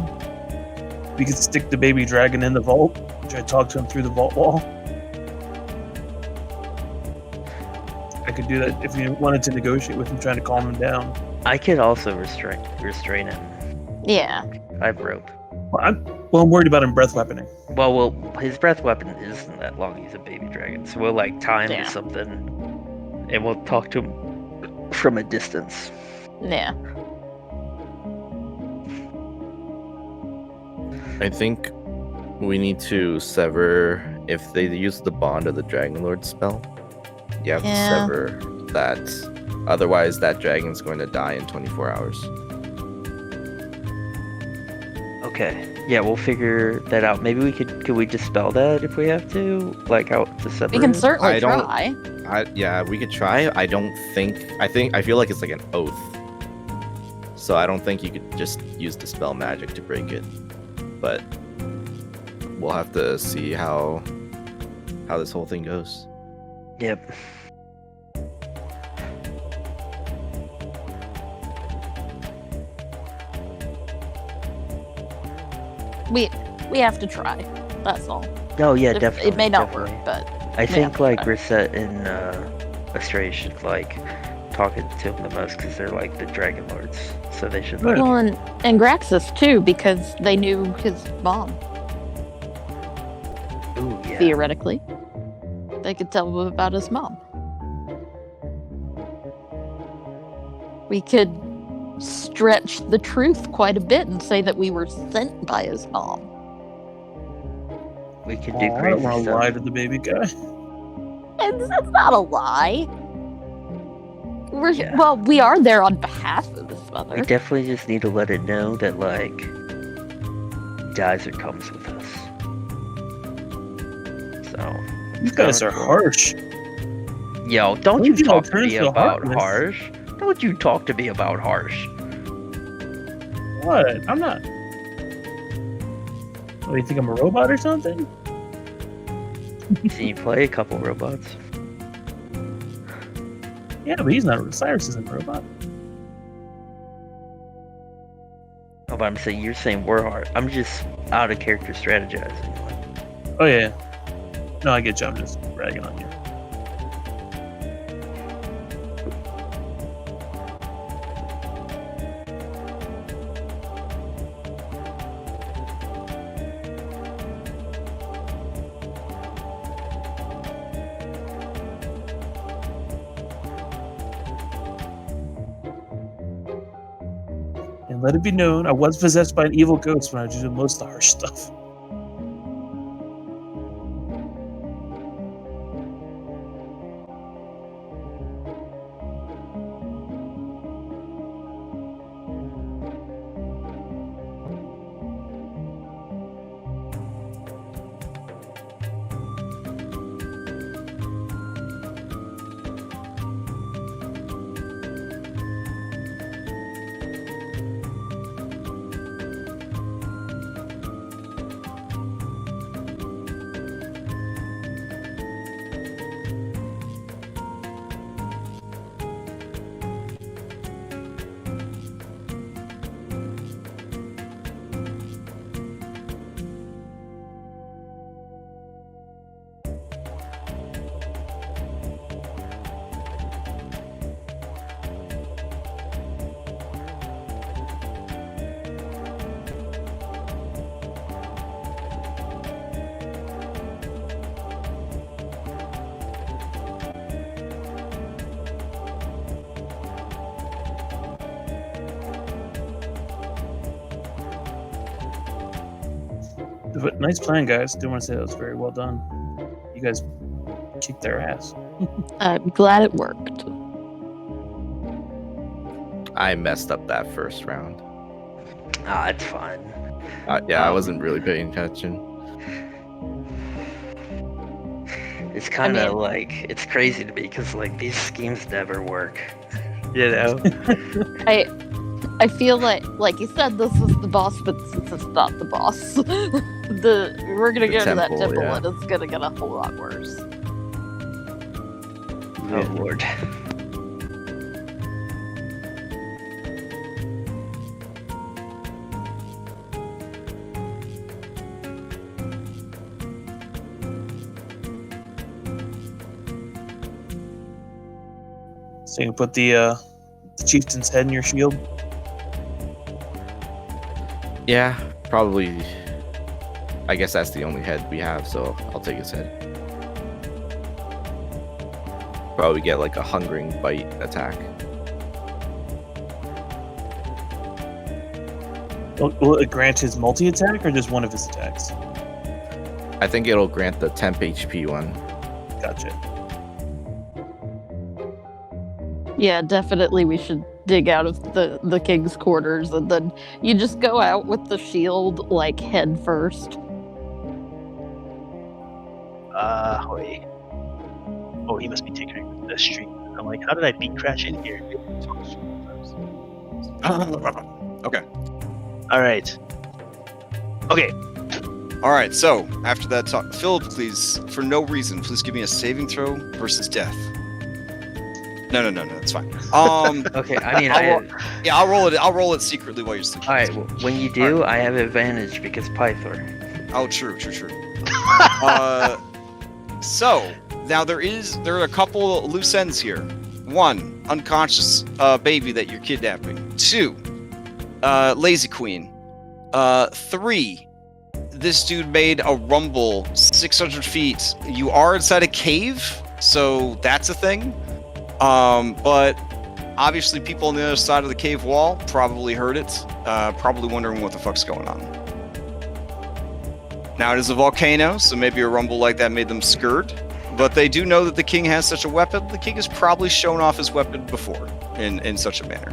we could stick the baby dragon in the vault, which I talked to him through the vault wall. I could do that if we wanted to negotiate with him, trying to calm him down. I could also restrain him. Yeah. I have rope. Well, I'm worried about him breath weaponing. Well, his breath weapon isn't that long. He's a baby dragon, so we'll like tie him Yeah. to something, and we'll talk to him from a distance. Yeah. I think we need to sever if they use the bond of the Dragonlord spell. You have Yeah. to sever that. Otherwise, that dragon's going to die in 24 hours. Okay. Yeah, we'll figure that out. Maybe could we dispel that if we have to? Like how to separate? We can certainly I don't- try. Yeah, we could try. I feel like it's like an oath. So I don't think you could just use dispel magic to break it. But we'll have to see how this whole thing goes. Yep. We have to try. That's all. Oh yeah, It- definitely. It may not definitely. work, but I think to like try. Reset and Astray should like talk it to him the most because they're like the Dragonlords, so they should like. well, and Graxus too, because they knew his mom. Ooh yeah. Theoretically, they could tell him about his mom. We could stretch the truth quite a bit and say that we were sent by his mom. We could do I crazy don't want to stuff. lie to the baby guy. It's not a lie. Yeah. Well, we are there on behalf of his mother. We definitely just need to let it know that like dies or comes with us. So These guys are harsh. yo, don't What you if you talk to turn me so about heartless? harsh. Don't you talk to me about harsh. What? I'm not. What, you think I'm a robot or something? Can you play a couple robots? Yeah, but he's not. Cyrus isn't a robot. Oh, but you're saying we're hard. I'm just out of character strategizing. Oh yeah. No, I get you. I'm just bragging on you. And let it be known, I was possessed by an evil ghost when I was doing most of the harsh stuff. But nice plan, guys. Do want to say that was very well done. You guys kicked their ass. I'm glad it worked. I messed up that first round. Ah, it's fine. Yeah, I wasn't really paying attention. It's kind of mean- like, it's crazy to me because like these schemes never work. You know? I feel like you said this is the boss, but since it's not the boss, we're gonna go to that temple, temple yeah. and it's gonna get a whole lot worse. Oh lord. So you can put the chieftain's head in your shield. Yeah, probably. I guess that's the only head we have, so I'll take his head. Probably get like a hungering bite attack. Will it grant his multi-attack or just one of his attacks? I think it'll grant the temp HP one. Gotcha. Yeah, definitely we should dig out of the king's quarters, and then you just go out with the shield like head first. Wait. Oh, he must be taking the stream. I'm like, how did I beat Crash in here? Okay. All right. Okay. All right. So after that talk, Philip, please, for no reason, please give me a saving throw versus death. No, it's fine. Okay, I mean, I'll roll it. I'll roll it secretly while you're sleeping. all right. When you do, I have advantage because Pythor. Oh, true. So now there are a couple loose ends here. 1, unconscious baby that you're kidnapping. 2, lazy queen. 3, this dude made a rumble 600 feet. You are inside a cave, so that's a thing. But obviously people on the other side of the cave wall probably heard it, probably wondering what the fuck's going on. Now it is a volcano, so maybe a rumble like that made them scared, but they do know that the king has such a weapon. The king has probably shown off his weapon before in such a manner.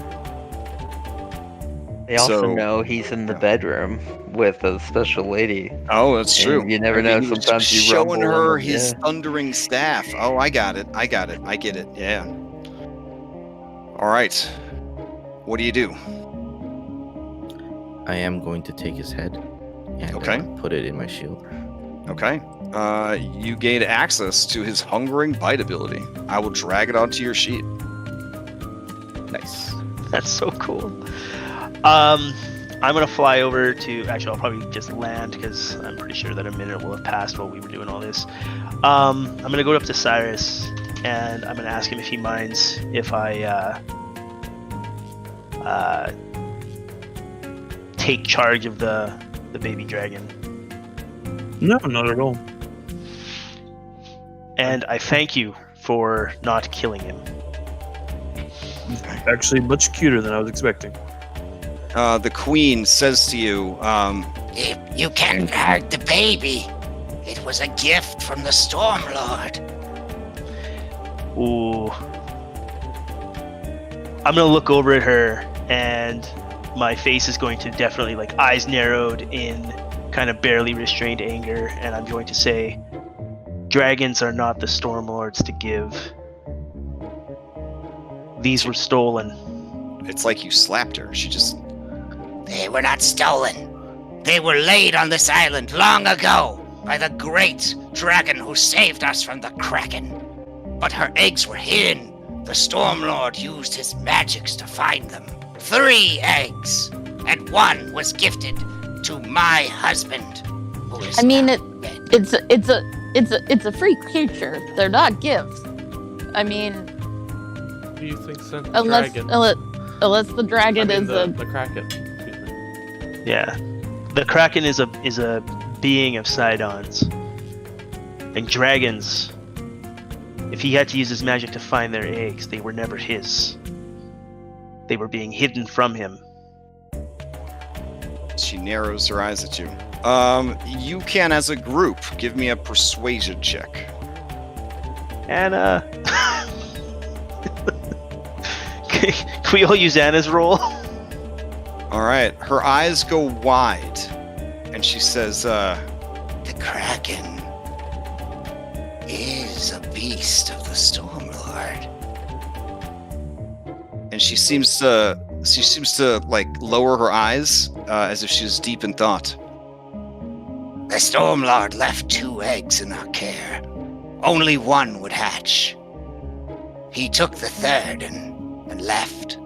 They also So- know he's in the bedroom with a special lady. Oh, that's And true. you never know, He was sometimes you showing rumble her and- his yeah. thundering staff. Oh, I got it. I get it. Yeah. All right. What do you do? I am going to take his head and Okay. put it in my shield. Okay. You gain access to his hungering bite ability. I will drag it onto your sheet. Nice. That's so cool. I'm gonna fly over to. Actually, I'll probably just land because I'm pretty sure that a minute will have passed while we were doing all this. I'm gonna go up to Cyrus and I'm gonna ask him if he minds if I take charge of the baby dragon. No, not at all. And I thank you for not killing him. Actually, much cuter than I was expecting. The queen says to you, If you can hurt the baby, it was a gift from the Stormlord. Ooh. I'm gonna look over at her, and my face is going to definitely, like, eyes narrowed in kind of barely restrained anger, and I'm going to say, dragons are not the Stormlords to give. These were stolen. it's like you slapped her. She just, They were not stolen. They were laid on this island long ago by the great dragon who saved us from the Kraken. But her eggs were hidden. The Stormlord used his magics to find them. 3 eggs, and 1 was gifted to my husband, who is I mean, now it- dead. it's a free creature. They're not gifts. I mean, Who do you think sent the unless dragon? unless the dragon is the Kraken. Excuse me. Yeah. The Kraken is a being of Sidons. And dragons, if he had to use his magic to find their eggs, they were never his. They were being hidden from him. she narrows her eyes at you. You can, as a group, give me a persuasion check. Anna. Can we all use Anna's roll? All right. Her eyes go wide, and she says, The Kraken is a beast of the Stormlord. and she seems to like lower her eyes as if she's deep in thought. The Stormlord left 2 eggs in our care. Only one would hatch. He took the 3rd and left.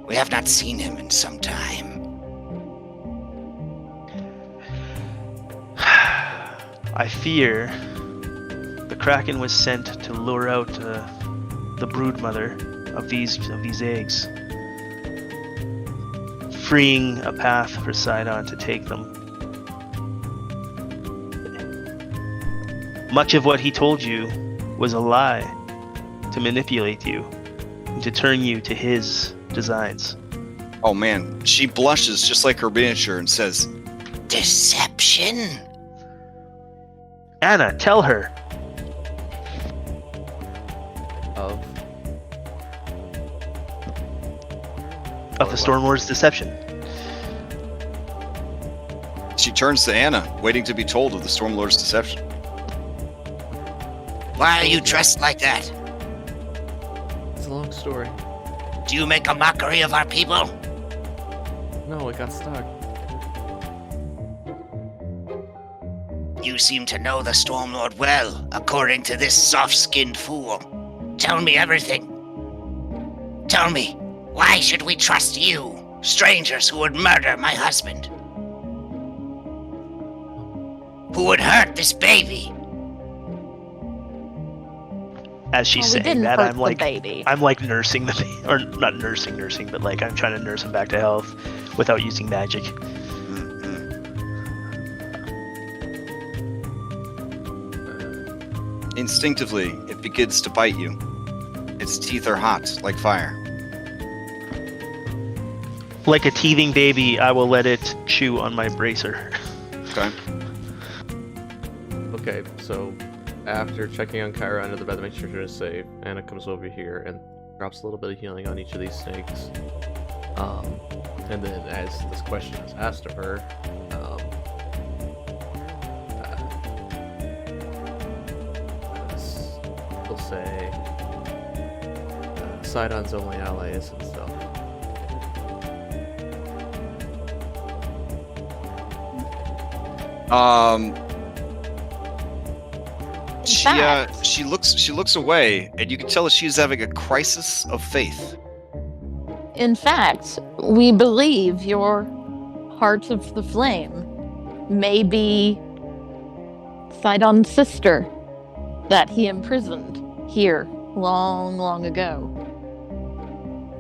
We have not seen him in some time. I fear the Kraken was sent to lure out the broodmother of these eggs, freeing a path for Sidon to take them. Much of what he told you was a lie to manipulate you and to turn you to his designs. Oh man, she blushes just like her miniature and says, Deception? Anna, tell her. Of the Stormlord's deception. She turns to Anna, waiting to be told of the Stormlord's deception. Why are you dressed like that? It's a long story. Do you make a mockery of our people? No, it got stuck. You seem to know the Stormlord well, according to this soft-skinned fool. Tell me everything. Tell me, why should we trust you, strangers who would murder my husband? Who would hurt this baby? As she's we saying didn't that, hurt I'm the like, baby. I'm like nursing the baby, or not nursing, but like I'm trying to nurse him back to health without using magic. Instinctively, it begins to bite you. Its teeth are hot, like fire. Like a teething baby, I will let it chew on my bracer. Okay. Okay, so after checking on Kyra under the bed to make sure she's safe, Anna comes over here and drops a little bit of healing on each of these snakes. And then as this question is asked of her, we'll say Sidon's only ally is and stuff. She looks away, and you can tell that she's having a crisis of faith. In fact, we believe your Heart of the Flame may be Sidon's sister that he imprisoned here long, long ago.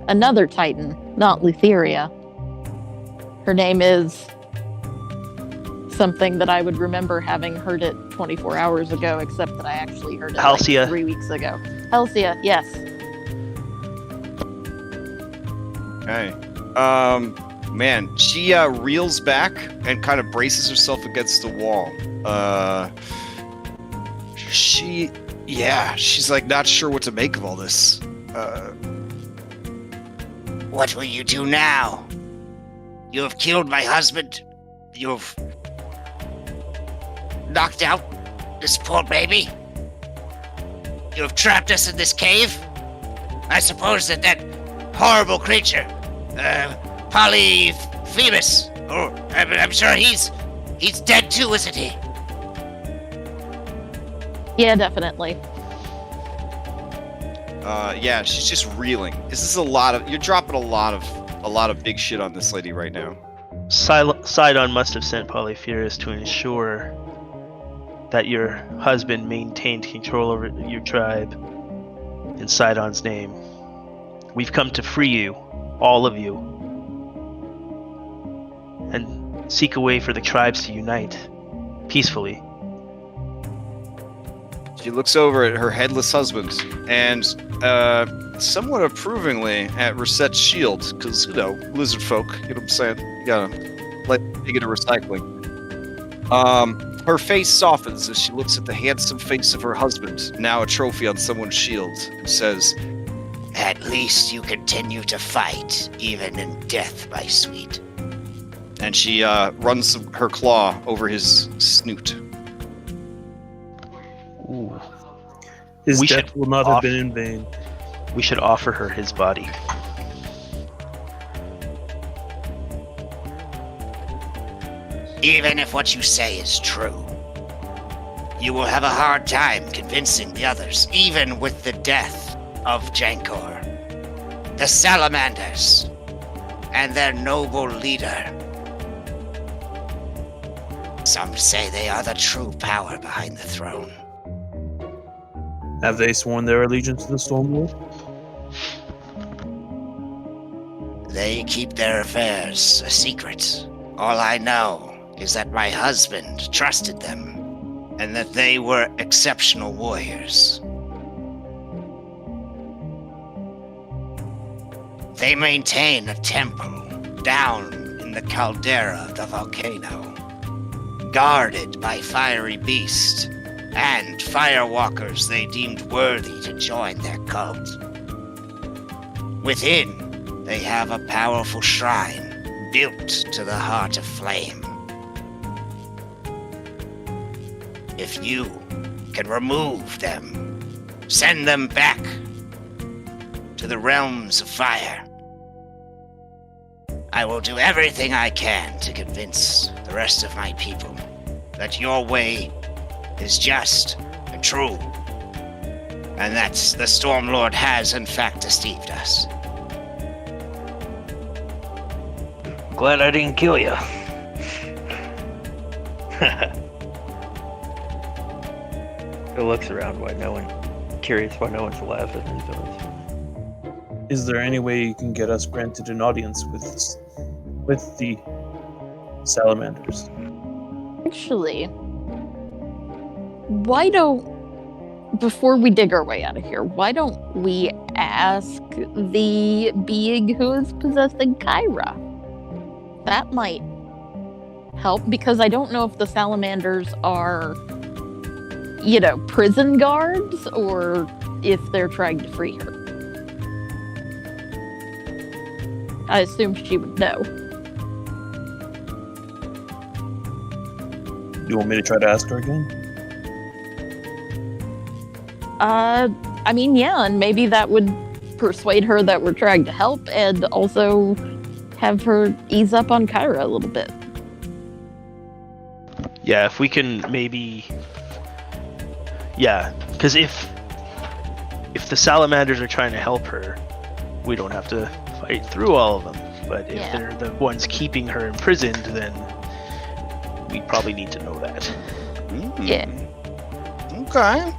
Another Titan, not Lutheria. Her name is something that I would remember having heard it 24 hours ago, except that I actually heard it Halcyon. like 3 weeks ago. Halcyon, yes. Okay. Man, she reels back and kind of braces herself against the wall. She's like not sure what to make of all this. What will you do now? You have killed my husband. You've knocked out this poor baby. You have trapped us in this cave. I suppose that horrible creature, Polyphemus, I'm sure he's dead too, isn't he? Yeah, definitely. Yeah, she's just reeling. This is you're dropping a lot of big shit on this lady right now. Sidon must have sent Polyphemus to ensure that your husband maintained control over your tribe in Sidon's name. We've come to free you, all of you, and seek a way for the tribes to unite peacefully. She looks over at her headless husband and somewhat approvingly at Reset's shield, because, lizard folk, you know what I'm saying? You gotta let me get a recycling. Her face softens as she looks at the handsome face of her husband, now a trophy on someone's shield, and says, At least you continue to fight, even in death, my sweet. and she runs her claw over his snoot. Ooh. His We death should will not have been in vain. We should offer her his body. Even if what you say is true, you will have a hard time convincing the others, even with the death of Jankor, the Salamanders, and their noble leader. Some say they are the true power behind the throne. Have they sworn their allegiance to the Stormlord? They keep their affairs a secret. All I know is that my husband trusted them, and that they were exceptional warriors. They maintain a temple down in the caldera of the volcano, guarded by fiery beasts and firewalkers they deemed worthy to join their cult. Within, they have a powerful shrine built to the heart of flame. If you can remove them, send them back to the realms of fire, I will do everything I can to convince the rest of my people that your way is just and true, and that the Stormlord has in fact deceived us. Glad I didn't kill you. It looks around curious why no one's laughing at us. Is there any way you can get us granted an audience with the Salamanders? Actually, why don't, before we dig our way out of here, why don't we ask the being who is possessing Kyra? That might help, because I don't know if the Salamanders are, prison guards, or if they're trying to free her. I assume she would know. You want me to try to ask her again? Yeah, and maybe that would persuade her that we're trying to help, and also have her ease up on Kyra a little bit. Yeah, if we can maybe... Yeah, because if the Salamanders are trying to help her, we don't have to fight through all of them. But if they're the ones keeping her imprisoned, then we probably need to know that. Yeah. Okay.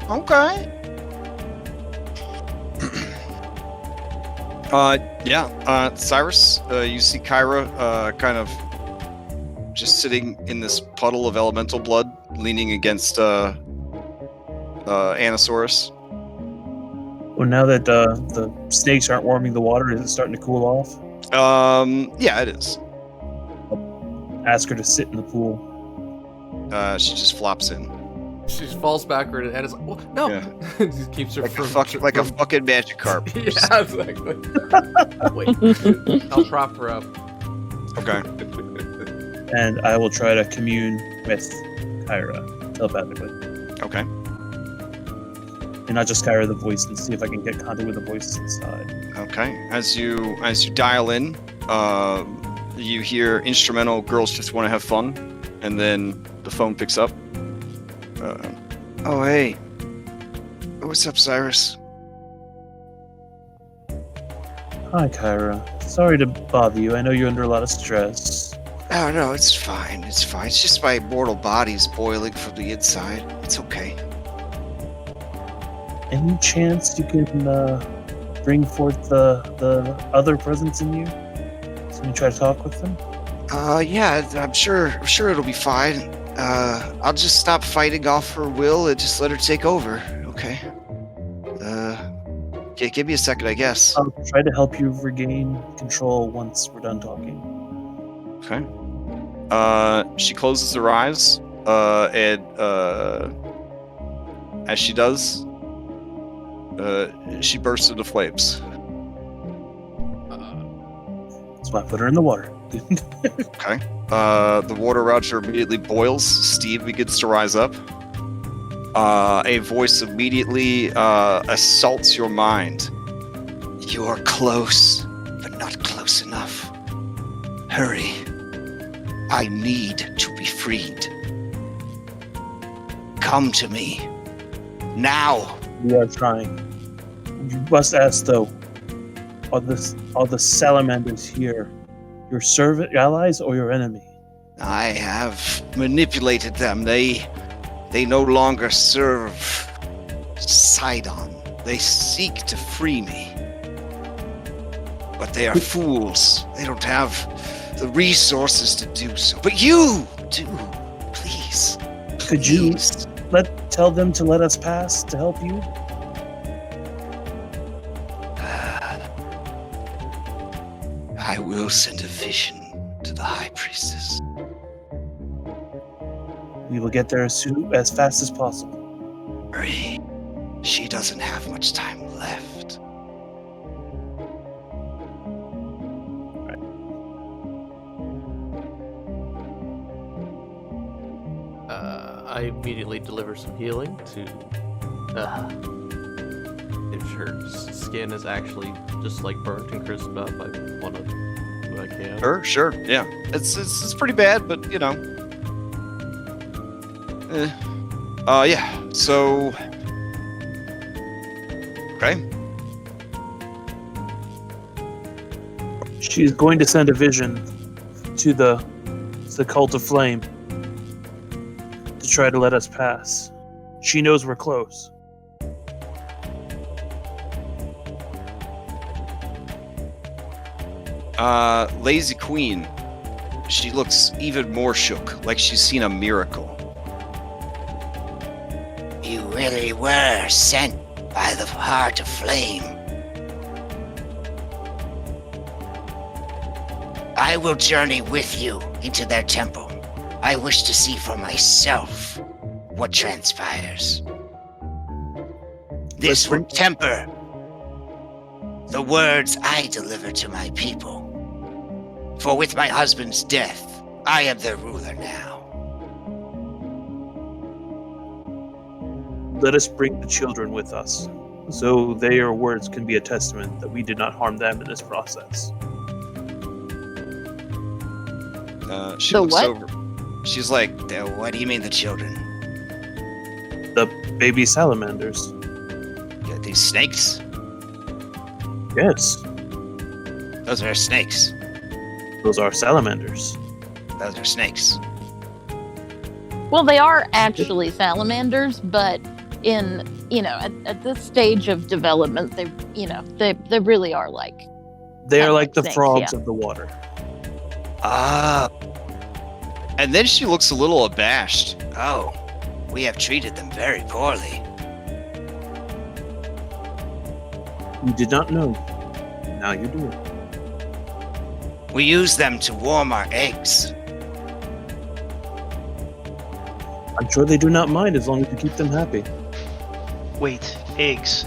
Cyrus, you see Kyra kind of just sitting in this puddle of elemental blood, leaning against Anasaurus. Well, now that the snakes aren't warming the water, is it starting to cool off? Yeah, it is. Ask her to sit in the pool. She just flops in. She falls backward and is like, well, no. Yeah. Just keeps her Like a fucking magic carp. Yeah, exactly. Wait, I'll prop her up. Okay. And I will try to commune with Kyra telepathically. Okay. And not just Kyra the voice, and see if I can get contact with the voices inside. Okay. As you dial in, you hear instrumental "Girls Just Want to Have Fun," and then the phone picks up. Oh hey, what's up, Cyrus? Hi, Kyra. Sorry to bother you. I know you're under a lot of stress. Oh no, it's fine. It's fine. It's just my mortal body's boiling from the inside. It's okay. Any chance you can bring forth the other presence in you? So you try to talk with them? Yeah, I'm sure it'll be fine. I'll just stop fighting off her will and just let her take over. Okay. Yeah, give me a second, I guess. I'll try to help you regain control once we're done talking. Okay. She closes her eyes As she does, she bursts into flames. So I put her in the water. Okay. The water around her immediately boils. Steam begins to rise up. A voice immediately assaults your mind. You're close, but not close enough. Hurry. I need to be freed. Come to me. Now. We are trying. You must ask though, are the salamanders here your servant allies or your enemy? I have manipulated them. They no longer serve Sidon. They seek to free me. But they are fools. They don't have the resources to do so. But you do. Please. Could you tell them to let us pass to help you? I will send a vision to the High Priestess. We will get there as fast as possible. Hurry. She doesn't have much time left. I immediately deliver some healing to. If her skin is actually just like burnt and crisped up, I want to do what I can. Sure, yeah. It's pretty bad, but you know. Yeah. So. Okay. She's going to send a vision to the Cult of Flame to try to let us pass. She knows we're close. Lazy Queen. She looks even more shook, like she's seen a miracle. You really were sent by the Heart of Flame. I will journey with you into their temple. I wish to see for myself what transpires. This will temper the words I deliver to my people. For with my husband's death, I am their ruler now. Let us bring the children with us, so their words can be a testament that we did not harm them in this process. She looks over. She's like, What do you mean the children? The baby salamanders. Yeah, these snakes? Yes, Those are snakes. those are salamanders. Those are snakes. Well, they are actually salamanders, but at this stage of development, they really are like. They are Kinda like the snakes, frogs yeah. of the water. And then she looks a little abashed. Oh, we have treated them very poorly. You did not know. Now you do. We use them to warm our eggs. I'm sure they do not mind as long as you keep them happy. Wait, eggs.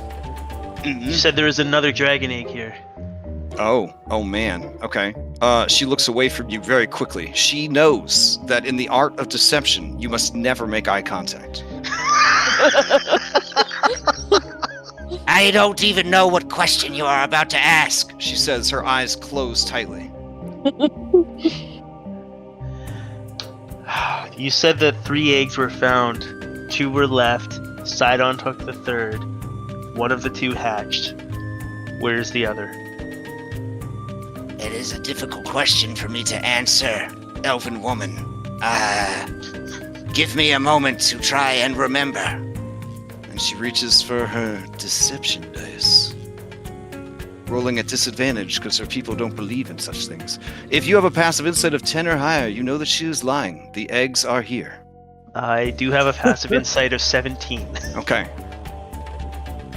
Mhm. You said there was another dragon egg here. Oh man. Okay. She looks away from you very quickly. She knows that in the art of deception, you must never make eye contact. I don't even know what question you are about to ask. She says, her eyes close tightly. You said that 3 eggs were found. 2 were left. Sidon took the 3rd. One of the 2 hatched. Where's the other? It is a difficult question for me to answer, elven woman. Give me a moment to try and remember. And she reaches for her deception dice. Rolling at disadvantage because her people don't believe in such things. If you have a passive insight of 10 or higher, you know that she is lying. The eggs are here. I do have a passive insight of 17. Okay.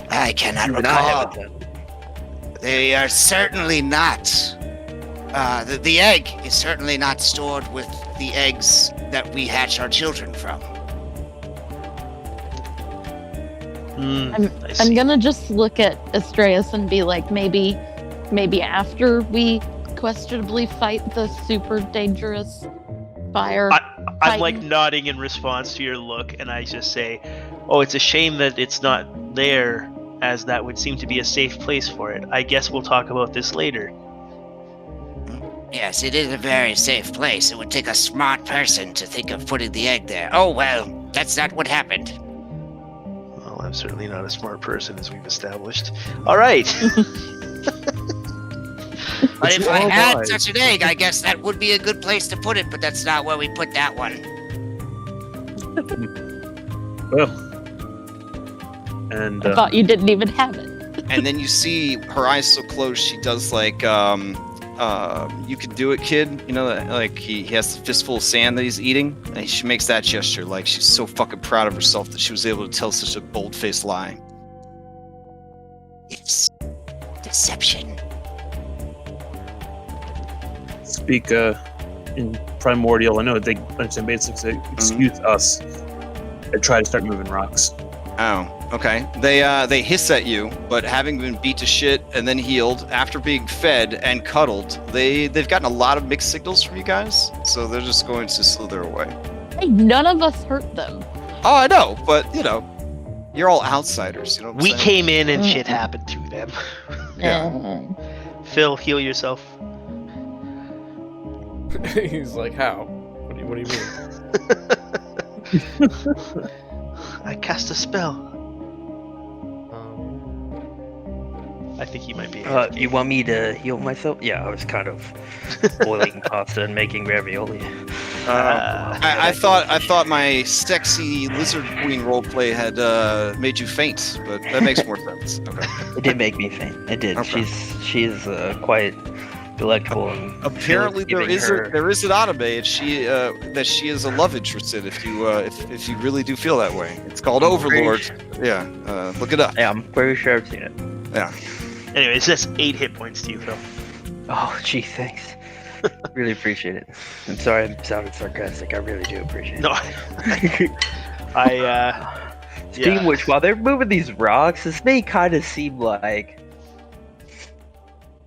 I cannot You and I have recall. it then. They are certainly not. The egg is certainly not stored with the eggs that we hatch our children from. I'm gonna just look at Astraeus and be like, maybe after we questionably fight the super dangerous fire. I'm like nodding in response to your look, and I just say, "Oh, it's a shame that it's not there, as that would seem to be a safe place for it. I guess we'll talk about this later." Yes, it is a very safe place. It would take a smart person to think of putting the egg there. Oh well, that's not what happened. Well, I'm certainly not a smart person, as we've established. All right. But if I had such an egg, I guess that would be a good place to put it, but that's not where we put that one. Well, and I thought you didn't even have it. And then you see her eyes so closed, she does like, you can do it, kid. You know, like he has the fistful of sand that he's eating, and she makes that gesture like she's so fucking proud of herself that she was able to tell such a bold-faced lie. It's deception. speak in primordial. I know they understand basics. They excuse us and try to start moving rocks. Oh, okay. They hiss at you, but having been beat to shit and then healed after being fed and cuddled, they've gotten a lot of mixed signals from you guys, so they're just going to slither away. Hey, none of us hurt them. Oh, I know, but you know, you're all outsiders. You know what I'm We saying? came in and shit happened to them. Yeah. Phil, heal yourself. He's like, how? What do you mean? I cast a spell. I think he might be. You want me to heal myself? Yeah, I was kind of boiling pasta and making ravioli. I thought my sexy lizard queen roleplay had made you faint, but that makes more sense. Okay. It did make me faint. It did. Okay. She's quite delectable. And apparently there giving is her- there is an anime and she that she is a love interest in if you really do feel that way. It's called Overlord. Yeah, look it up. Yeah, I'm pretty sure I've seen it. Yeah. Anyways, that's 8 hit points to you, Phil. Oh, gee, thanks. Really appreciate it. I'm sorry I sounded sarcastic. I really do appreciate it. No, Speaking of which, while they're moving these rocks, this may kind of seem like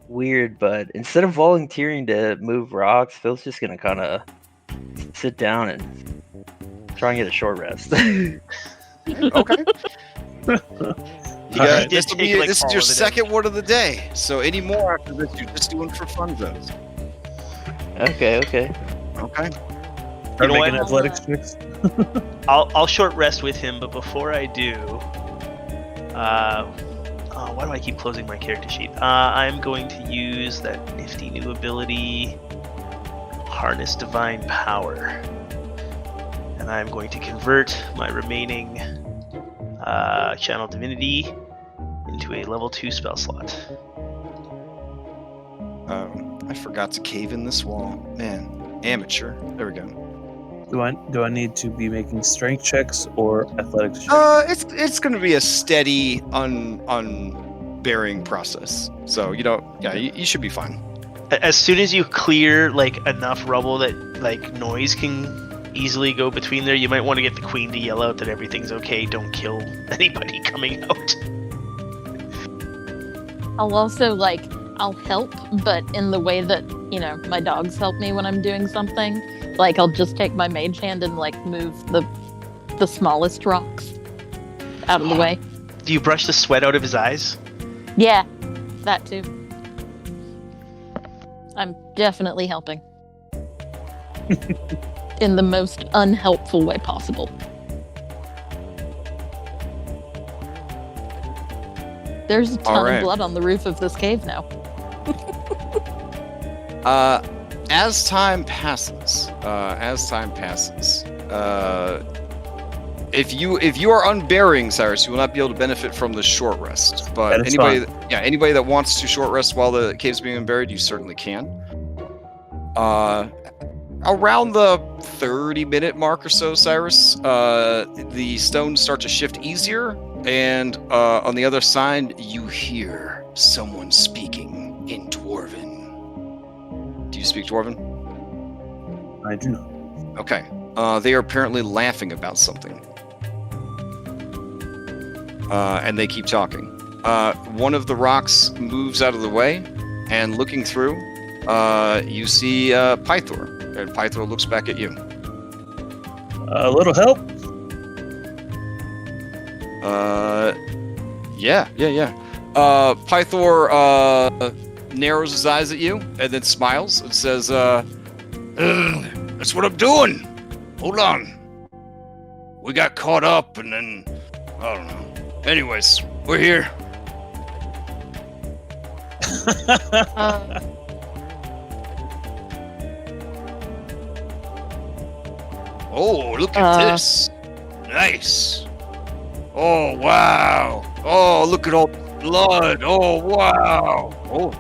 weird, but instead of volunteering to move rocks, Phil's just gonna kind of sit down and try and get a short rest. Okay. Alright. This Did take, like, is all your of it second one of the day. So any more after this, you're just doing for fun zones. Okay. Okay. Are know making what? athletics checks? I'll short rest with him, but before I do, why do I keep closing my character sheet? I'm going to use that nifty new ability, Harness Divine Power, and I'm going to convert my remaining Channel Divinity into a level 2 spell slot. I forgot to cave in this wall. Man, amateur. There we go. Do I need to be making strength checks or athletics checks? It's going to be a steady, unbearing process. So you should be fine. As soon as you clear like enough rubble that like noise can easily go between there, you might want to get the queen to yell out that everything's okay. Don't kill anybody coming out. I'll also I'll help, but in the way that, my dogs help me when I'm doing something. Like, I'll just take my mage hand and move the smallest rocks out of the way. Do you brush the sweat out of his eyes? Yeah, that too. I'm definitely helping. In the most unhelpful way possible. There's a ton of blood on the roof of this cave now. As time passes, if you are unbearing, Cyrus, you will not be able to benefit from the short rest. But anybody that wants to short rest while the cave's being unburied, you certainly can. Around the 30-minute mark or so, Cyrus, the stones start to shift easier, and on the other side, you hear someone speaking in Dwarven. Do you speak Dwarven? I do not. Okay. They are apparently laughing about something. And they keep talking. One of the rocks moves out of the way, and looking through, you see Pythor. And Pythor looks back at you. A little help? Yeah. Pythor narrows his eyes at you and then smiles and says, that's what I'm doing. Hold on. We got caught up and then, I don't know. Anyways, we're here. Oh, look at this. Nice. Oh, wow. Oh, look at all the blood. Oh, wow. Oh,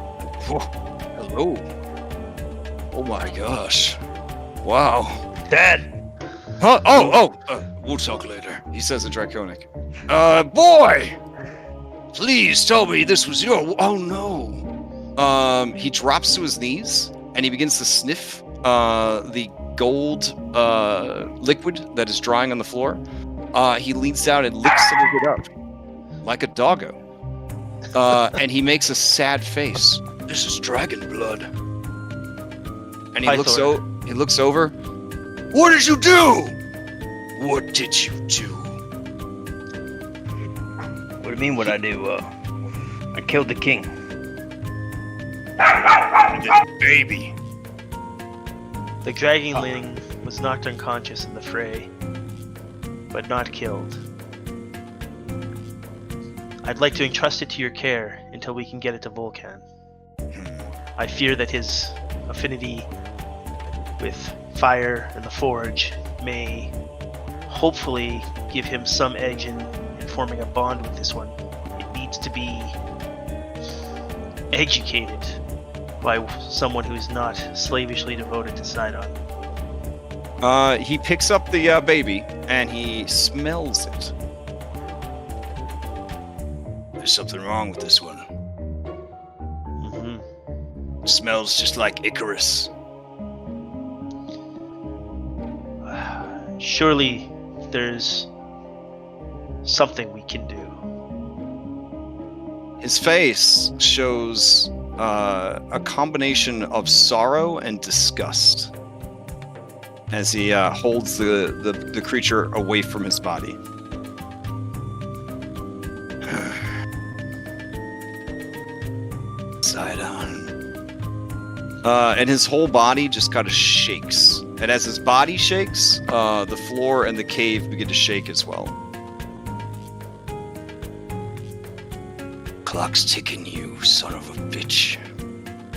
hello. Oh my gosh. Wow. Dad! Huh? We'll talk later. He says in Draconic. Boy! Please tell me this was your... Oh, no. He drops to his knees, and he begins to sniff the gold liquid that is drying on the floor. He leans down and licks some of it up, like a doggo. And he makes a sad face. This is dragon blood. And he looks over. What did you do? What did you do? What do you mean what I do? I killed the king. Baby. The Dragonling was knocked unconscious in the fray, but not killed. I'd like to entrust it to your care until we can get it to Vulcan. I fear that his affinity with fire and the forge may hopefully give him some edge in forming a bond with this one. It needs to be educated by someone who's not slavishly devoted to Sidon. He picks up the baby and he smells it. There's something wrong with this one. It smells just like Icarus. Surely there's something we can do. His face shows a combination of sorrow and disgust as he holds the creature away from his body. Sidon. And his whole body just kind of shakes. And as his body shakes, the floor and the cave begin to shake as well. Clock's ticking, you son of a bitch.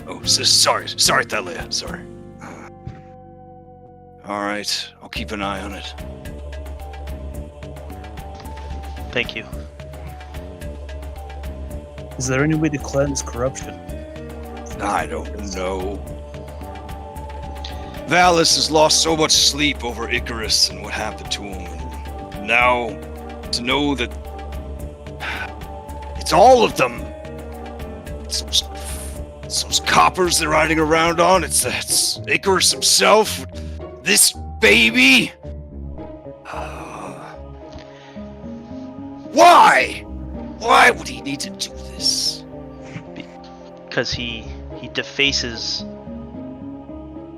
Oh, sorry, Thylea, sorry. Alright, I'll keep an eye on it. Thank you. Is there any way to cleanse corruption? I don't know. Valis has lost so much sleep over Icarus and what happened to him. And now, to know that it's all of them. It's those coppers they're riding around on. It's Icarus himself. This baby. Why? Why would he need to do this? Because he defaces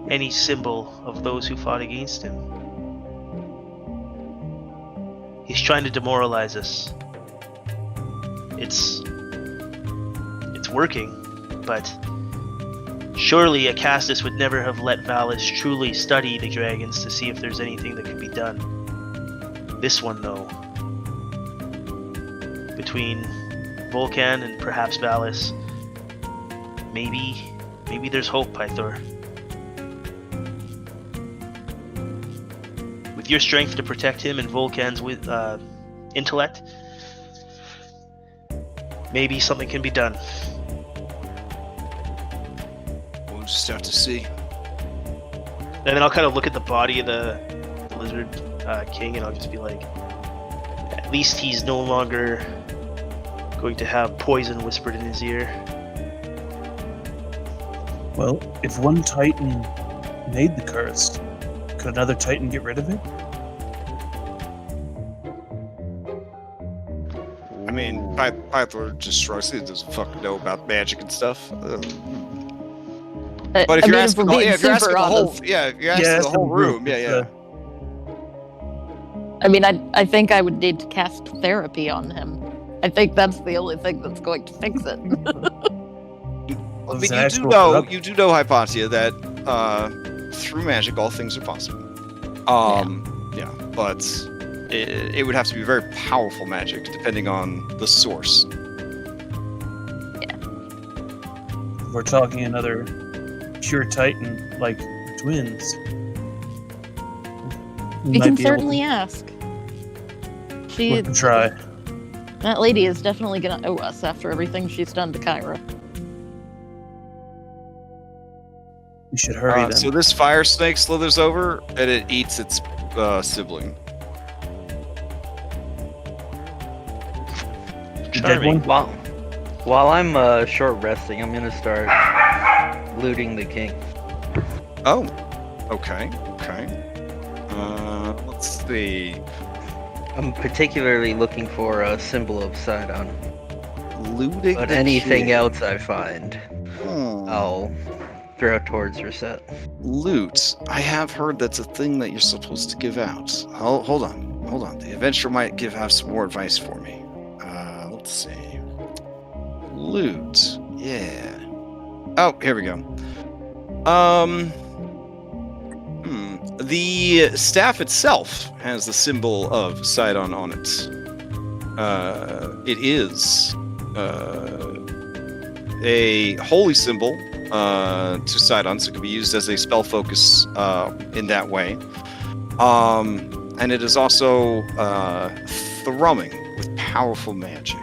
any symbol of those who fought against him. He's trying to demoralize us. It's working, but surely Acastus would never have let Valis truly study the dragons to see if there's anything that could be done. This one, though, between Vulcan and perhaps Valis, maybe there's hope, Pythor. With your strength to protect him and Vulcan's with intellect, maybe something can be done. We'll just have to see. And then I'll kind of look at the body of the lizard king, and I'll just be like, at least he's no longer going to have poison whispered in his ear. Well, if one Titan made the curse, Could another Titan get rid of it? I mean, Pythor just shrugs. He doesn't fucking know about magic and stuff. But if you're asking the whole room, yeah. I mean, I think I would need to cast therapy on him. I think that's the only thing that's going to fix it. I mean, you do know, Hypatia, that through magic all things are possible. Yeah, but it would have to be very powerful magic, depending on the source. Yeah. We're talking another pure Titan, like twins. We can certainly ask. We can try. That lady is definitely going to owe us after everything she's done to Kyra. We should hurry then. So this fire snake slithers over and it eats its sibling. Charming. While I'm short resting, I'm gonna start looting the king. Oh, okay. Let's see. I'm particularly looking for a symbol of Sidon. Looting. But anything else I find, I'll throw towards reset. Loot. I have heard that's a thing that you're supposed to give out. Hold on. The adventurer might have some more advice for me. Let's see. Loot. Yeah. Oh, here we go. The staff itself has the symbol of Sidon on it. It is a holy symbol to Sidon, so it can be used as a spell focus in that way. And it is also thrumming with powerful magic.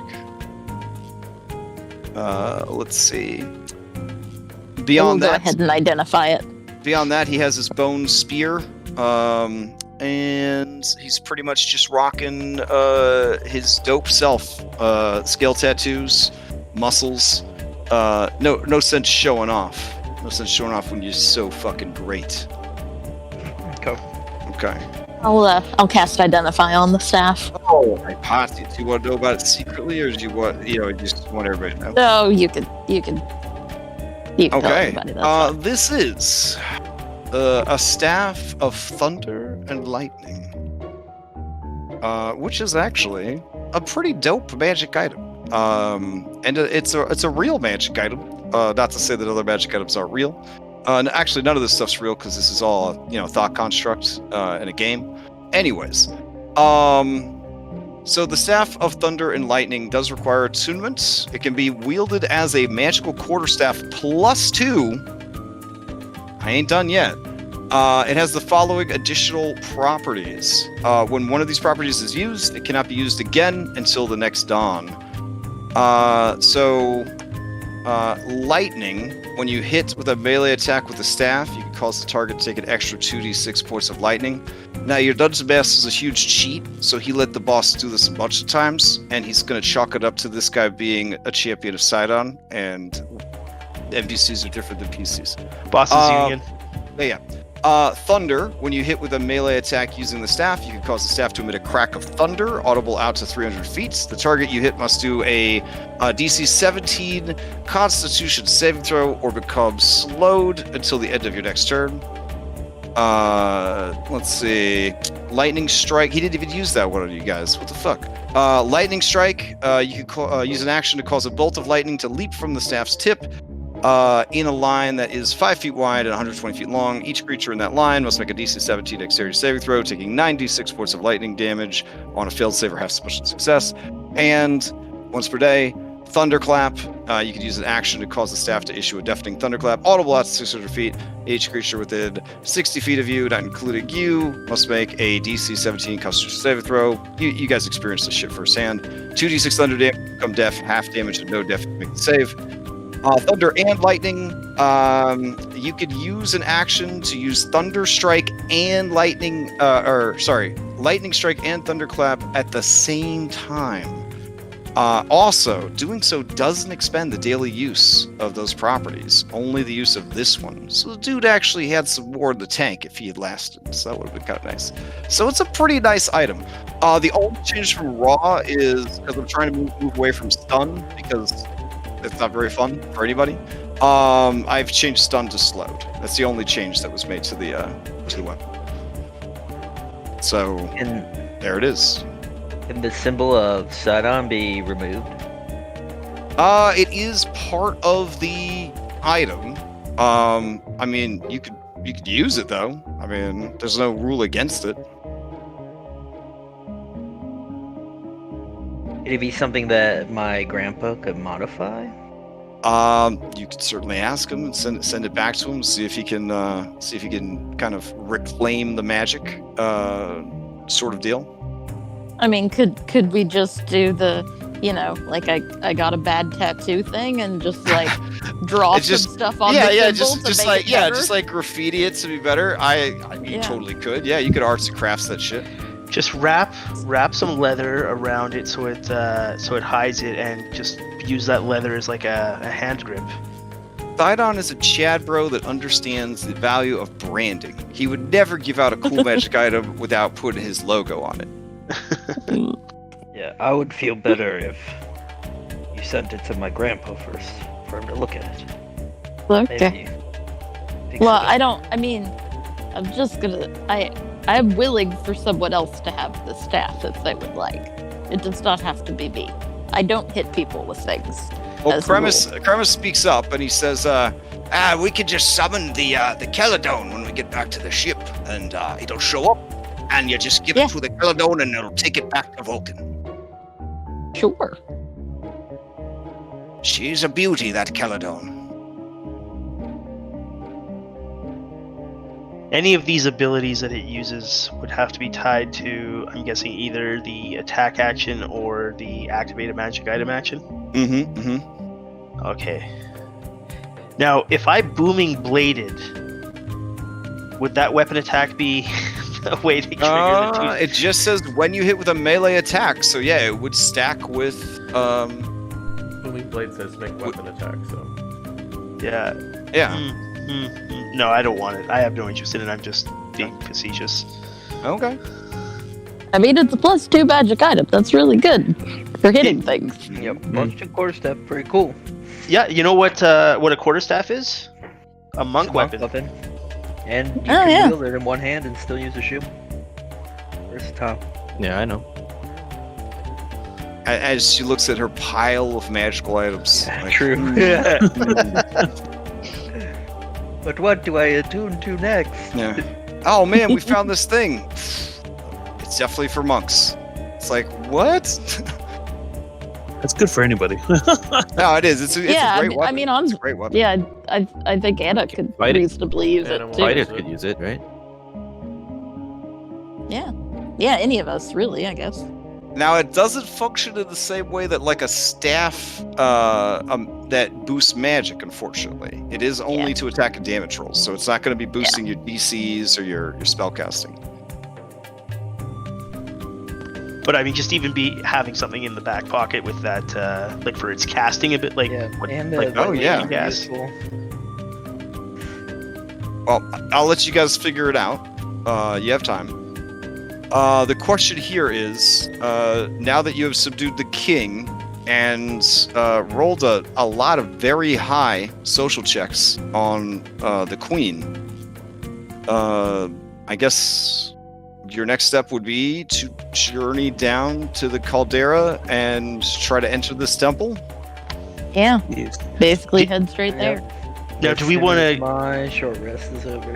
Let's see. Beyond We'll that, go ahead and identify it. Beyond that, he has his bone spear, and he's pretty much just rocking his dope self. Scale tattoos, muscles. No sense showing off. No sense showing off when you're so fucking great. Okay. I'll cast identify on the staff. Oh, Hypatia, do you want to know about it secretly, or do you want, just want everybody to know? No, you can tell Okay. everybody that. This is a staff of thunder and lightning, which is actually a pretty dope magic item. And it's a real magic item. Not to say that other magic items aren't real. And actually, none of this stuff's real because this is all thought construct in a game. Anyways, so the Staff of Thunder and Lightning does require attunement. It can be wielded as a magical quarterstaff +2. I ain't done yet. It has the following additional properties. When one of these properties is used, it cannot be used again until the next dawn. Lightning, when you hit with a melee attack with the staff, you can cause the target to take an extra 2d6 points of lightning. Now, your Dungeon Master is a huge cheat, so he let the boss do this a bunch of times, and he's going to chalk it up to this guy being a champion of Sidon, and NPCs are different than PCs. Boss's Union. Yeah. Thunder, when you hit with a melee attack using the staff, you can cause the staff to emit a crack of thunder, audible out to 300 feet. The target you hit must do a DC 17 Constitution saving throw or become slowed until the end of your next turn. Let's see. Lightning Strike. He didn't even use that one on you guys. What the fuck? Lightning Strike. You can use an action to cause a bolt of lightning to leap from the staff's tip in a line that is 5 feet wide and 120 feet long. Each creature in that line must make a DC 17 dexterity saving throw, taking 96 points of lightning damage on a failed save or half special success. And once per day, Thunderclap. You can use an action to cause the staff to issue a deafening thunderclap, audible out to 600 feet. Each creature within 60 feet of you, not including you, must make a DC 17 Constitution saving throw. You guys experienced this shit firsthand. 2d6 thunder damage, become deaf, half damage, and no deaf, make the save. Thunder and lightning. You could use an action to use Thunder Strike and Lightning Strike and Thunderclap at the same time. Also, doing so doesn't expend the daily use of those properties, only the use of this one. So the dude actually had some more in the tank if he had lasted, so that would have been kind of nice. So it's a pretty nice item. The only change from raw is because I'm trying to move away from stun, because it's not very fun for anybody. I've changed stun to slowed. That's the only change that was made to the weapon. So there it is. Can the symbol of Sidon be removed? It is part of the item. I mean, you could use it though. I mean, there's no rule against it. Could it be something that my grandpa could modify? You could certainly ask him and send it back to him. See if he can kind of reclaim the magic, sort of deal. I mean, could we just do the, like I got a bad tattoo thing and just like draw some stuff on the symbol just like graffiti it to be better. You totally could. Yeah, you could arts and crafts that shit. Just wrap some leather around it so it hides it, and just use that leather as like a hand grip. Thydon is a Chad bro that understands the value of branding. He would never give out a cool magic item without putting his logo on it. Yeah, I would feel better if you sent it to my grandpa first for him to look at it. Okay. Well, I'm just gonna. I'm willing for someone else to have the staff if they would like. It does not have to be me. I don't hit people with things. Well, Kremis speaks up and he says, we could just summon the Celadon when we get back to the ship, and it'll show up, and you just give it to the Celadon and it'll take it back to Vulcan. Sure. She's a beauty, that Celadon. Any of these abilities that it uses would have to be tied to, I'm guessing, either the attack action or the activated magic item action? Okay. Now, if I booming bladed, would that weapon attack be a way to trigger the two? It just says when you hit with a melee attack, so yeah, it would stack with Booming blade says make weapon attack, so yeah. No, I don't want it. I have no interest in it. I'm just being facetious. Okay. I mean, it's a +2 magic item. That's really good for hitting things. Yep, +2 quarterstaff, pretty cool. Yeah, you know what a quarterstaff is? A monk weapon. And you can wield it in one hand and still use a shield. Versatile. Yeah, I know. As she looks at her pile of magical items. Yeah, true. But what do I attune to next? Yeah. Oh man, we found this thing. It's definitely for monks. It's like, what? That's good for anybody. No, it is. It's a great weapon. It's a great weapon. Yeah, I think Anna could reasonably use it too. Fighter could use it, right? Yeah, any of us, really, I guess. Now, it doesn't function in the same way that like a staff that boosts magic, unfortunately. It is only to attack and damage rolls, so it's not going to be boosting your DCs or your spellcasting. But I mean, just even having something in the back pocket with that, like for its casting a bit, like useful. Well, I'll let you guys figure it out. You have time. The question here is, now that you have subdued the king and rolled a lot of very high social checks on the queen, I guess your next step would be to journey down to the caldera and try to enter this temple? Yeah, basically head straight there. Now, do we want to... My short rest is over.